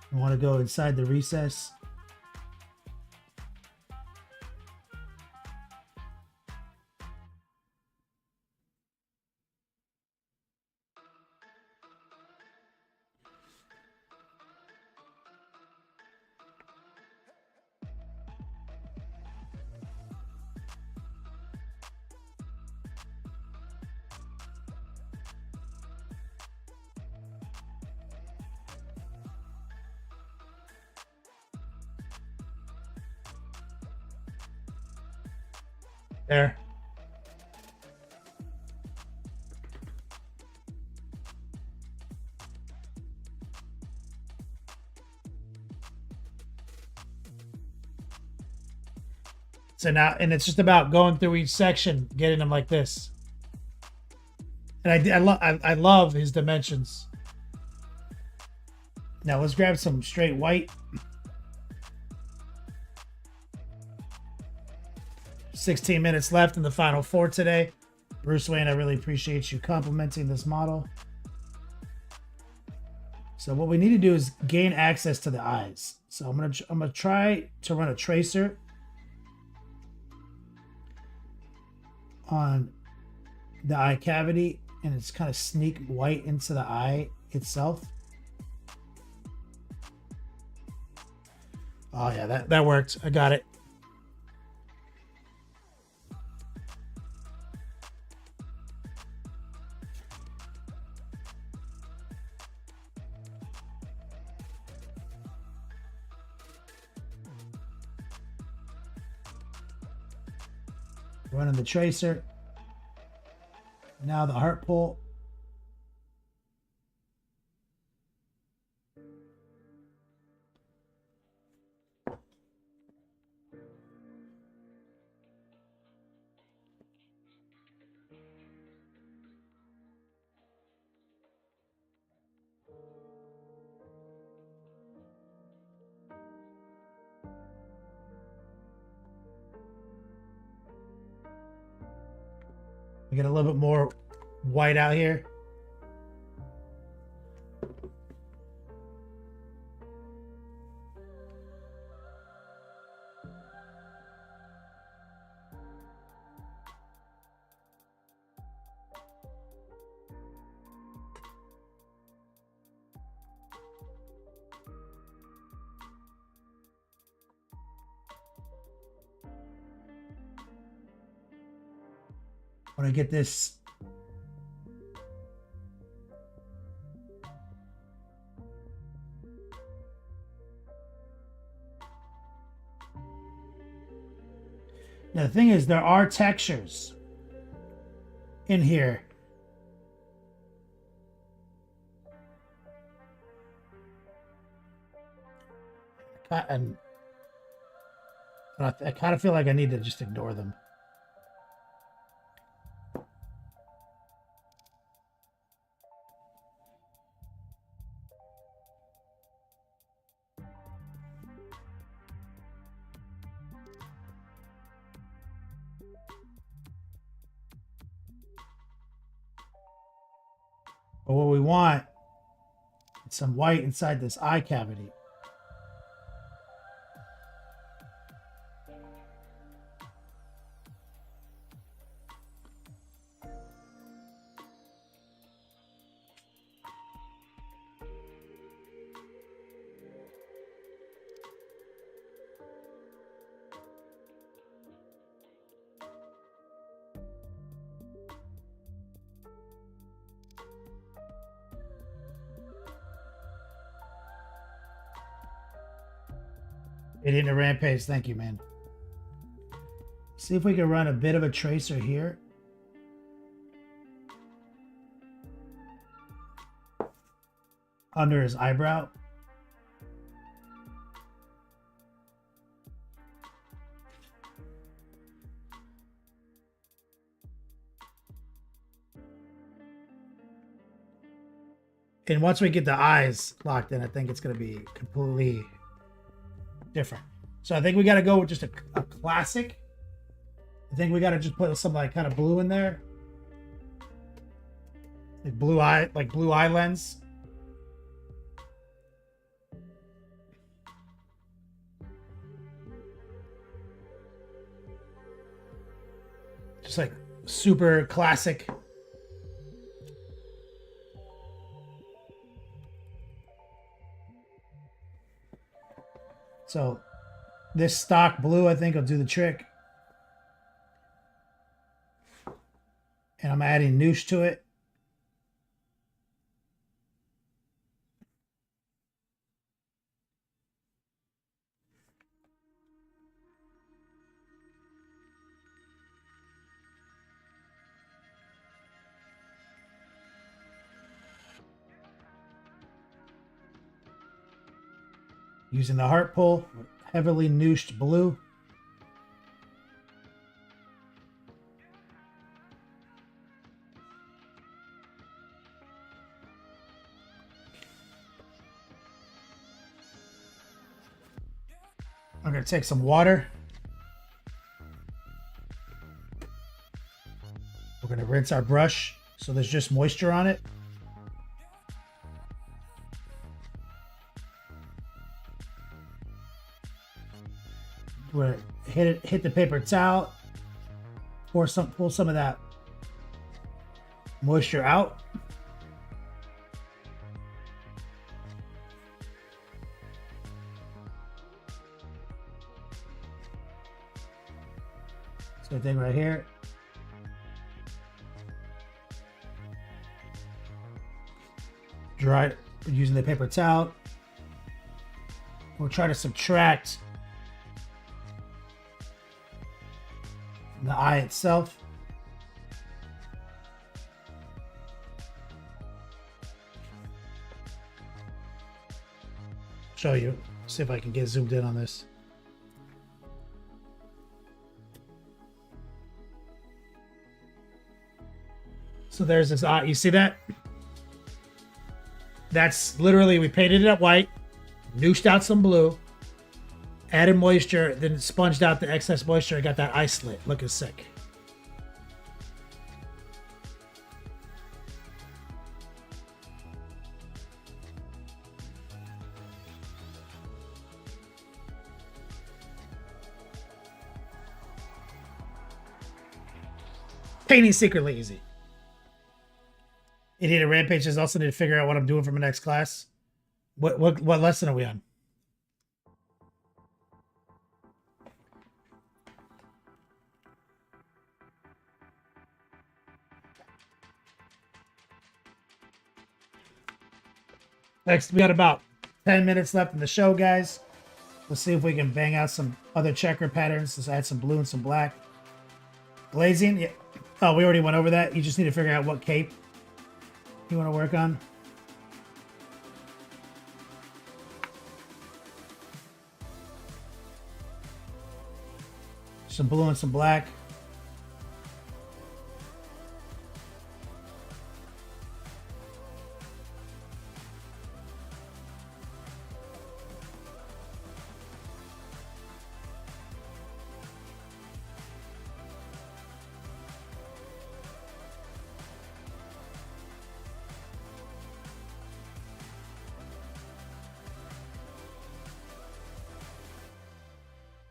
[SPEAKER 2] I want to go inside the recess. There. So now, and it's just about going through each section, getting them like this. And I love his dimensions. Now let's grab some straight white. 16 minutes left in the final 4 today. Bruce Wayne, I really appreciate you complimenting this model. So what we need to do is gain access to the eyes. So I'm gonna try to run a tracer on the eye cavity, and it's kind of sneak white into the eye itself. Oh yeah, that worked. I got it. Running the tracer. Now the heart pull. We get a little bit more white out here. When I get this now, the thing is, there are textures in here. And I kind of feel like I need to just ignore them. But what we want is some white inside this eye cavity. Idiot in a rampage, thank you, man. See if we can run a bit of a tracer here. Under his eyebrow. And once we get the eyes locked in, I think it's going to be completely different. So I think we got to go with just a classic. I think we got to just put some like kind of blue in there. Like blue eye lens. Just like super classic. So this stock blue, I think, will do the trick. And I'm adding noosh to it. Using the heart pull, heavily nooshed blue. I'm gonna take some water. We're gonna rinse our brush so there's just moisture on it. We're gonna hit the paper towel. Pull some of that moisture out. Same thing right here. Dry it using the paper towel. We'll try to subtract the eye itself. Show you. See if I can get zoomed in on this. So there's this eye. You see that? That's literally, we painted it up white, nooshed out some blue, added moisture, then sponged out the excess moisture and got that eye slit. Looking sick. Painting secretly easy. Idiot Rampage is also need to figure out what I'm doing for my next class. What lesson are we on? Next, we got about 10 minutes left in the show, guys. Let's see if we can bang out some other checker patterns. Let's add some blue and some black. Glazing. Yeah. Oh, we already went over that. You just need to figure out what cape you want to work on. Some blue and some black.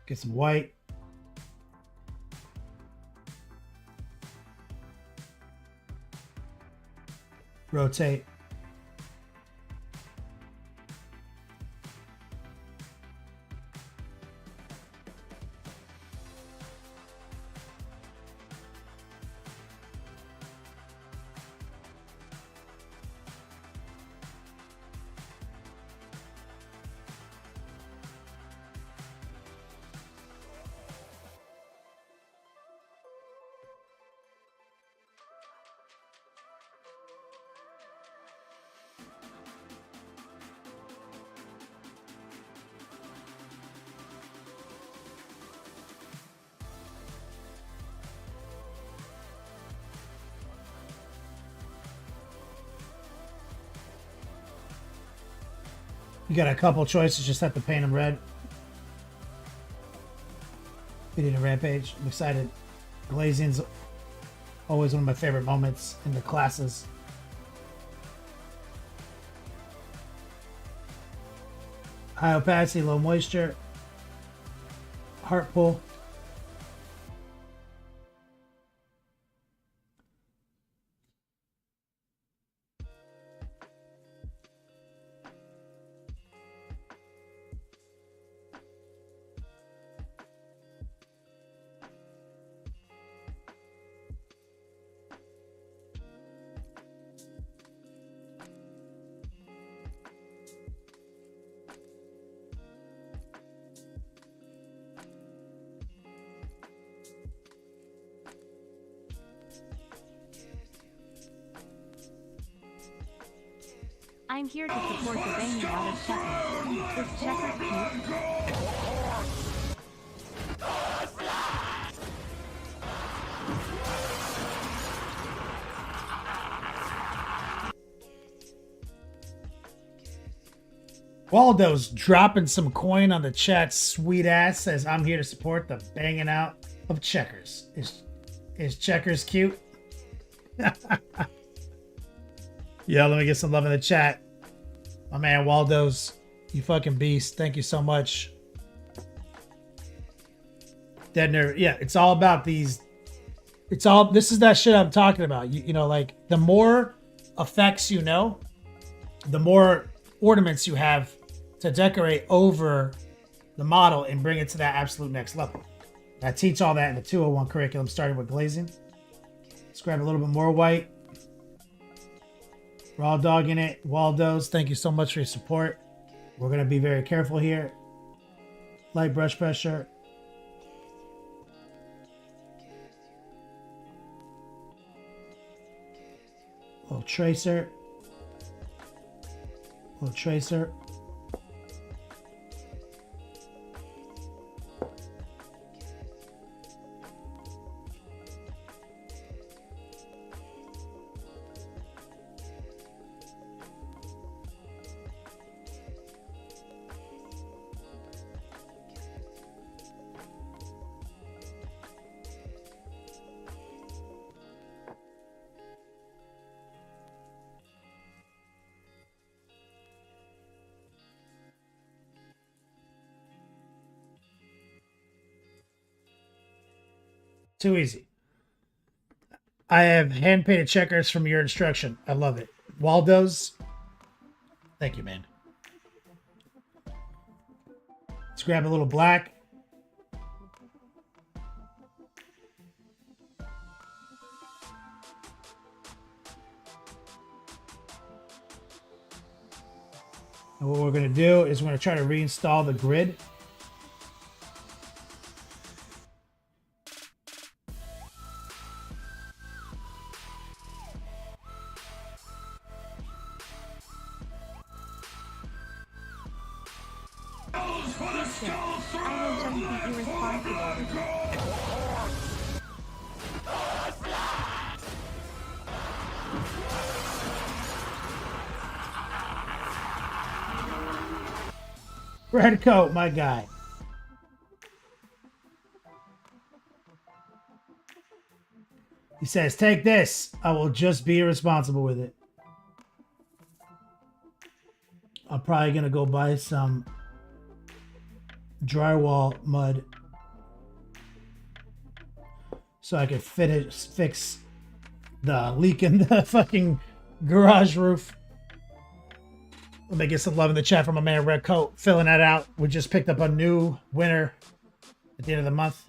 [SPEAKER 2] Get some white. Rotate. You got a couple choices, just have to paint them red. We need a Rampage. I'm excited. Glazing's always one of my favorite moments in the classes. High opacity, low moisture. Heart pull.
[SPEAKER 5] I'm here to support the banging out of checkers. Is checkers cute?
[SPEAKER 2] Waldo's dropping some coin on the chat. Sweet ass says, I'm here to support the banging out of Checkers. Is Checkers cute? Yeah, let me get some love in the chat. My man Waldo's, you fucking beast. Thank you so much. Dead Nerve. Yeah, it's all about these. This is that shit I'm talking about. You know, like the more effects you know, the more ornaments you have to decorate over the model and bring it to that absolute next level. I teach all that in the 201 curriculum, starting with glazing. Let's grab a little bit more white. Raw dog in it. Waldo's, thank you so much for your support. We're going to be very careful here. Light brush pressure. Little tracer. Little tracer. Too easy. I have hand-painted checkers from your instruction. I love it. Waldo's. Thank you, man. Let's grab a little black. And what we're going to do is we're going to try to reinstall the grid. Red coat, my guy. He says, take this. I will just be irresponsible with it. I'm probably going to go buy some drywall mud so I can fix the leak in the fucking garage roof. Let me get some love in the chat from my man Red Coat, filling that out. We just picked up a new winner at the end of the month.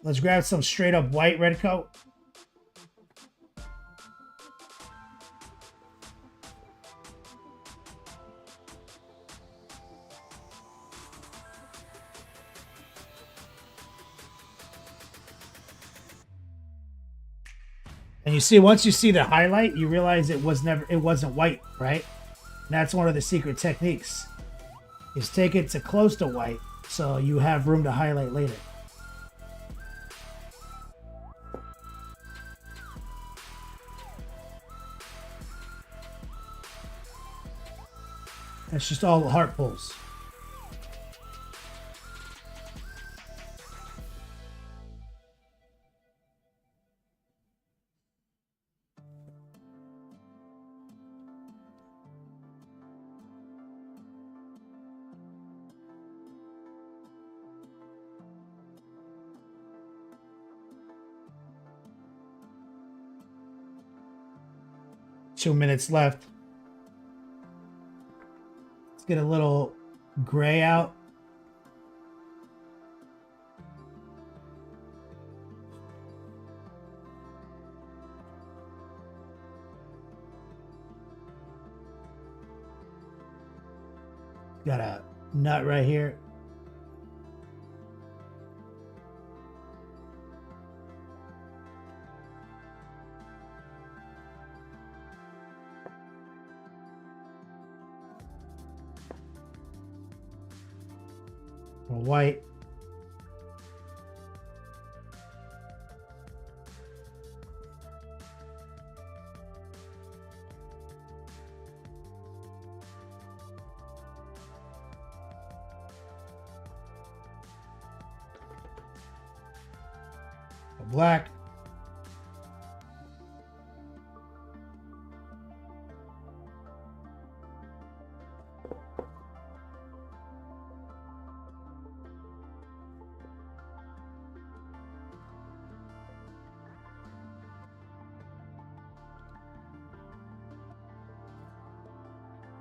[SPEAKER 2] Let's grab some straight up white Red Coat. And you see, once you see the highlight, you realize it wasn't white, right? And that's one of the secret techniques, is take it to close to white so you have room to highlight later. That's just all heart pulls. Two minutes left. Let's get a little gray out. Got a nut right here. White. black.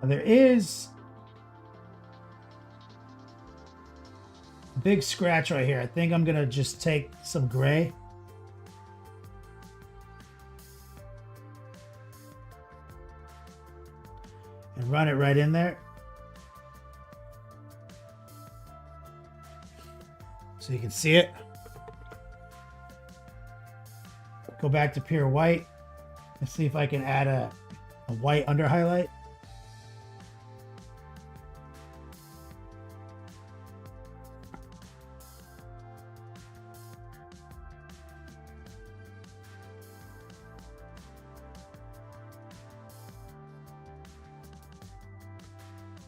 [SPEAKER 2] There is a big scratch right here. I think I'm gonna just take some gray. And run it right in there. So you can see it. Go back to pure white and see if I can add a white under highlight.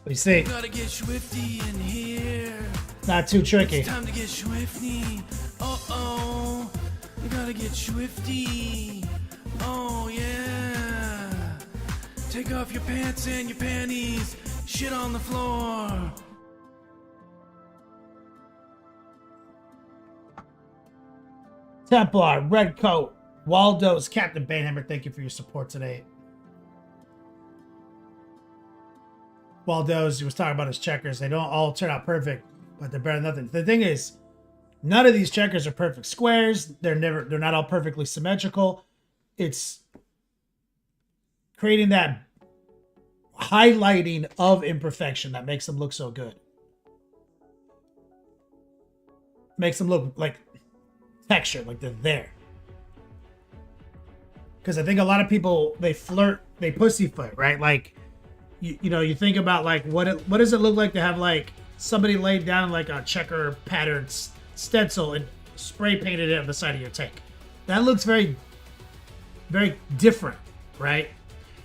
[SPEAKER 2] You see,
[SPEAKER 8] Gotta get swifty in here.
[SPEAKER 2] not too tricky.
[SPEAKER 8] It's time to get swifty. Uh-oh. You gotta get swifty. Oh, yeah. Take off your pants and your panties. Shit on the floor.
[SPEAKER 2] Templar, Red Coat, Waldo's, Captain Banehammer, thank you for your support today. Waldo's, he was talking about his checkers. They don't all turn out perfect, but they're better than nothing. The thing is, none of these checkers are perfect squares. They're not all perfectly symmetrical. It's creating that highlighting of imperfection that makes them look so good. Makes them look like texture, like they're there. Because I think a lot of people, they pussyfoot, right? Like, you know, you think about like what does it look like to have like somebody laid down like a checker pattern stencil and spray painted it on the side of your tank. That looks very, very different, right?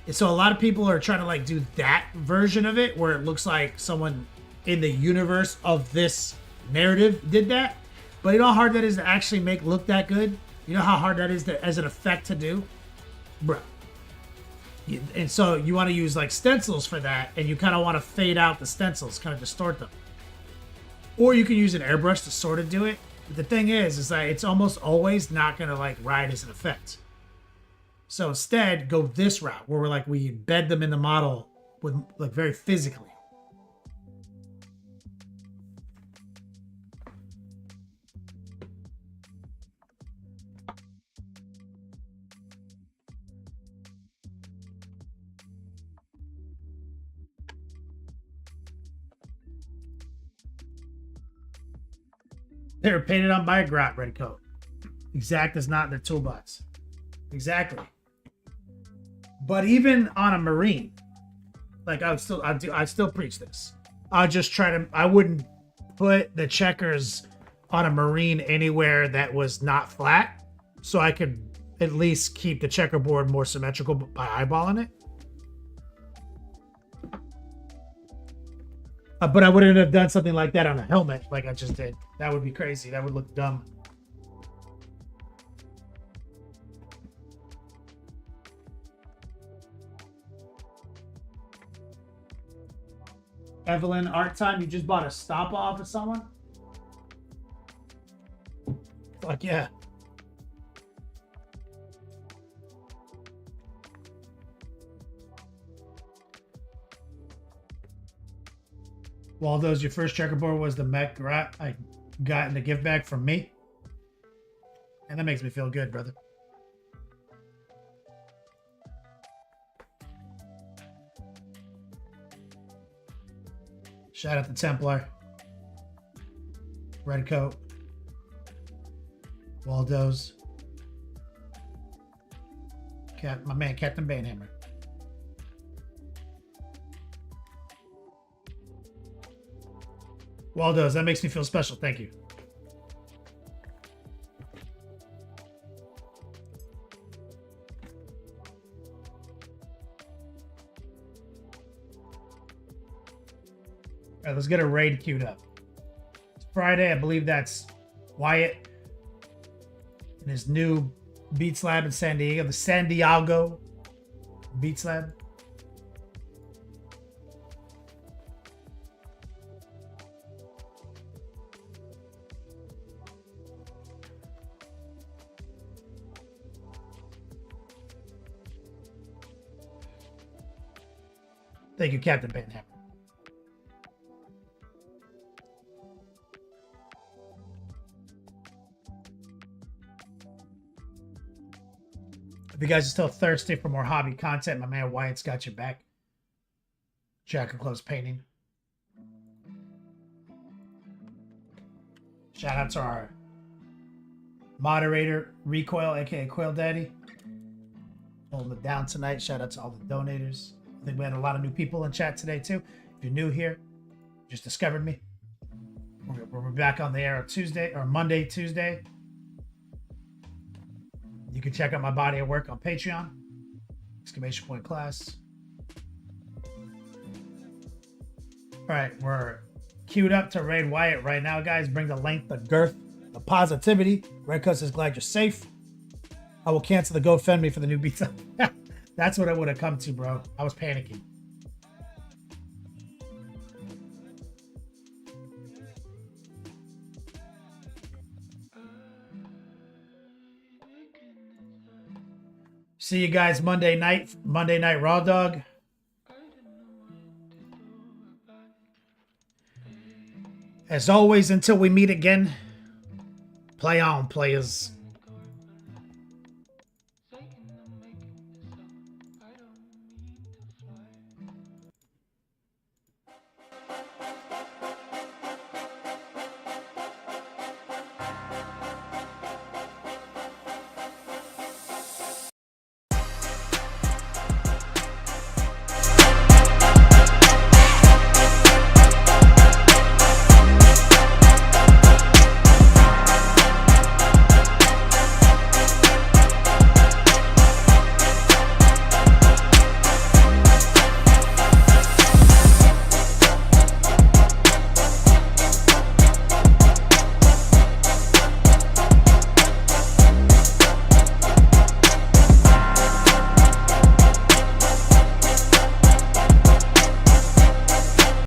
[SPEAKER 2] And so a lot of people are trying to like do that version of it where it looks like someone in the universe of this narrative did that. But you know how hard that is to actually make look that good? You know how hard that is to, as an effect to do? Bro. And so you want to use like stencils for that, and you kind of want to fade out the stencils, kind of distort them. Or you can use an airbrush to sort of do it. But the thing is that it's almost always not going to like ride as an effect. So instead, go this route where we embed them in the model with like very physically. They were painted on by a grot, Red Coat. Exact is not in their toolbox. Exactly. But even on a Marine, like I still preach this. I wouldn't put the checkers on a Marine anywhere that was not flat, so I could at least keep the checkerboard more symmetrical by eyeballing it. But I wouldn't have done something like that on a helmet like I just did. That would be crazy. That would look dumb. Evelyn, art time, you just bought a stop off of someone? Fuck yeah. Waldo's, your first checkerboard was the mech rat I got in the gift bag from me. And that makes me feel good, brother. Shout out to Templar. Red Coat. Waldo's. My man, Captain Banehammer. Waldo's, that makes me feel special. Thank you. All right, let's get a raid queued up. It's Friday. I believe that's Wyatt. in his new Beats Lab in San Diego, the San Diego Beats Lab. Thank you, Captain Benhammer. If you guys are still thirsty for more hobby content, my man Wyatt's got your back. Jack and Close Painting. Shout out to our moderator, Recoil, aka Coil Daddy. Holding it down tonight. Shout out to all the donators. I think we had a lot of new people in chat today too. If you're new here, just discovered me. We're back on the air on Tuesday or Monday, Tuesday. You can check out my body of work on Patreon. Exclamation point class. All right, we're queued up to raid Wyatt right now, guys. Bring the length, the girth, the positivity. Red Cuss is glad you're safe. I will cancel the GoFundMe for the new beats. That's what I would have come to, bro. I was panicking. See you guys Monday night Raw Dog. As always, until we meet again, play on, players.